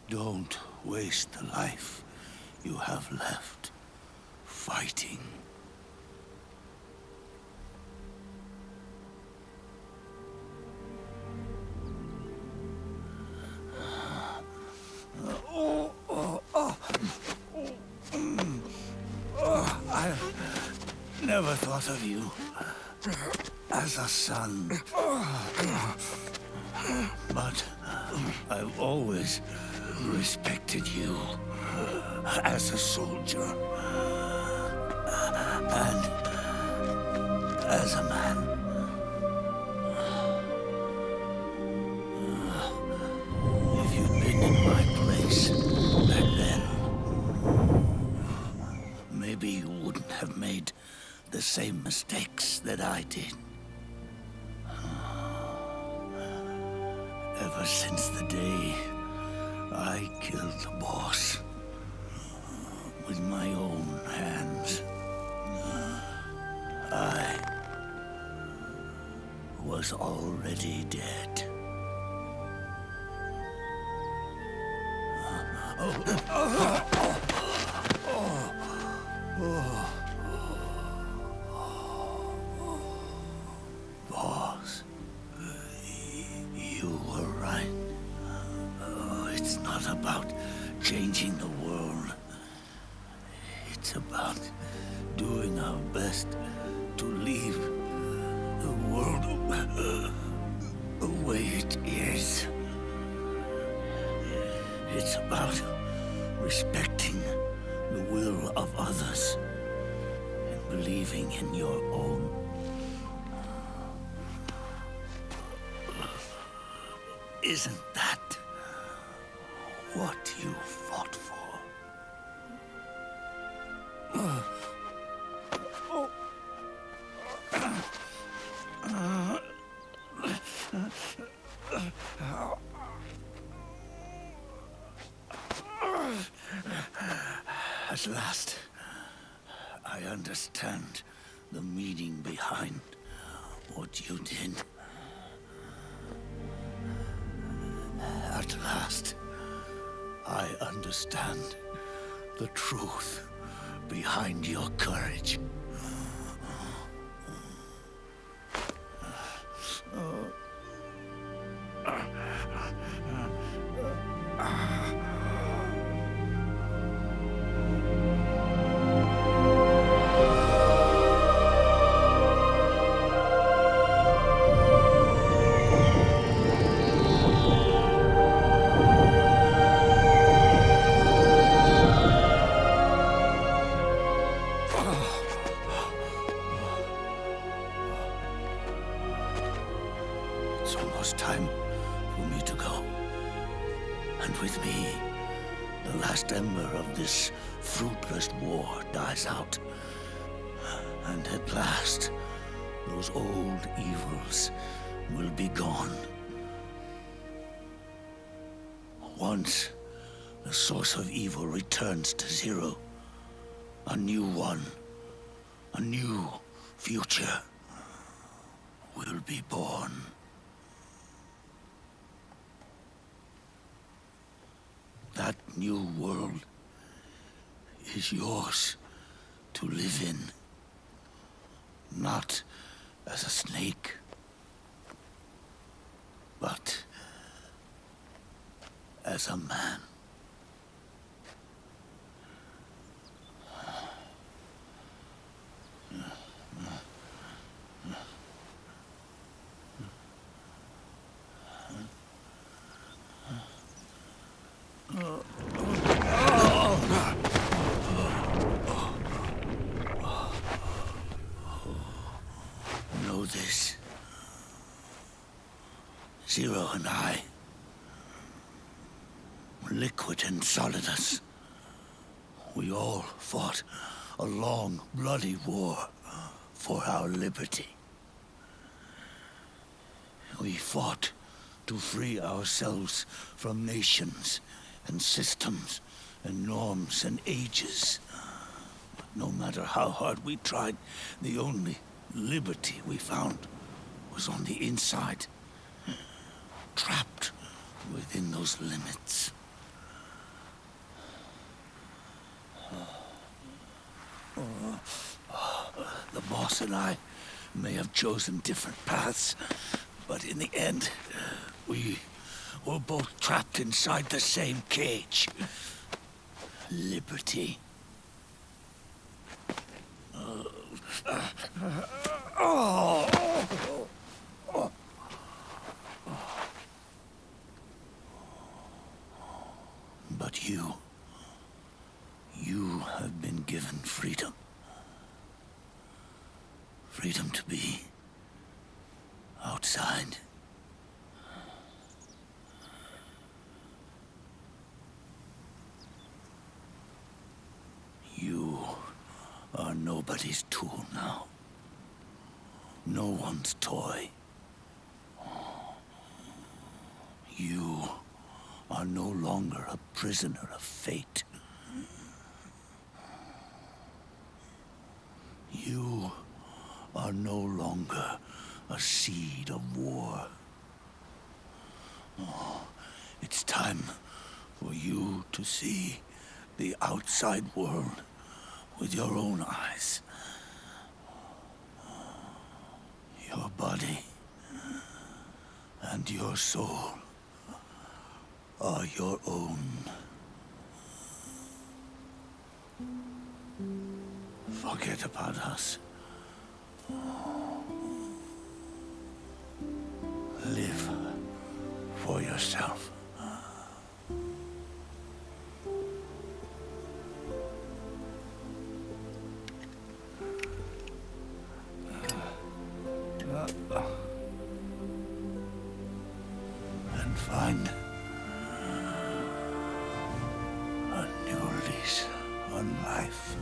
Don't waste the life you have left fighting. I never thought of you as a son. But I've always respected you as a soldier and as a man. If you'd been in my place back then, maybe you wouldn't have made the same mistakes that I did. Ever since the day I killed the boss with my own hands, I was already dead. about doing our best to leave the world the way it is. It's about respecting the will of others and believing in your own. Isn't that what you fought for? At last, I understand the meaning behind what you did. At last, I understand the truth behind your courage. It's almost time for me to go. And with me, the last ember of this fruitless war dies out. And at last, those old evils will be gone. Once the source of evil returns to zero, a new one, a new future will be born. That new world is yours to live in, not as a snake, but as a man. Know this. Zero and I, Liquid and Solidus, we all fought a long, bloody war for our liberty. We fought to free ourselves from nations and systems and norms and ages. But no matter how hard we tried, the only liberty we found was on the inside, trapped within those limits. The boss and I may have chosen different paths, but in the end, we were both trapped inside the same cage. Liberty. But you have been given freedom. Freedom to be outside. You are nobody's tool now. No one's toy. You are no longer a prisoner of fate. You are no longer a seed of war. It's time for you to see the outside world with your own eyes. Your body and your soul are your own. forget about us. Live for yourself. And find a new lease on life.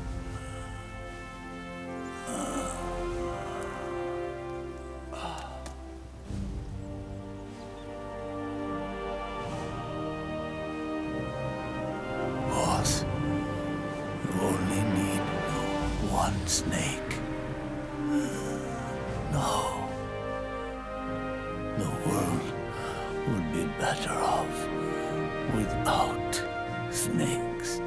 Boss, you only need one snake. No. The world would be better off without snakes.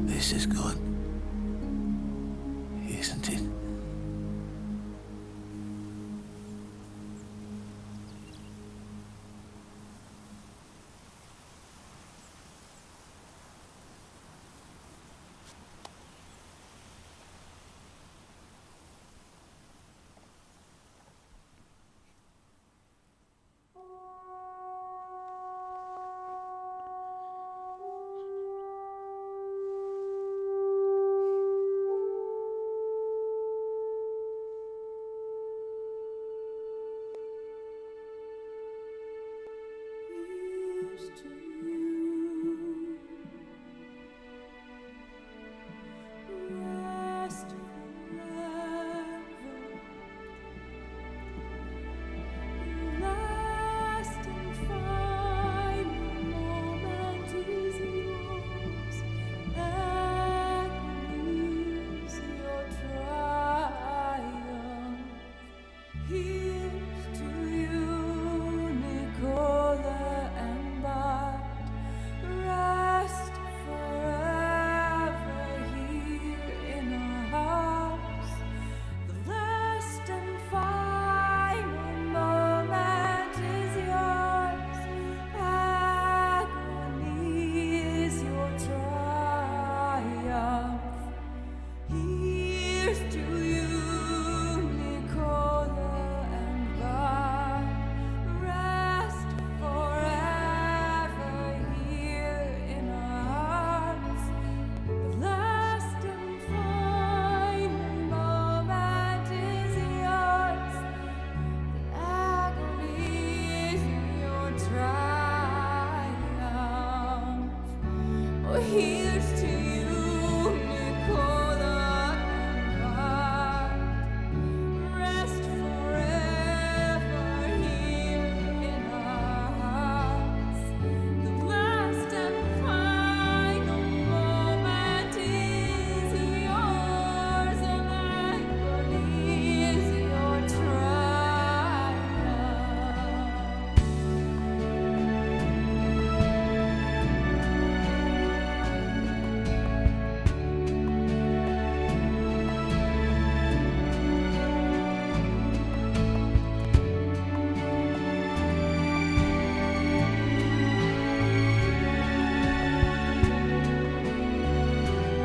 This is good, isn't it?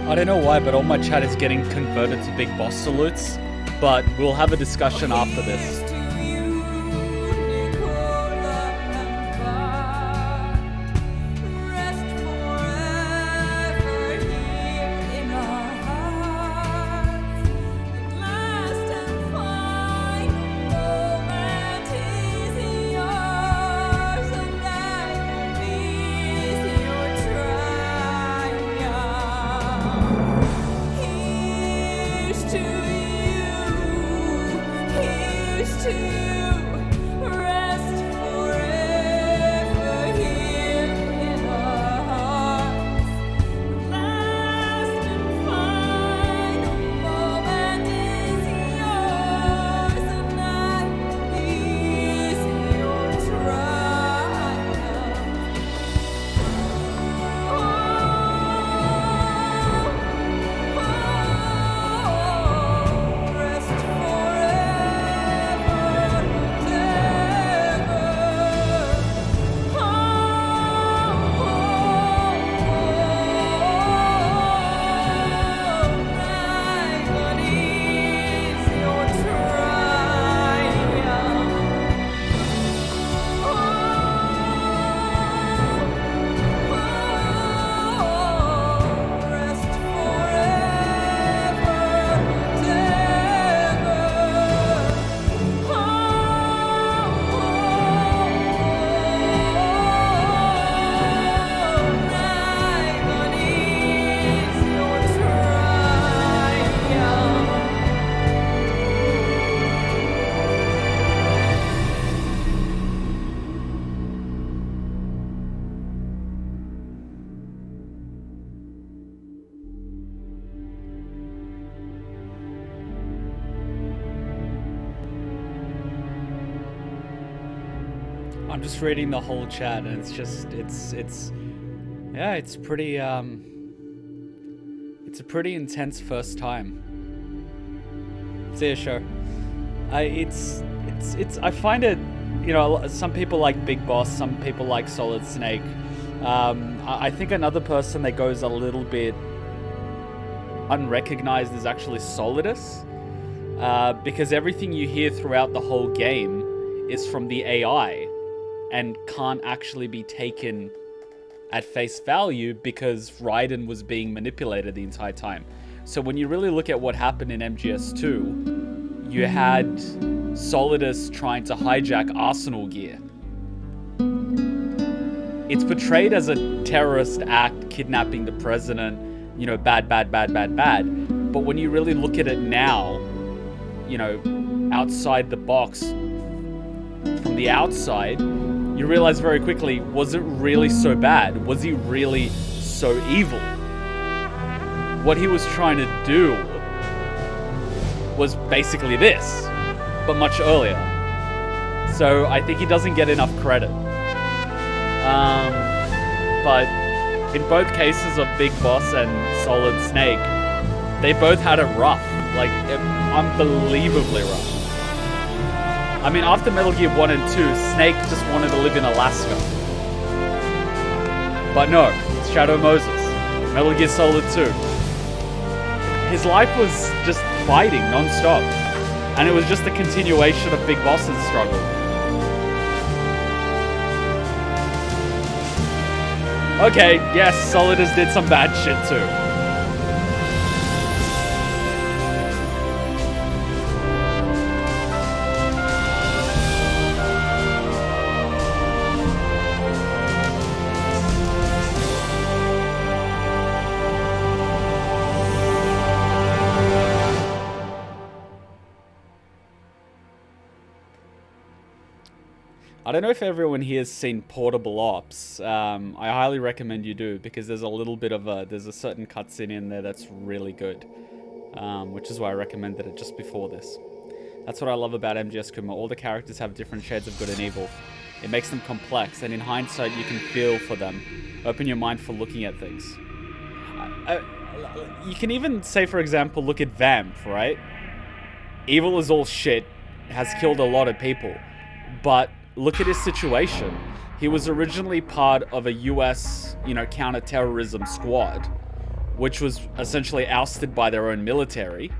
I don't know why, but all my chat is getting converted to Big Boss salutes. But we'll have a discussion after this. I'm just reading the whole chat, and it's pretty, it's a pretty intense first time. See a show. I find it, you know, some people like Big Boss, some people like Solid Snake. I think another person that goes a little bit unrecognized is actually Solidus, because everything you hear throughout the whole game is from the AI and can't actually be taken at face value because Raiden was being manipulated the entire time. So when you really look at what happened in MGS2, you had Solidus trying to hijack Arsenal gear. It's portrayed as a terrorist act, kidnapping the president, you know, bad. But when you really look at it now, you know, outside the box, from the outside, you realize very quickly, was it really so bad? Was he really so evil? What he was trying to do was basically this, but much earlier. So I think he doesn't get enough credit. But in both cases of Big Boss and Solid Snake, they both had it rough, like unbelievably rough. I mean, after Metal Gear 1 and 2, Snake just wanted to live in Alaska. But no, it's Shadow Moses, Metal Gear Solid 2. His life was just fighting non-stop, and it was just a continuation of Big Boss's struggle. Okay, yes, Solidus did some bad shit too. I don't know if everyone here has seen Portable Ops. I highly recommend you do, because there's a little bit of there's a certain cutscene in there that's really good, which is why I recommended it just before this. That's what I love about MGS Kuma. All the characters have different shades of good and evil. It makes them complex, and in hindsight, you can feel for them. Open your mind for looking at things. You can even say, for example, look at Vamp, right? Evil is all shit, has killed a lot of people, but look at his situation. He was originally part of a US, you know, counter-terrorism squad, which was essentially ousted by their own military,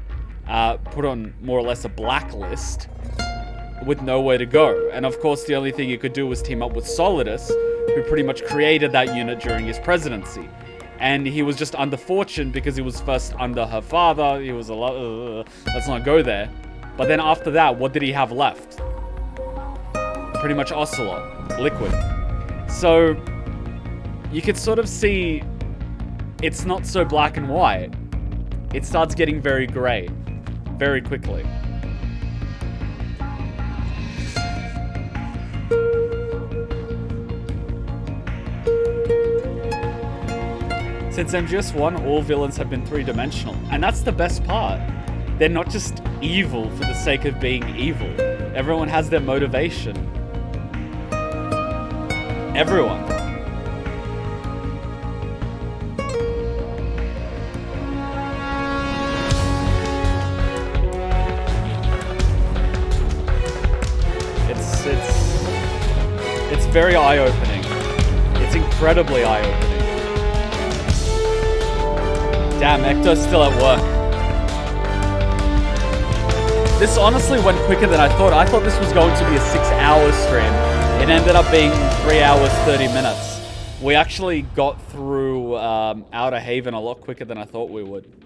put on more or less a blacklist, with nowhere to go. And of course, the only thing he could do was team up with Solidus, who pretty much created that unit during his presidency. And he was just under fortune because he was first under her father. He was a lot, let's not go there. But then after that, what did he have left? Pretty much Ocelot, Liquid. So you could sort of see it's not so black and white. It starts getting very gray very quickly. Since MGS 1, all villains have been three-dimensional, and that's the best part. They're not just evil for the sake of being evil. Everyone has their motivation. Everyone. It's very eye-opening. It's incredibly eye-opening. Damn, Ecto's still at work. This honestly went quicker than I thought. I thought this was going to be a 6-hour stream. It ended up being 3 hours, 30 minutes. We actually got through Outer Haven a lot quicker than I thought we would.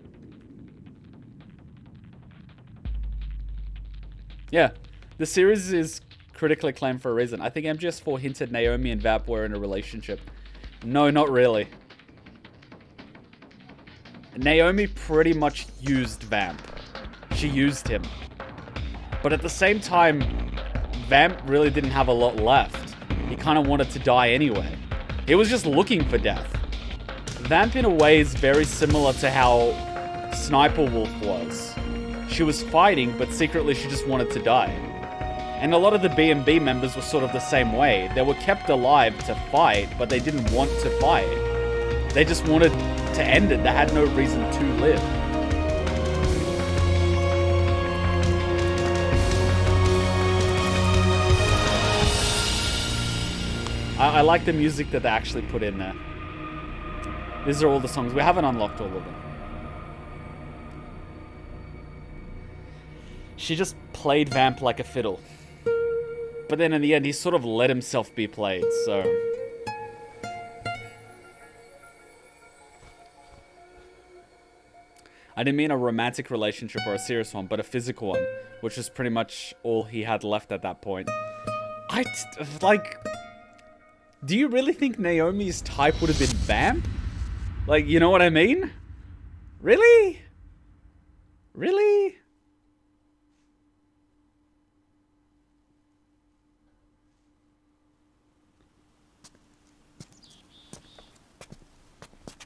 Yeah, the series is critically acclaimed for a reason. I think MGS4 hinted Naomi and Vap were in a relationship. No, not really. Naomi pretty much used Vamp. She used him. But at the same time, Vamp really didn't have a lot left. He kind of wanted to die anyway. He was just looking for death. Vamp in a way is very similar to how Sniper Wolf was. She was fighting, but secretly she just wanted to die. And a lot of the B&B members were sort of the same way. They were kept alive to fight, but they didn't want to fight. They just wanted to end it. They had no reason to live. I like the music that they actually put in there. These are all the songs. We haven't unlocked all of them. She just played Vamp like a fiddle. But then in the end, he sort of let himself be played, so... I didn't mean a romantic relationship or a serious one, but a physical one, which is pretty much all he had left at that point. Like... Do you really think Naomi's type would have been Vamp? Like, you know what I mean? Really? Really?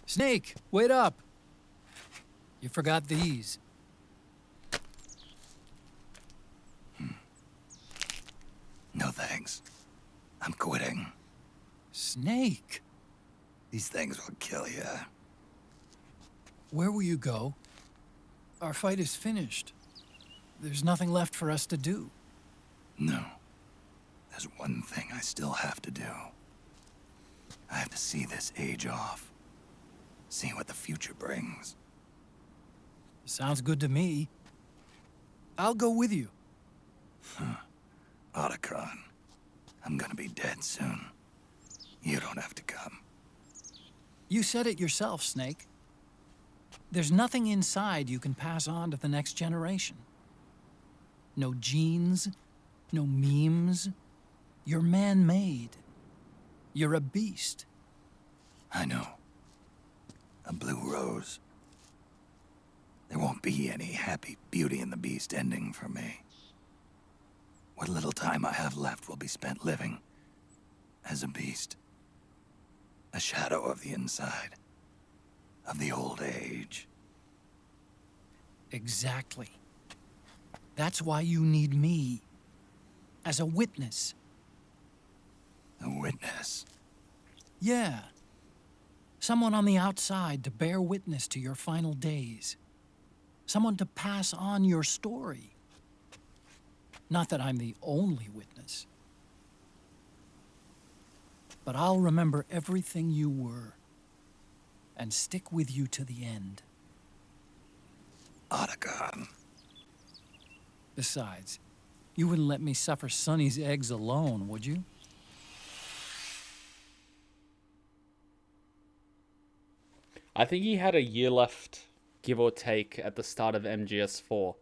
Snake, wait up. You forgot these. No thanks. I'm quitting. Snake. These things will kill you. Where will you go? Our fight is finished. There's nothing left for us to do. No. There's one thing I still have to do. I have to see this age off. See what the future brings. Sounds good to me. I'll go with you. Otacon, I'm gonna be dead soon. You don't have to come. You said it yourself, Snake. There's nothing inside you can pass on to the next generation. No genes, no memes. You're man-made. You're a beast. I know. A blue rose. There won't be any happy Beauty and the Beast ending for me. What little time I have left will be spent living as a beast. A shadow of the inside. Of the old age. Exactly. That's why you need me. As a witness. A witness? Yeah. Someone on the outside to bear witness to your final days. Someone to pass on your story. Not that I'm the only witness. But I'll remember everything you were. And stick with you to the end. Otacon. Besides, you wouldn't let me suffer Sonny's eggs alone, would you? I think he had a year left, give or take, at the start of MGS4.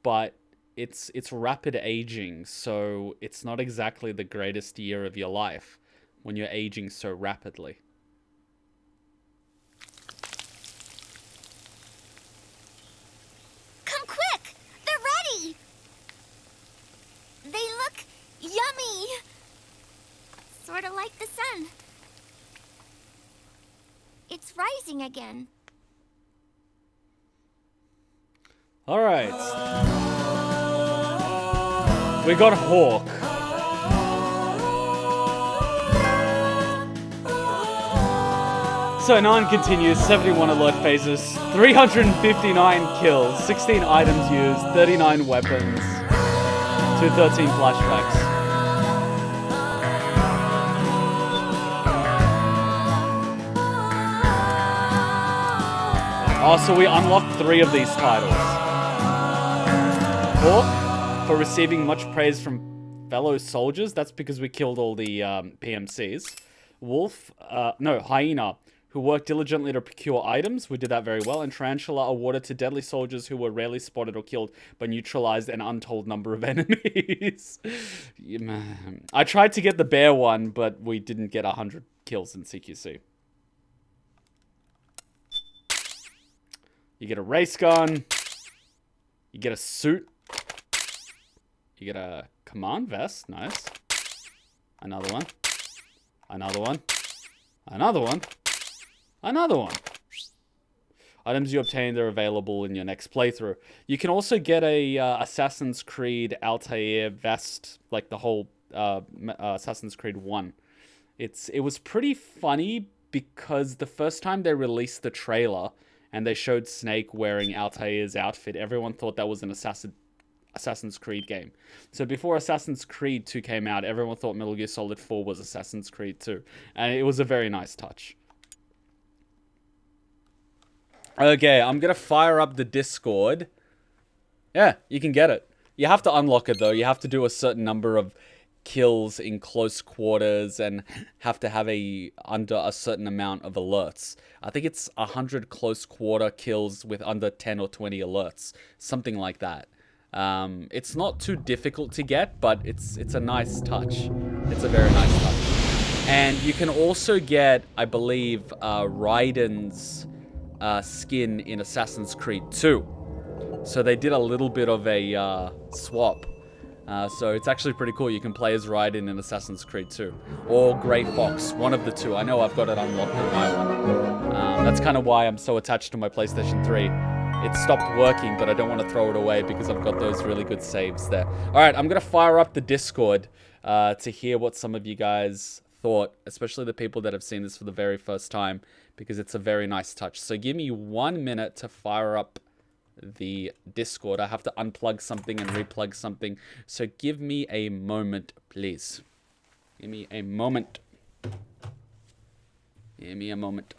But it's rapid aging, so it's not exactly the greatest year of your life when you're aging so rapidly. Come quick! They're ready! They look yummy! Sort of like the sun. It's rising again. Alright. We got Hawk. So 9 continues, 71 alert phases, 359 kills, 16 items used, 39 weapons, 213 flashbacks. Oh, so we unlocked 3 of these titles. Hawk, for receiving much praise from fellow soldiers. That's because we killed all the PMCs. Hyena, who worked diligently to procure items. We did that very well. And Tarantula, awarded to deadly soldiers who were rarely spotted or killed, but neutralized an untold number of enemies. I tried to get the bear one, but we didn't get 100 kills in CQC. You get a race gun. You get a suit. You get a command vest. Nice. Another one. Another one. Another one. Another one. Items you obtained are available in your next playthrough. You can also get a Assassin's Creed Altair vest, like the whole Assassin's Creed 1. It was pretty funny because the first time they released the trailer and they showed Snake wearing Altair's outfit, everyone thought that was an Assassin's Creed game. So before Assassin's Creed 2 came out, everyone thought Metal Gear Solid 4 was Assassin's Creed 2. And it was a very nice touch. Okay, I'm going to fire up the Discord. Yeah, you can get it. You have to unlock it, though. You have to do a certain number of kills in close quarters and have to have under a certain amount of alerts. I think it's 100 close quarter kills with under 10 or 20 alerts. Something like that. It's not too difficult to get, but it's a nice touch. It's a very nice touch. And you can also get, I believe, Raiden's skin in Assassin's Creed 2. So they did a little bit of a swap. So it's actually pretty cool. You can play as Raiden in Assassin's Creed 2. Or Grey Fox, one of the two. I know I've got it unlocked in my one. That's kind of why I'm so attached to my PlayStation 3. It stopped working, but I don't want to throw it away because I've got those really good saves there. Alright, I'm going to fire up the Discord to hear what some of you guys thought, especially the people that have seen this for the very first time, because it's a very nice touch. So give me 1 minute to fire up the Discord. I have to unplug something and replug something. So give me a moment, please. Give me a moment. Give me a moment.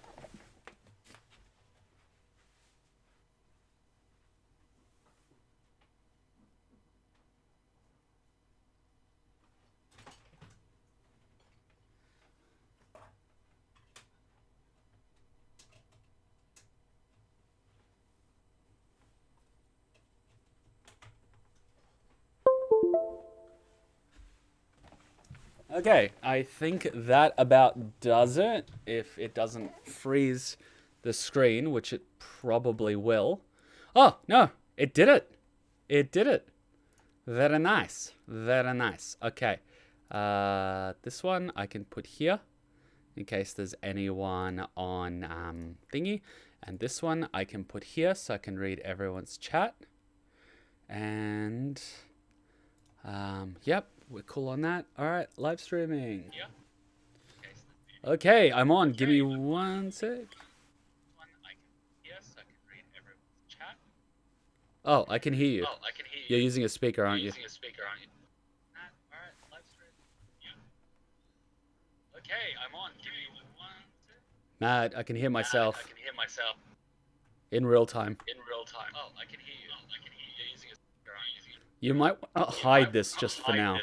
Okay, I think that about does it. If it doesn't freeze the screen, which it probably will. Oh, no, it did it. It did it. Very nice. Very nice. Okay, this one I can put here in case there's anyone on thingy. And this one I can put here so I can read everyone's chat. And, yep. We're cool on that. All right, live streaming. Yeah. Okay, I'm on. Give me 1 sec. Oh, I can hear you. Oh, I can hear you. You're using a speaker, aren't you? Using a speaker, aren't you? All right, live stream. Yeah. Okay, I'm on. Give me 1 sec. Matt, I can hear myself. I can hear myself. In real time. In real time. Oh, I can hear you. Oh, I can hear you. You're using a speaker, aren't you? You might hide this just for now.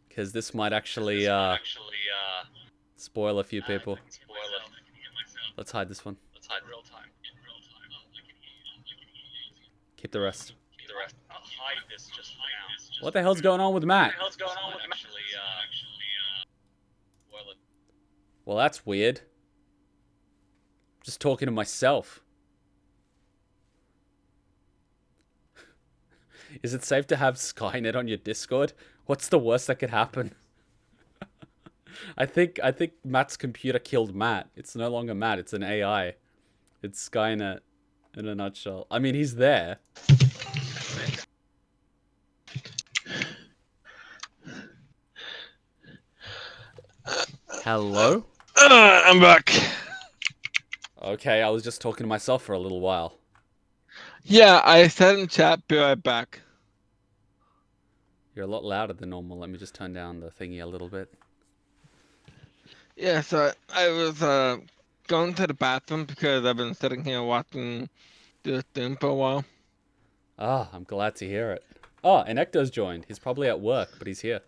Because this might actually spoil a few people. Let's hide this one. Let's hide real time. In real time. Keep the rest. Keep the rest. I'll hide this just for now. What the hell's going on with Matt? What the hell's going on with Matt? Well, that's weird. Just talking to myself. Is it safe to have Skynet on your Discord? What's the worst that could happen? I think Matt's computer killed Matt. It's no longer Matt, it's an AI. It's Skynet in a nutshell. I mean, he's there. Hello? I'm back. Okay, I was just talking to myself for a little while. Yeah, I said in chat, be right back. You're a lot louder than normal. Let me just turn down the thingy a little bit. Yeah, so I was going to the bathroom because I've been sitting here watching this thing for a while. Ah, I'm glad to hear it. Oh, and Ecto's joined. He's probably at work, but he's here.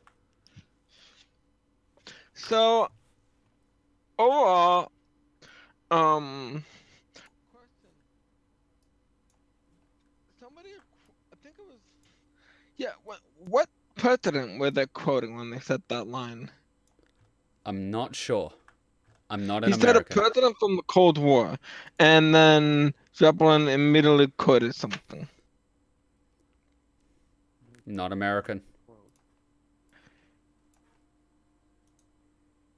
So, overall, yeah, what president were they quoting when they said that line? I'm not sure. I'm not an He said a president from the Cold War, and then Zeppelin immediately quoted something. Not American.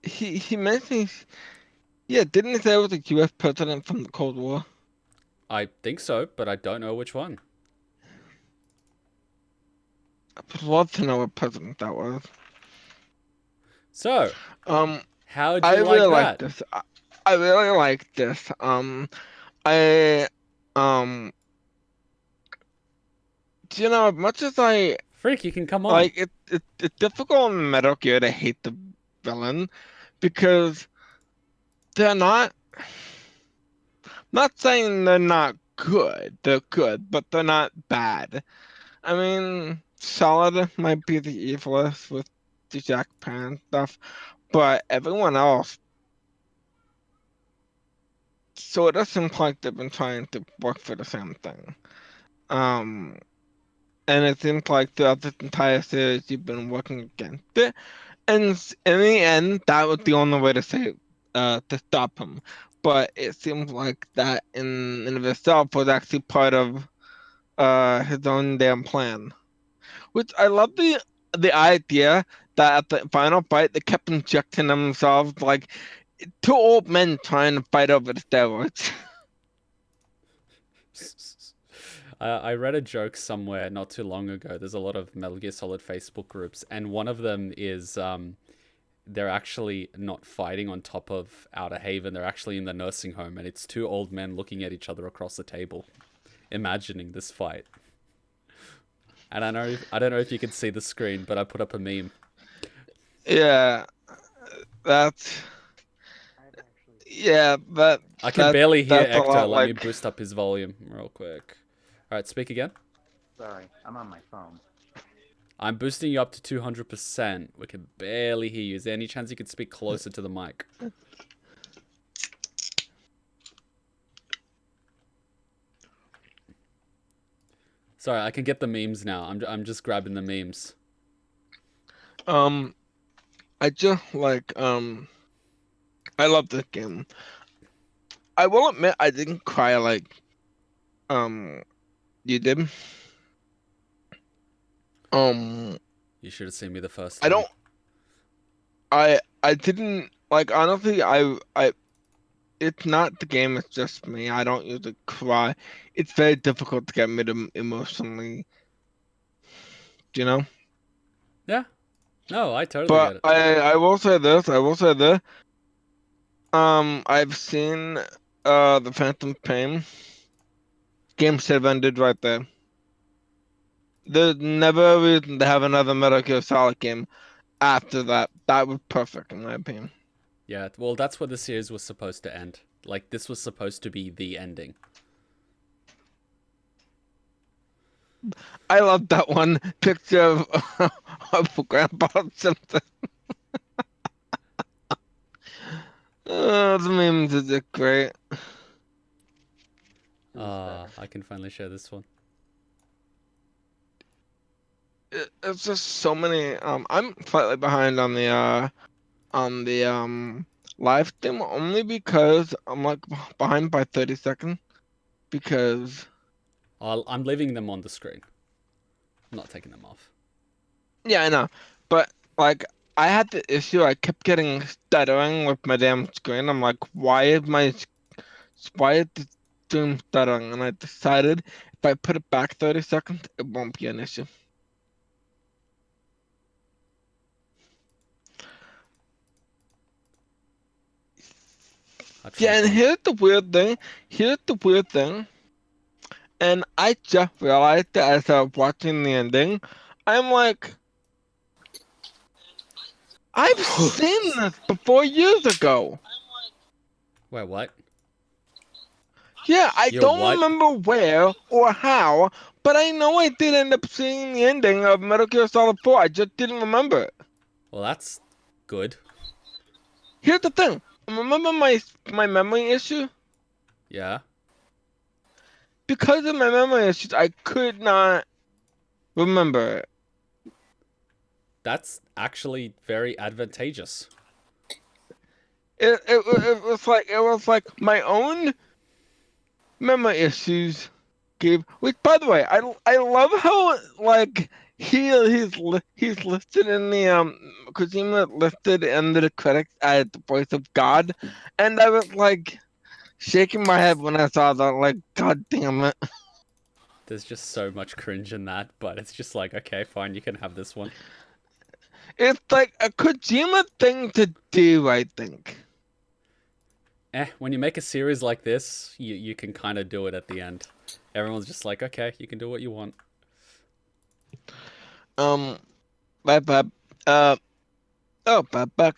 He mentioned, yeah, didn't he say it was a U.S. president from the Cold War? I think so, but I don't know which one. I'd love to know what president that was. So, how'd I you really like like that? this. I really like this. I you know, much as I Freak, you can come on. like it's difficult in Metal Gear to hate the villain because they're not saying they're not good. They're good, but they're not bad. I mean, Solid might be the evilest with the Jack Pan stuff, but everyone else sort of seems like they've been trying to work for the same thing. And it seems like throughout this entire series you've been working against it. And in the end, that was the only way to to stop him. But it seems like that in of itself was actually part of his own damn plan. Which I love the idea that at the final fight they kept injecting themselves like two old men trying to fight over the steroids. I read a joke somewhere not too long ago. There's a lot of Metal Gear Solid Facebook groups, and one of them is they're actually not fighting on top of Outer Haven. They're actually in the nursing home, and it's two old men looking at each other across the table, imagining this fight. And I don't know if you can see the screen, but I put up a meme. Yeah, that's I can barely hear that's a Ecto. lot Let me like- boost up his volume real quick. All right, speak again. Sorry, I'm on my phone. I'm boosting you up to 200%. We can barely hear you. Is there any chance you could speak closer to the mic? Sorry, I can get the memes now. I'm just grabbing the memes. I just like I love this game. I will admit I didn't cry like you did. You should have seen me the first I time. don't I didn't like honestly I it's not the game, it's just me. I don't usually cry. It's very difficult to get me to emotionally, you know? Yeah. No, I totally But get it. I will say this, I've seen the Phantom Pain. Game should have ended right there. There's never a reason to have another Metal Gear Solid game after that. That was perfect in my opinion. Yeah, well, that's where the series was supposed to end. Like, this was supposed to be the ending. I love that one picture of Grandpa Simpson. The memes are great. I can finally share this one. It's just so many. I'm slightly behind on the live stream only because I'm like behind by 30 seconds. Because I'm leaving them on the screen. I'm not taking them off. yeah, I know, but like I had the issue. I kept getting stuttering with my damn screen. I'm like, why is the stream stuttering? And I decided if I put it back 30 seconds, it won't be an issue. Yeah, and here's the weird thing. And I just realized that as I was watching the ending, I'm like, I've seen this before years ago. Wait, what? Yeah, I Yo, don't what? remember where or how, but I know I did end up seeing the ending of Metal Gear Solid 4. I just didn't remember it. Well, that's good. Here's the thing. Remember my memory issue? Yeah. Because of my memory issues, I could not remember it. That's actually very advantageous. It was like my own memory issues gave. Which, by the way, I love how like he's listed in the Kojima listed under the credits as the voice of God, and I was like, shaking my head when I saw that. Like, God damn it. There's just so much cringe in that, but it's just like, okay, fine, you can have this one. It's like a Kojima thing to do, I think. When you make a series like this, you can kind of do it at the end. Everyone's just like, okay, you can do what you want. Back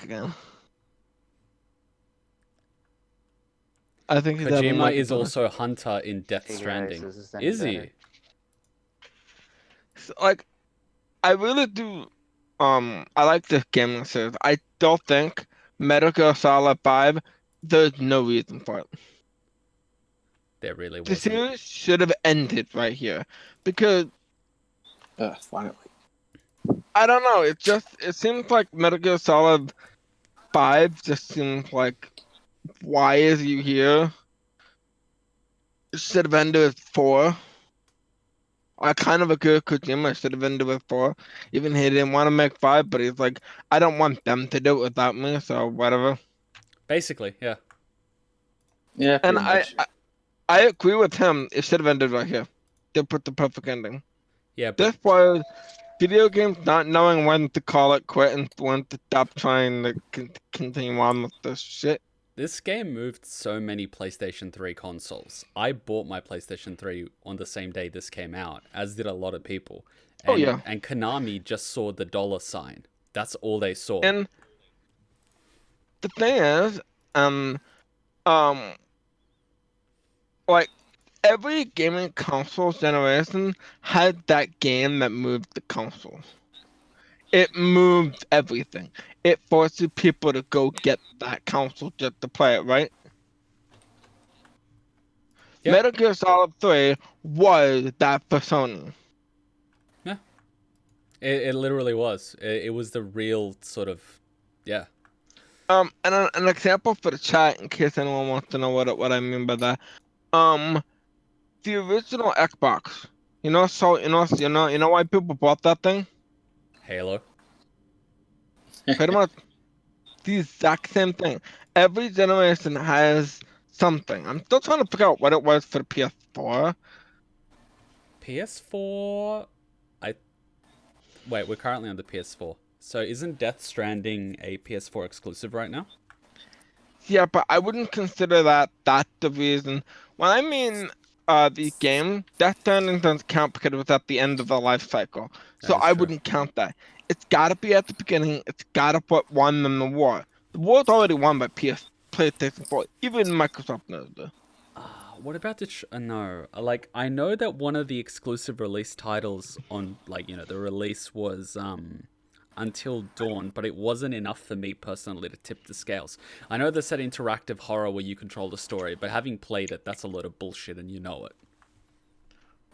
again. I think he's having Kojima is multiple- also Hunter in Death Stranding. Is he? So, like, I really do. I like this gaming series. I don't think Metal Gear Solid 5. There's no reason for it. There really The wasn't. series should have ended right here because. Finally. I don't know. It seems like Metal Gear Solid 5 just seems like, why is you here? It should have ended with 4. I kind of agree with Kojima. Should have ended with 4. Even he didn't want to make 5, but he's like, I don't want them to do it without me, so whatever. Basically, yeah. Yeah, And pretty much. I agree with him. It should have ended right here. They put the perfect ending. Yeah, but This was video games not knowing when to call it quit and when to stop trying to continue on with this shit. this game moved so many PlayStation 3 consoles. I bought my PlayStation 3 on the same day this came out, as did a lot of people. And, yeah. And Konami just saw the dollar sign. That's all they saw. And the thing is, like, every gaming console generation had that game that moved the console. It moved everything. It forces people to go get that console just to play it, right? Yep. Metal Gear Solid 3 was that for Sony. Yeah. It literally was. It was the real sort of, yeah. And an example for the chat, in case anyone wants to know what I mean by that. The original Xbox. You know why people bought that thing? Halo. Pretty much the exact same thing. Every generation has something. I'm still trying to figure out what it was for the PS4. PS4? Wait, we're currently on the PS4. So isn't Death Stranding a PS4 exclusive right now? Yeah, but I wouldn't consider that the reason. When I mean the game, Death Stranding doesn't count because it was at the end of the life cycle. So I wouldn't count that. It's gotta be at the beginning. It's gotta put won them the war. The war's already won by PlayStation 4. Even Microsoft knows this. What about the... no. Like, I know that one of the exclusive release titles on, like, the release was Until Dawn, but it wasn't enough for me personally to tip the scales. I know they said interactive horror where you control the story, but having played it, that's a load of bullshit and you know it.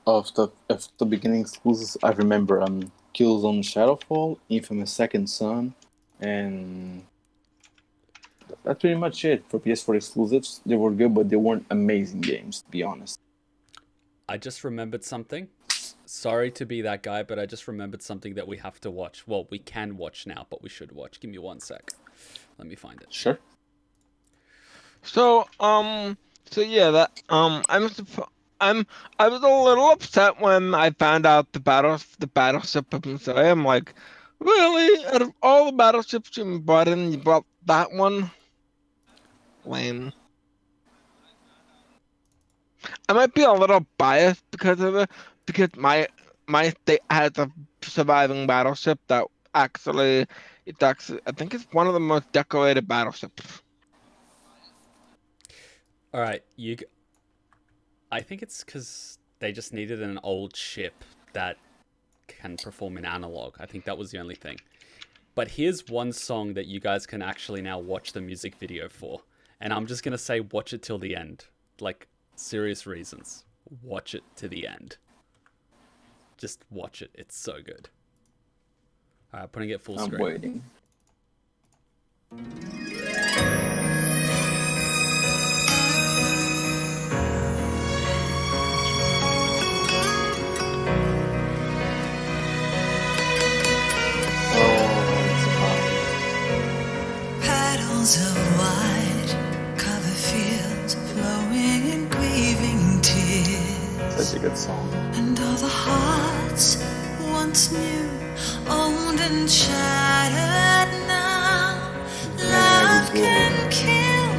Of the beginning exclusives, I remember Killzone Shadowfall, Infamous Second Son, and that's pretty much it for PS4 exclusives. They were good, but they weren't amazing games, to be honest. I just remembered something. Sorry to be that guy, but I just remembered something that we have to watch. Well, we can watch now, but we should watch. Give me 1 sec. Let me find it. Sure. So yeah, that I was a little upset when I found out the battleship of Missouri. I'm like, really? Out of all the battleships you brought in, you brought that one? Lame. I might be a little biased because of it, because my state has a surviving battleship that I think it's one of the most decorated battleships. All right, I think it's because they just needed an old ship that can perform in analog. I think that was the only thing. But here's one song that you guys can actually now watch the music video for. And I'm just going to say watch it till the end. Like, serious reasons. Watch it to the end. Just watch it. It's so good. All right, putting it full screen. I'm waiting. Paddles of white cover fields flow song. And all the hearts once new, old and shattered now. Love can kill,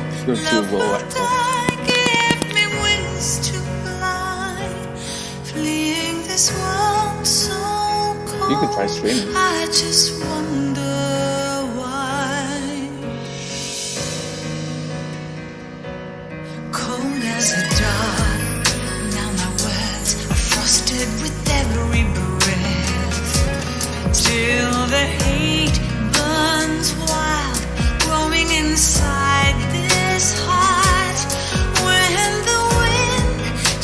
love will die. Give me wings to fly, fleeing this world so cold. You could try streaming. I just wonder why. Cold as a dart, now my words are frosted with every breath. Still the hate burns wild, growing inside this heart. When the wind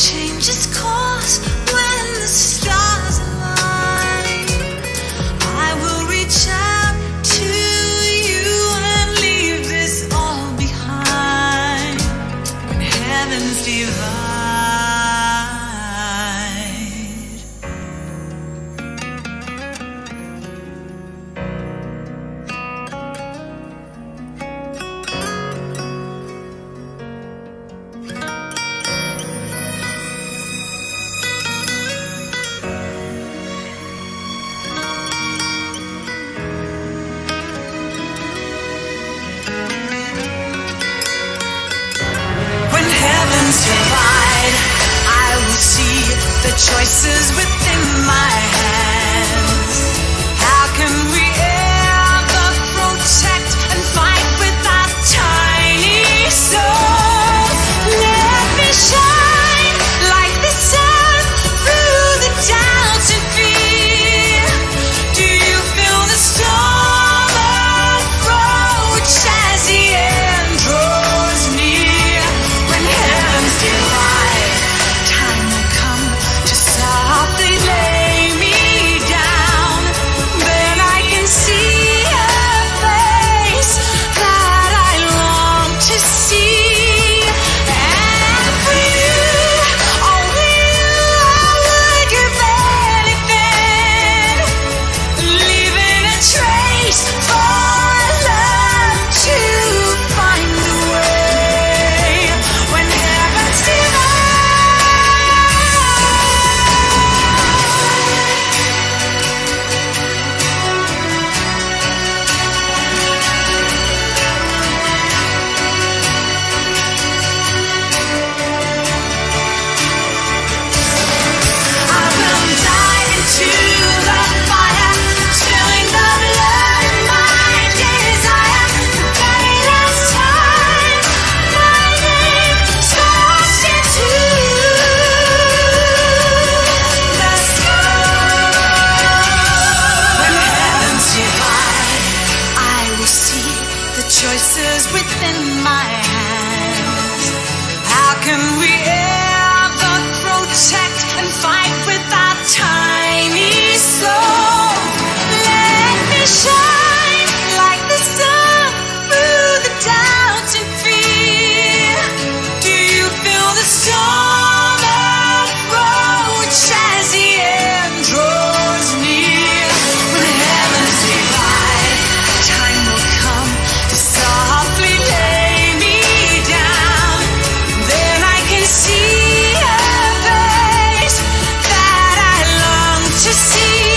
changes course, when the stars align, I will reach out to you and leave this all behind. When heavens divide. When heavens divide, I will see the choices within my hands. How can we ever protect and fight with our tiny souls? Let me shine like the sun through the doubt and fear. Do you feel the storm approach as the end draws near? When heavens divide, time will come to softly lay me down. Then I can see a face that I long to see. And for you, only you, I would give anything, leaving a trace for love to find the way. When heavens divide. I will dive into the fire, spilling the blood of my desire. The very last time my name starts into the sky. When heavens divide, I will see the choices within my hands. How can we ever protect and fight with our tiny souls? Let me shine like the sun through the doubt and fear. Do you feel the storm approach as the end draws near? When heavens divide, time will come to softly lay me down. Then I can see a face that I long to see.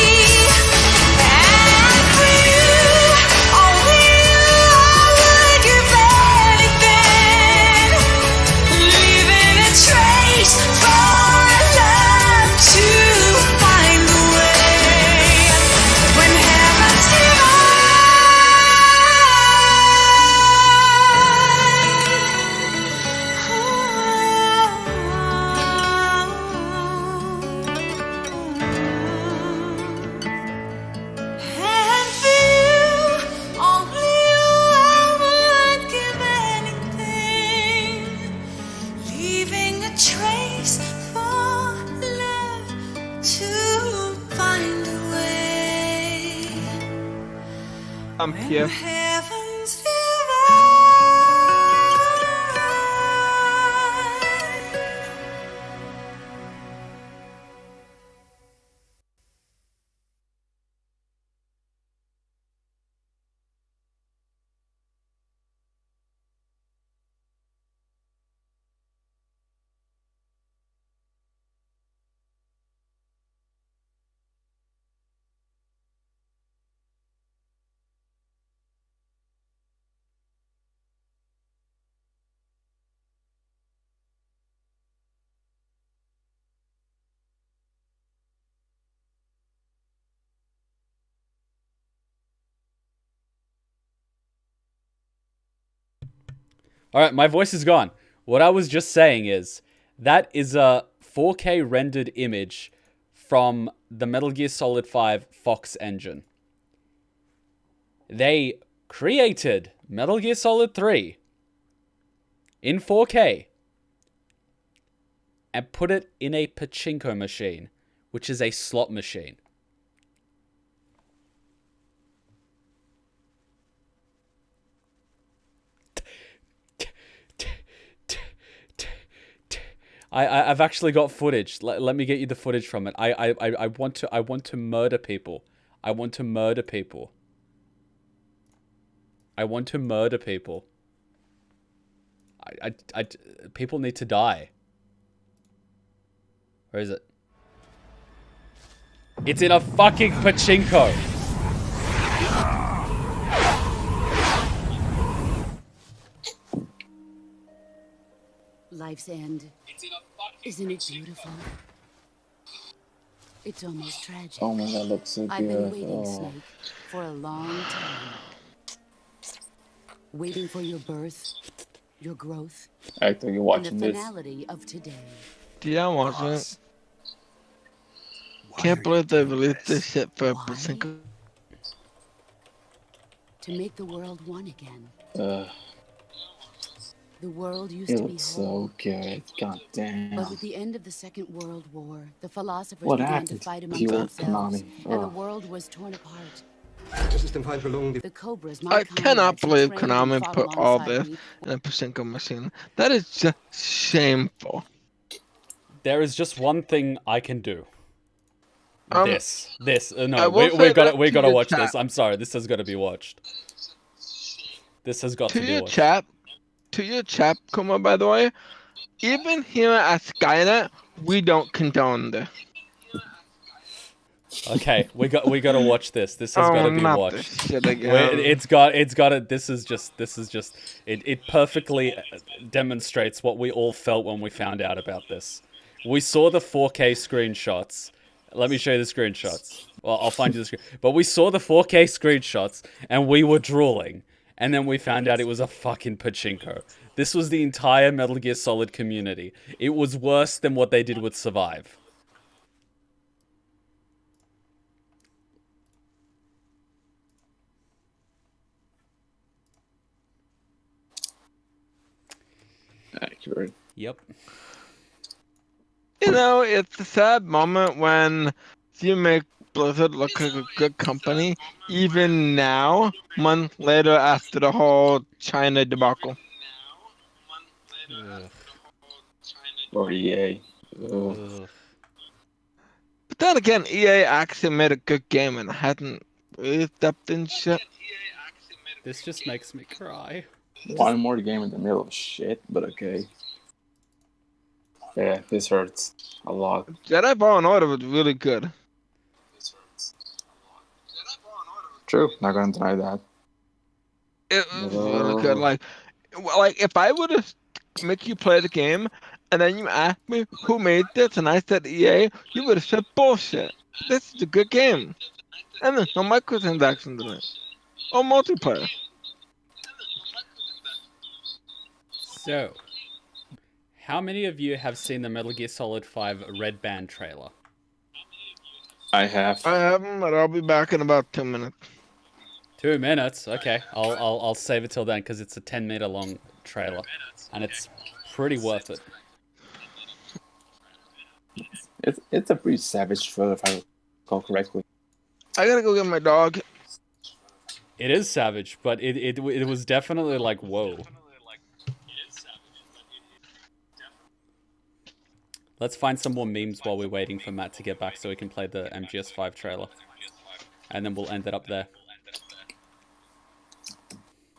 And for you, only you, I would give anything, leaving a trace for love to find the way. When heavens divide. And for you, only you, I would give anything, leaving a trace for love to find a way. I'm here. Heavens Alright, my voice is gone. What I was just saying is, that is a 4K rendered image from the Metal Gear Solid 5 Fox engine. They created Metal Gear Solid 3 in 4K and put it in a pachinko machine, which is a slot machine. I've actually got footage. Let me get you the footage from it. I want to murder people. I want to murder people. I want to murder people. People need to die. Where is it? It's in a fucking pachinko. Life's end. Isn't it beautiful? It's almost tragic. Oh my god, looks so I've been good. waiting, Oh. Snake, for a long time. Waiting for your birth, your growth, I think you're and watching the this. finality of today. Yeah, I'm watching it. Can't believe they released this shit for a pachinko. To make the world one again. The world used It to be looks whole. so good. God damn. But with the end of the Second World War, the philosophers What began to happened fight to among your themselves, Konami? and the Ugh. world was torn apart. The Cobras, my I cannot comrades who believe trained and Konami fought put all alongside this me, in a pachinko machine. That is just shameful. There is just one thing I can do. This. I No, will we say gotta this to your watch chat. this. I'm sorry, this has got to be watched. This has got to be watched. To your chat, Kuma, by the way, even here at Skynet, we don't condone this. Okay, we got to watch this. This has got to be not watched. this shit again. It's got it. This is just it perfectly demonstrates what we all felt when we found out about this. We saw the 4K screenshots. Let me show you the screenshots. Well, I'll find you the screen. But we saw the 4K screenshots and we were drooling. And then we found out it was a fucking pachinko. This was the entire Metal Gear Solid community. It was worse than what they did with Survive. Accurate. Yep. You know, it's a sad moment when you make Blizzard look like a good company, even now, months later after the whole China debacle. Or EA. Ugh. But then again, EA actually made a good game and hadn't really stepped in shit. This just makes me cry. One more game in the middle of shit, but okay. Yeah, this hurts a lot. Jedi Fallen Order was really good. True, not gonna deny that. It was really good. Like if I would have make you play the game, and then you asked me who made this, and I said EA, you would have said bullshit. This is a good game, and there's no microtransactions in it, or multiplayer. So, how many of you have seen the Metal Gear Solid 5 Red Band trailer? I have. I haven't, but I'll be back in about 2 minutes. 2 minutes? Okay, I'll save it till then because it's a 10-minute long trailer, and it's pretty worth it. It's a pretty savage trailer if I recall correctly. I gotta go get my dog. It is savage, but it was definitely like, whoa. Let's find some more memes while we're waiting for Matt to get back so we can play the MGS5 trailer. And then we'll end it up there.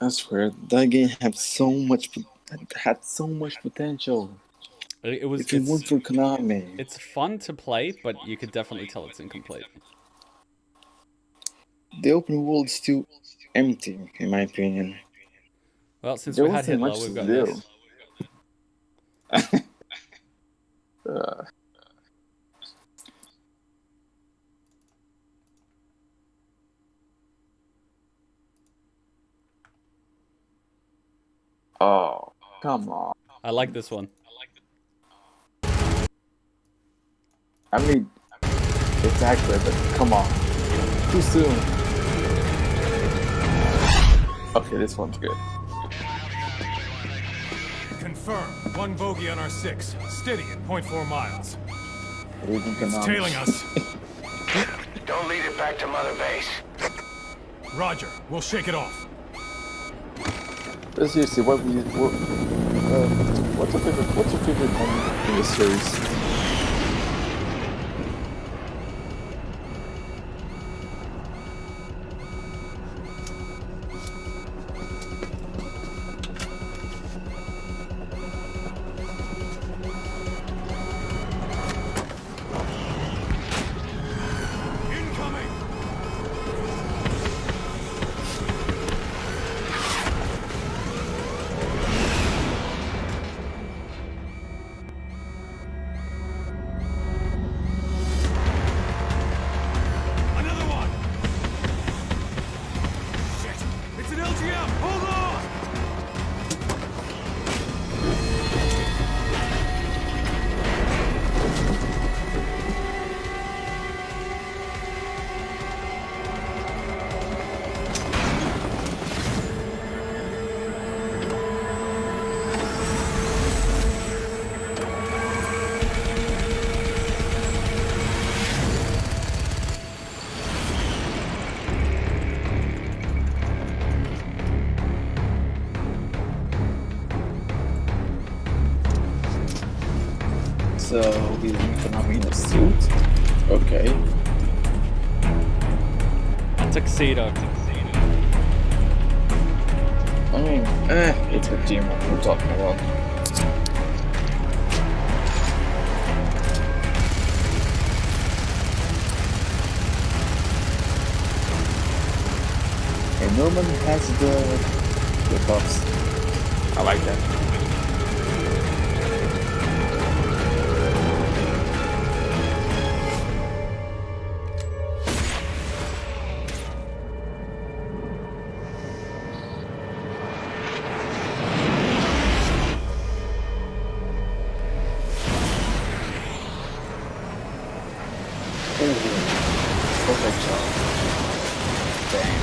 I swear, that game had so much potential. It was. If it weren't for Konami. It's fun to play, but you could definitely tell it's incomplete. The open world is still empty, in my opinion. Well, since we had Hitler, we've got this. Oh. Come on. I like this one. I mean, it's accurate, but come on. Too soon. Okay, this one's good. Confirm. 1 bogey on our 6. Steady at 0.4 miles. It's tailing us. Don't lead it back to Mother Base. Roger. We'll shake it off. But seriously, what's your favorite one in the series? So he's economy in a suit. Okay. A tuxedo. I mean, it's Kojima we're talking about. And Norman has the buffs. I like that. Perfect job. Damn.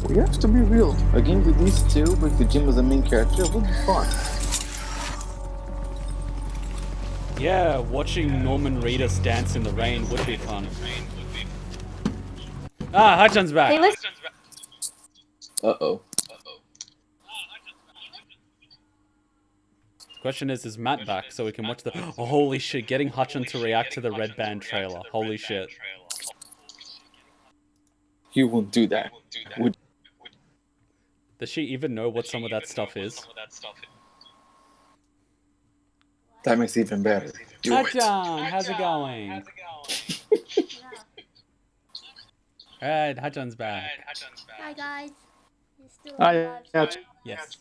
We have to be real. A game with these two, with Kojima as the main character, would be fun. Yeah, watching Norman Reedus dance in the rain would be fun. Ah, Hachan's back. Hey, listen. Uh-oh. Question is Matt back so we can watch the... Oh, holy shit, getting Hachan to react to the Red Band trailer. Holy shit. You won't do that. Would Does she even know what some of that stuff is? that makes it even better. Do it. Hachan, how's it going? Alright, Hachan's back. Hi guys. You're still Hi, alive, Hachan. sorry? Yes.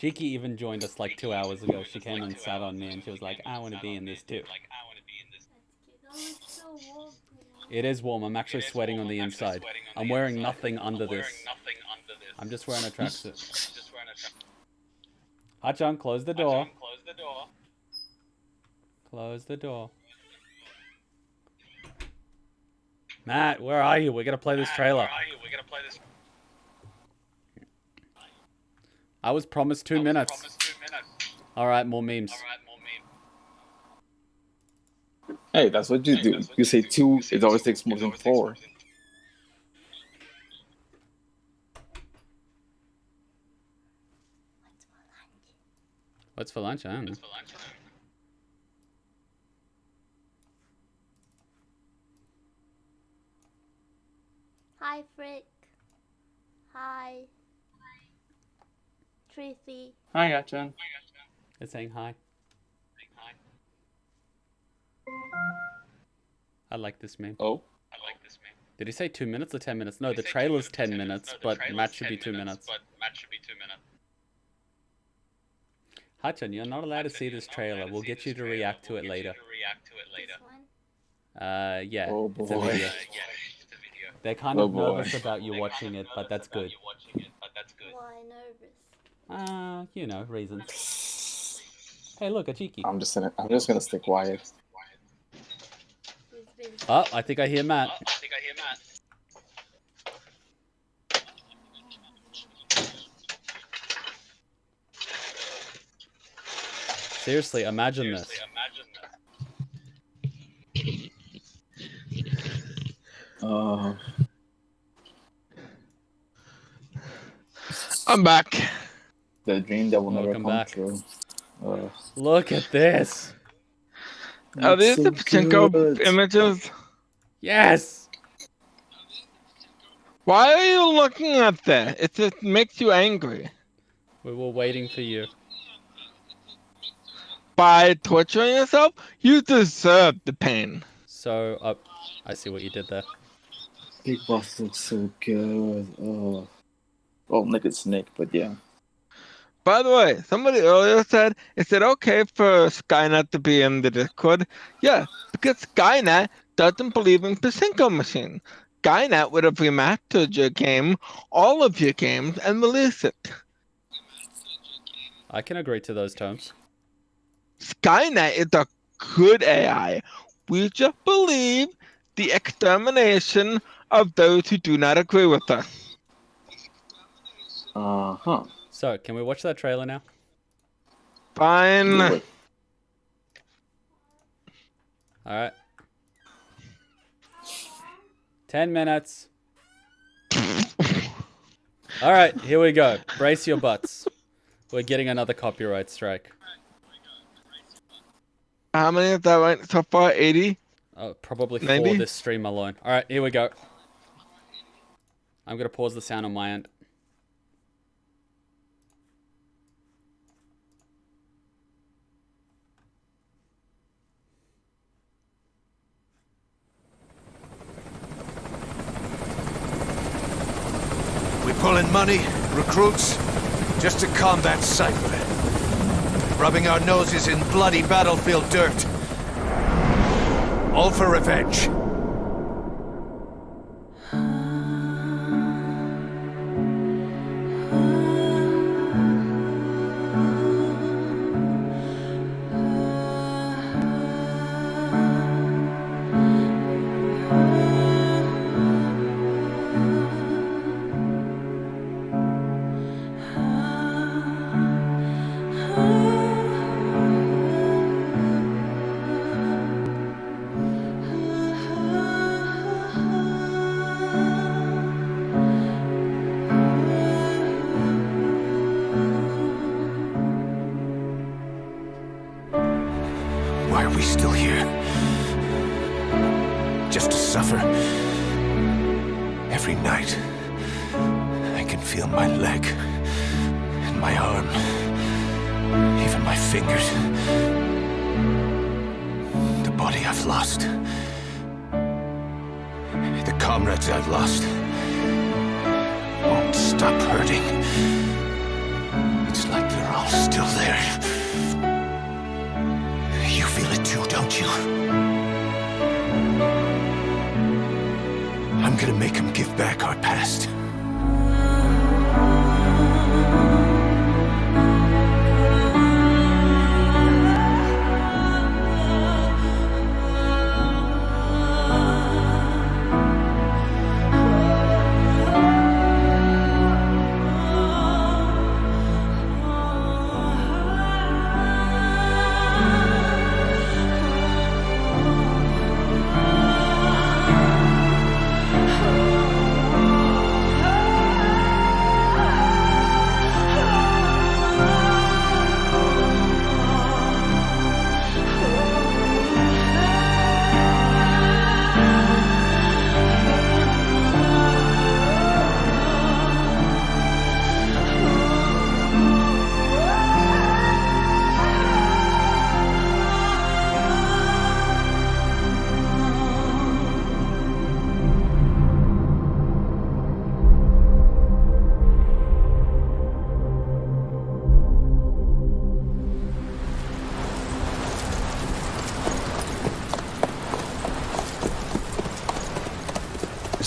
Jiki even joined us like 2 hours ago. She came and sat on me and she was like, I want to be in this too. Oh, it's so warm. It is warm. I'm actually sweating on the inside. I'm wearing nothing under this. I'm just wearing a tracksuit. Hachan, close the door. Close the door. Matt, where are you? We're gonna play this trailer. I was promised 2 minutes. Alright, more memes. Hey, that's what you do. You say 2, it always takes more than 4. What's for lunch? I don't know. Hi, Frick. Hi. Tracy. Hi, Hachan. It's saying hi. I like this meme. Oh? Did he say 2 minutes or 10 minutes? No, the trailer's 10 minutes, but match should be 2 minutes. Hachan, you're not allowed to see this trailer. We'll get you to react to it later. Yeah, Oh it's a boy. video. They're kind of nervous about you watching it, but that's good. Why nervous? You know, reasons. Hey, look, a cheeky. I'm just gonna stay quiet. Oh, I think I hear Matt. Seriously, imagine this. I'm back. The dream that will never Welcome come back. true. Look at this. Are these so the Pachinko good. images? Yes. Why are you looking at that? It just makes you angry. We were waiting for you. By torturing yourself, you deserve the pain. So, I see what you did there. Big Boss looks so good. Oh, well, Naked Snake, but yeah. By the way, somebody earlier said, is it okay for Skynet to be in the Discord? Yeah, because Skynet doesn't believe in Pachinko machine. Skynet would have remastered your game, all of your games, and released it. I can agree to those terms. Skynet is a good AI. We just believe the extermination of those who do not agree with us. Uh-huh. So, can we watch that trailer now? Fine. Alright. 10 minutes. Alright, here we go. Brace your butts. We're getting another copyright strike. How many is that right so far? 80? Probably 90? 4 this stream alone. Alright, here we go. I'm gonna pause the sound on my end. We pulling money, recruits, just to combat Cypher. Rubbing our noses in bloody battlefield dirt. All for revenge. Why are we still here? Just to suffer? Every night, I can feel my leg, and my arm, even my fingers. The body I've lost. The comrades I've lost. Won't stop hurting. It's like they're all still there. You feel it too, don't you? I'm gonna make them give back our past.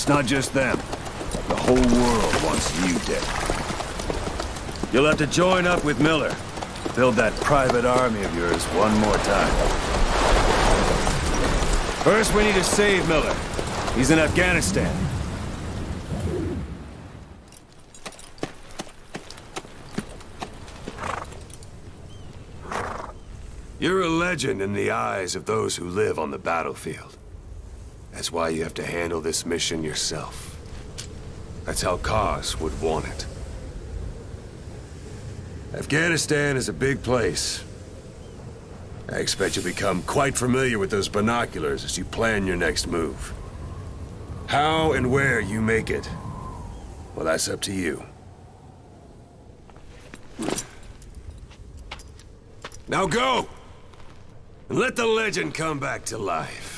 It's not just them. The whole world wants you dead. You'll have to join up with Miller. Build that private army of yours one more time. First, we need to save Miller. He's in Afghanistan. You're a legend in the eyes of those who live on the battlefield. That's why you have to handle this mission yourself. That's how Kaz would want it. Afghanistan is a big place. I expect you'll become quite familiar with those binoculars as you plan your next move. How and where you make it, well, that's up to you. Now go! And let the legend come back to life.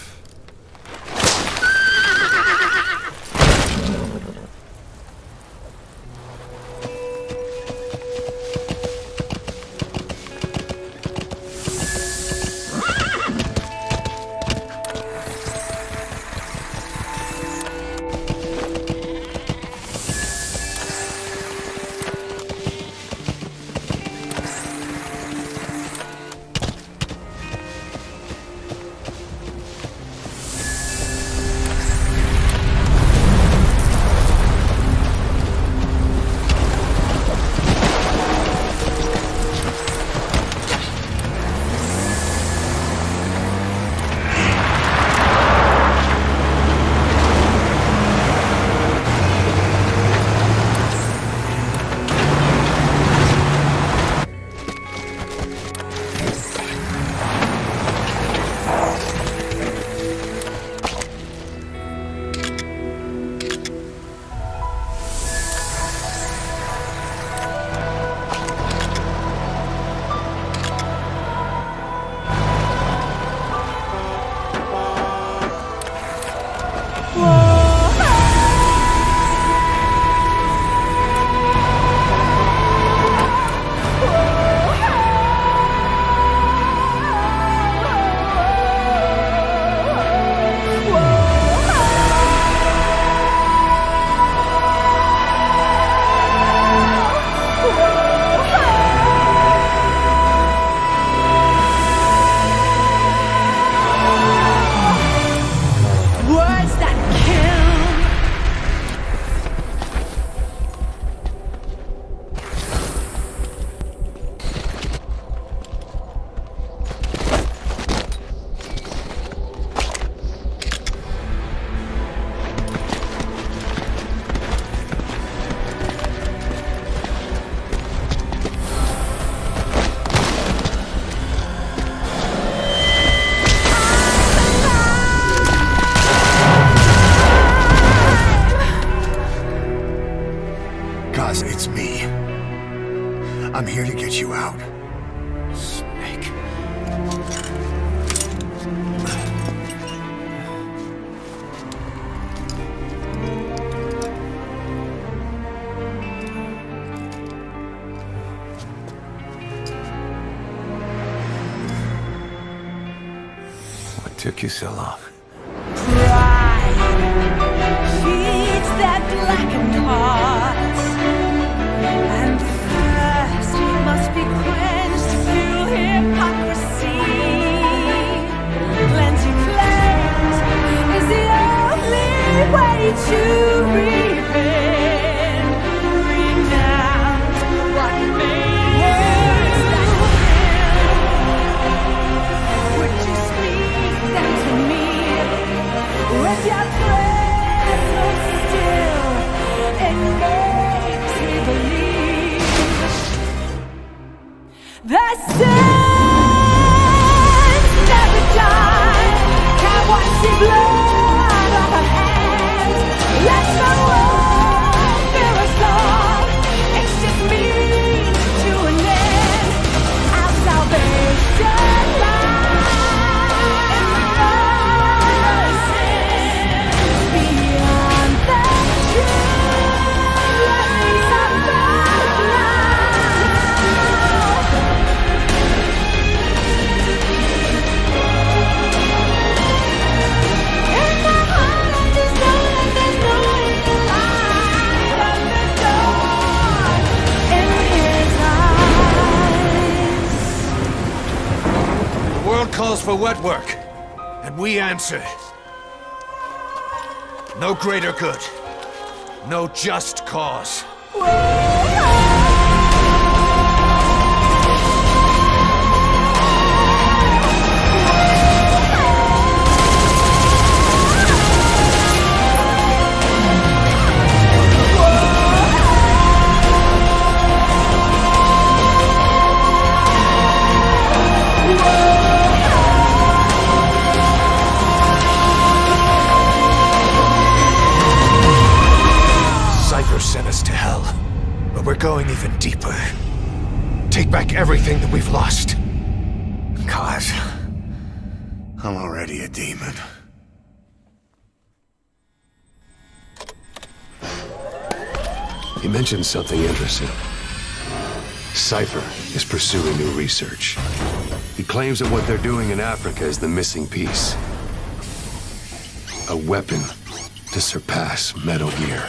It's me. I'm here to get you out. Snake. What took you so long? Pride feeds that blackened heart, and thirst must be quenched through hypocrisy. Cleansing flames is the only way to repent. Renounce what made you. Would you speak that to me? With your presence still, it makes me believe the sins never die. Can't wash the blood off our hands. Let the world fill us all. It's just means to an end. Our salvation lies beyond the truth. Let me calls for wet work, and we answer. No greater good. No just cause. Cypher sent us to hell, but we're going even deeper. Take back everything that we've lost. Cause I'm already a demon. He mentioned something interesting. Cypher is pursuing new research. He claims that what they're doing in Africa is the missing piece. A weapon to surpass Metal Gear.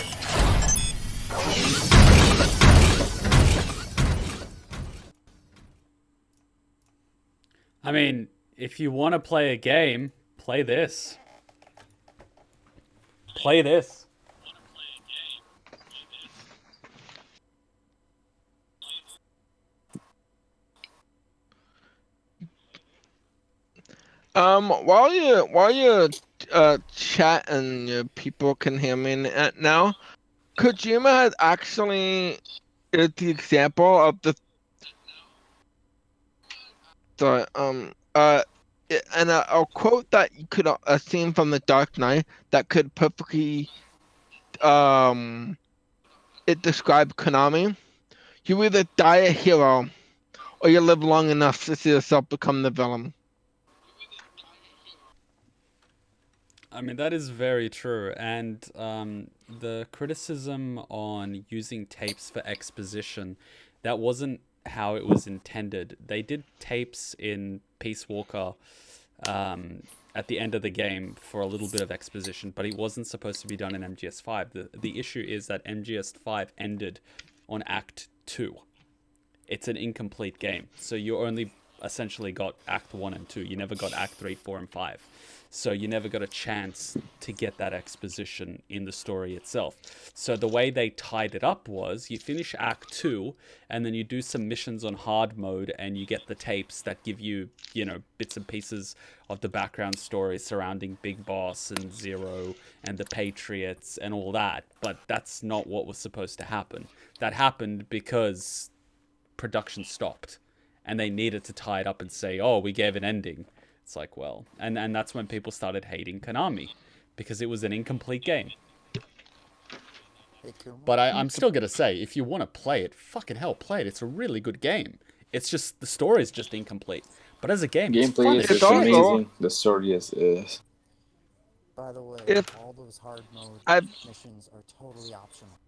I mean, if you want to play a game, play this. Play this. While you chat and people can hear me now, Kojima had actually is the example of and a quote that you could seen from The Dark Knight that could perfectly it described Konami. You either die a hero, or you live long enough to see yourself become the villain. I mean, that is very true. And the criticism on using tapes for exposition, that wasn't how it was intended. They did tapes in Peace Walker at the end of the game for a little bit of exposition, but it wasn't supposed to be done in MGS5. The issue is that MGS5 ended on Act 2. It's an incomplete game, so you only essentially got Act 1 and 2. You never got Act 3, 4, and 5. So you never got a chance to get that exposition in the story itself. So the way they tied it up was you finish Act 2 and then you do some missions on hard mode and you get the tapes that give you, bits and pieces of the background story surrounding Big Boss and Zero and the Patriots and all that. But that's not what was supposed to happen. That happened because production stopped and they needed to tie it up and say, oh, we gave an ending. It's like, well, and that's when people started hating Konami, because it was an incomplete game. But I'm still going to say, if you want to play it, fucking hell, play it. It's a really good game. It's just, the story is just incomplete. But as a game, gameplay it's is fun. amazing. The story is... By the way, all those hard mode missions are totally optional.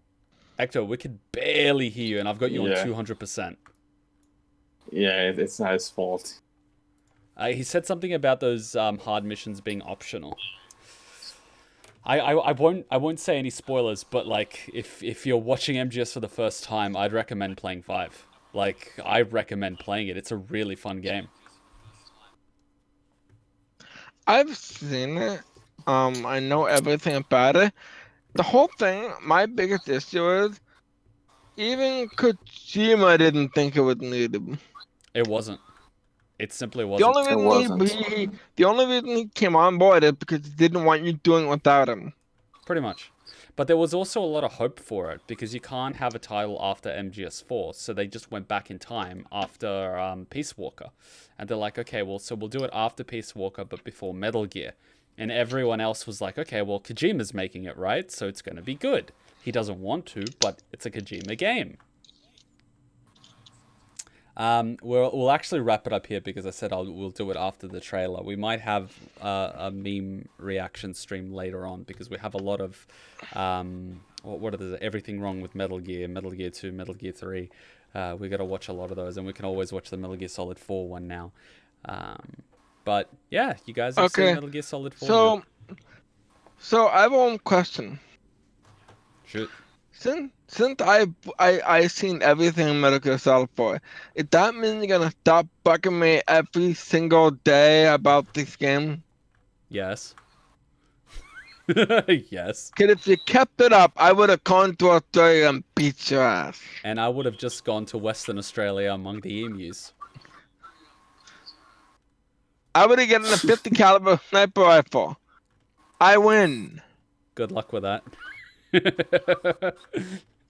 Hector, we could barely hear you, and I've got you on 200%. Yeah, it's not his fault. He said something about those hard missions being optional. I won't say any spoilers, but like if you're watching MGS for the first time, I'd recommend playing 5. Like, I recommend playing it. It's a really fun game. I've seen it. I know everything about it. The whole thing, my biggest issue is even Kojima didn't think it was needed. It wasn't. It simply wasn't. The only reason he came on board is because he didn't want you doing it without him. Pretty much. But there was also a lot of hope for it, because you can't have a title after MGS4, so they just went back in time after Peace Walker. And they're like, okay, well, so we'll do it after Peace Walker, but before Metal Gear. And everyone else was like, okay, well, Kojima's making it, right? So it's going to be good. He doesn't want to, but it's a Kojima game. We'll actually wrap it up here, because I said we'll do it after the trailer. We might have a meme reaction stream later on, because we have a lot of what are the everything wrong with Metal Gear, Metal Gear 2, Metal Gear 3. We got to watch a lot of those, and we can always watch the Metal Gear Solid 4 one now. But yeah, you guys have seen Metal Gear Solid 4 now. So I have one question. Shoot. since I seen everything Metal Gear Solid 4, if that means you're gonna stop bugging me every single day about this game? Yes. Yes. Cause if you kept it up, I would have gone to Australia and beat your ass. And I would have just gone to Western Australia among the emus. I would have gotten a 50 caliber sniper rifle. I win. Good luck with that. The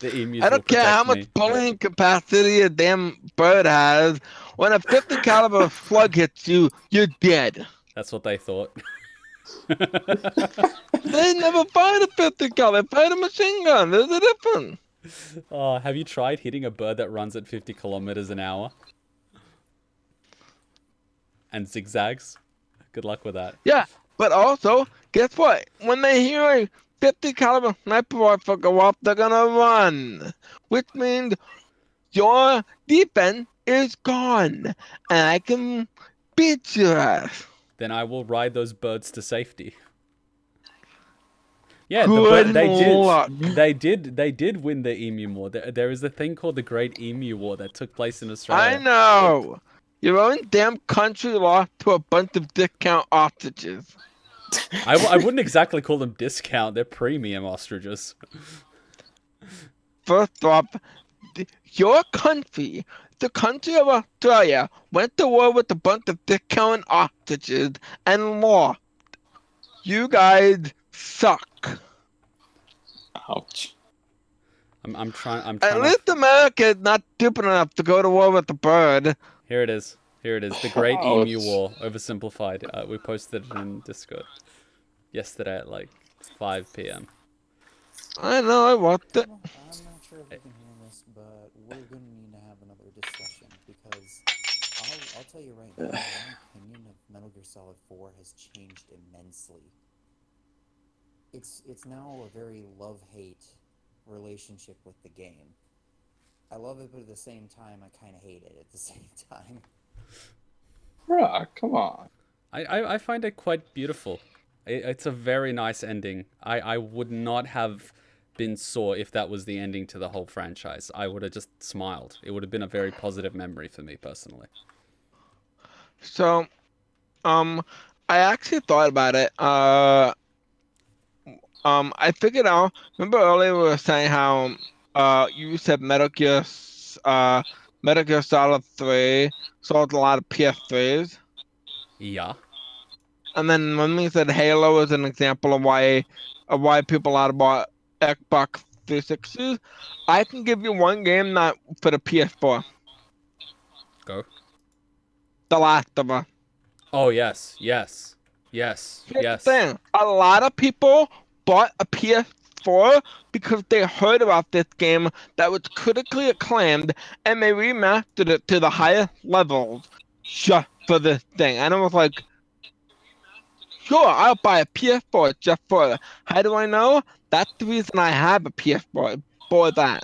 emus I don't care how me. much bullying capacity a damn bird has. When a 50 caliber slug hits you, you're dead. That's what they thought. They never fired a 50 caliber. They fired a machine gun. There's a difference. Have you tried hitting a bird that runs at 50 kilometers an hour? And zigzags? Good luck with that. Yeah, but also, guess what? When they hear a 50 caliber sniper rifle go off, they're gonna run. Which means your defense is gone. And I can beat your ass. Then I will ride those birds to safety. Yeah, they did win the Emu War. There is a thing called the Great Emu War that took place in Australia. I know. Your own damn country lost to a bunch of discount ostriches. I wouldn't exactly call them discount. They're premium ostriches. First off, your country, the country of Australia, went to war with a bunch of discount ostriches and lost. You guys suck. Ouch. I'm trying. At least America is not stupid enough to go to war with the bird. Here it is. The Great Emu War, oversimplified. We posted it in Discord yesterday at like 5 p.m. I know, I watched it. I'm not sure if you can hear this, but we're going to need to have another discussion because I'll tell you right now, my opinion of Metal Gear Solid 4 has changed immensely. It's now a very love-hate relationship with the game. I love it, but at the same time, I kind of hate it at the same time. Bruh, come on. I find it quite beautiful. It's a very nice ending. I would not have been sore if that was the ending to the whole franchise. I would have just smiled. It would have been a very positive memory for me personally. So, I actually thought about it. I figured out. Remember earlier we were saying how you said Metal Gear Solid 3 sold a lot of PS3s. Yeah. And then when we said Halo is an example of why people out bought Xbox 360s, I can give you one game that for the PS4. Go. The Last of Us. Oh yes. Here's the thing. A lot of people bought a PS4 because they heard about this game that was critically acclaimed and they remastered it to the highest levels just for this thing. And I was like, sure, I'll buy a PS4 just for it. How do I know? That's the reason I have a PS4 for that.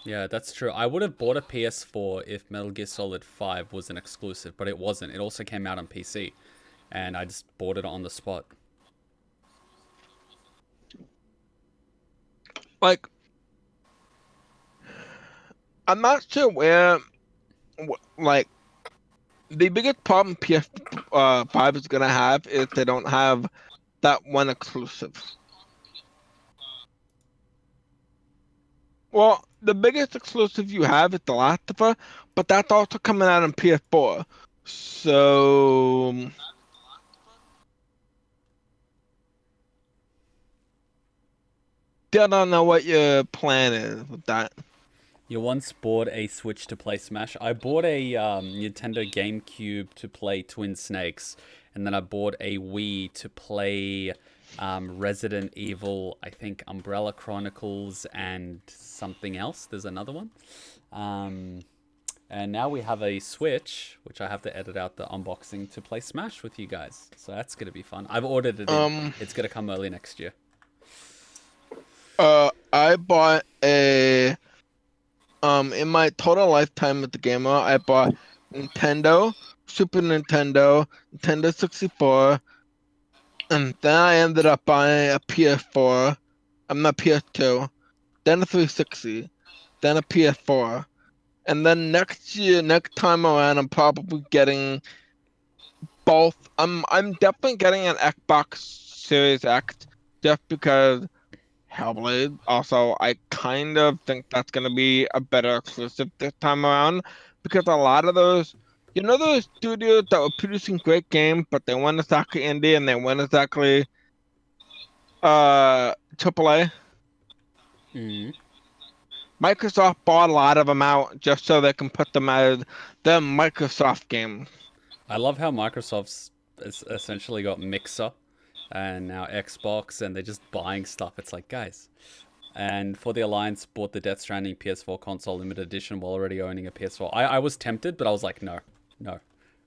Yeah, that's true. I would have bought a PS4 if Metal Gear Solid 5 was an exclusive, but it wasn't. It also came out on PC, and I just bought it on the spot. Like, I'm not sure where, like, the biggest problem PS5 is gonna have is they don't have that one exclusive. Well, the biggest exclusive you have is The Last of Us, but that's also coming out on PS4. So still don't know what your plan is with that. You once bought a Switch to play Smash. I bought a Nintendo Gamecube to play Twin Snakes, and then I bought a Wii to play Resident Evil, I think Umbrella Chronicles, and something else. There's another one. And now we have a Switch, which I have to edit out the unboxing to play Smash with you guys. So that's going to be fun. I've ordered it in. It's going to come early next year. I bought a... in my total lifetime with the gamer, I bought Nintendo, Super Nintendo, Nintendo 64, and then I ended up buying a PS4, and the PS2, then a 360, then a PS4, and then next time around, I'm probably getting both. I'm definitely getting an Xbox Series X just because Hellblade. Also, I kind of think that's gonna be a better exclusive this time around because a lot of those, those studios that were producing great games, but they weren't exactly indie and they weren't exactly AAA. Microsoft bought a lot of them out just so they can put them as the Microsoft game. I love how Microsoft's essentially got Mixer and now Xbox, and they're just buying stuff. It's like, guys. And For the Alliance bought the Death Stranding PS4 console limited edition while already owning a PS4. I was tempted, but I was like, no.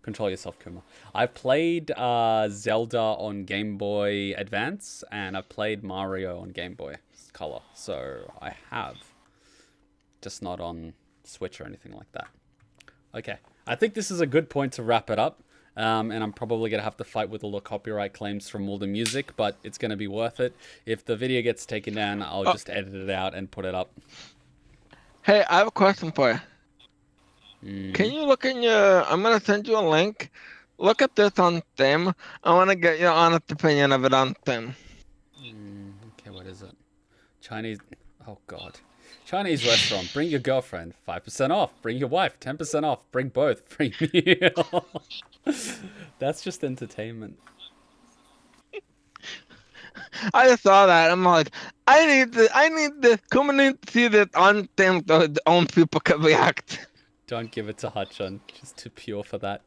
Control yourself, Kuma. I've played Zelda on Game Boy Advance, and I've played Mario on Game Boy Color. So I have. Just not on Switch or anything like that. Okay. I think this is a good point to wrap it up. And I'm probably going to have to fight with all the copyright claims from all the music, but it's going to be worth it. If the video gets taken down, I'll just edit it out and put it up. Hey, I have a question for you. Can you look in your... I'm going to send you a link. Look at this on Steam. I want to get your honest opinion of it on Steam. Okay, what is it? Chinese... Oh, God. Chinese restaurant. Bring your girlfriend. 5% off. Bring your wife. 10% off. Bring both. Free meal. That's just entertainment. I just saw that. I'm like, I need this. Kuma needs to see this on Steam so his own people can react. Don't give it to Hutchon. Just too pure for that.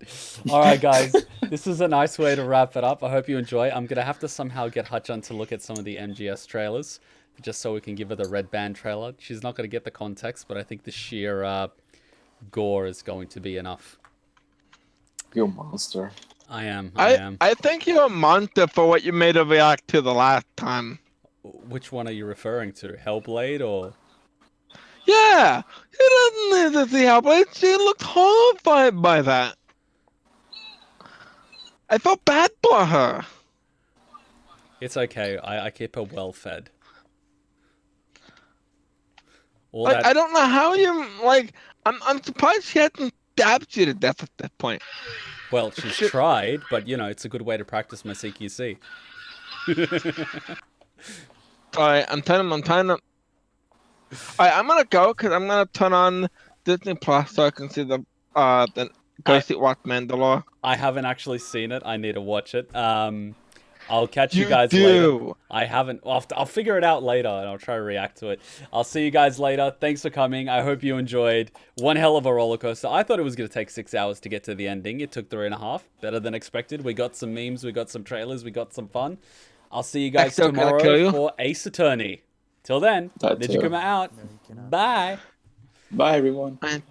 Alright, guys. This is a nice way to wrap it up. I hope you enjoy. I'm going to have to somehow get Hutchon to look at some of the MGS trailers, just so we can give her the Red Band trailer. She's not going to get the context, but I think the sheer gore is going to be enough. You're a monster. I am. I think you're a monster for what you made her react to the last time. Which one are you referring to? Hellblade or... Yeah! She doesn't need to see Hellblade. She looked horrified by that. I felt bad for her. It's okay. I keep her well fed. Like, I don't know how you... Like, I'm surprised she hasn't stabbed you to death at that point. Well, she's tried, but, it's a good way to practice my CQC. Alright, I'm trying to... Alright, I'm gonna go, because I'm gonna turn on Disney Plus so I can see the watch Mandalore. I haven't actually seen it. I need to watch it. I'll catch you guys later. I haven't. I'll figure it out later, and I'll try to react to it. I'll see you guys later. Thanks for coming. I hope you enjoyed. One hell of a roller coaster. I thought it was going to take 6 hours to get to the ending. It took 3.5. Better than expected. We got some memes. We got some trailers. We got some fun. I'll see you guys tomorrow for Ace Attorney. Till then, Nijikuma out. Bye. Bye, everyone. Bye.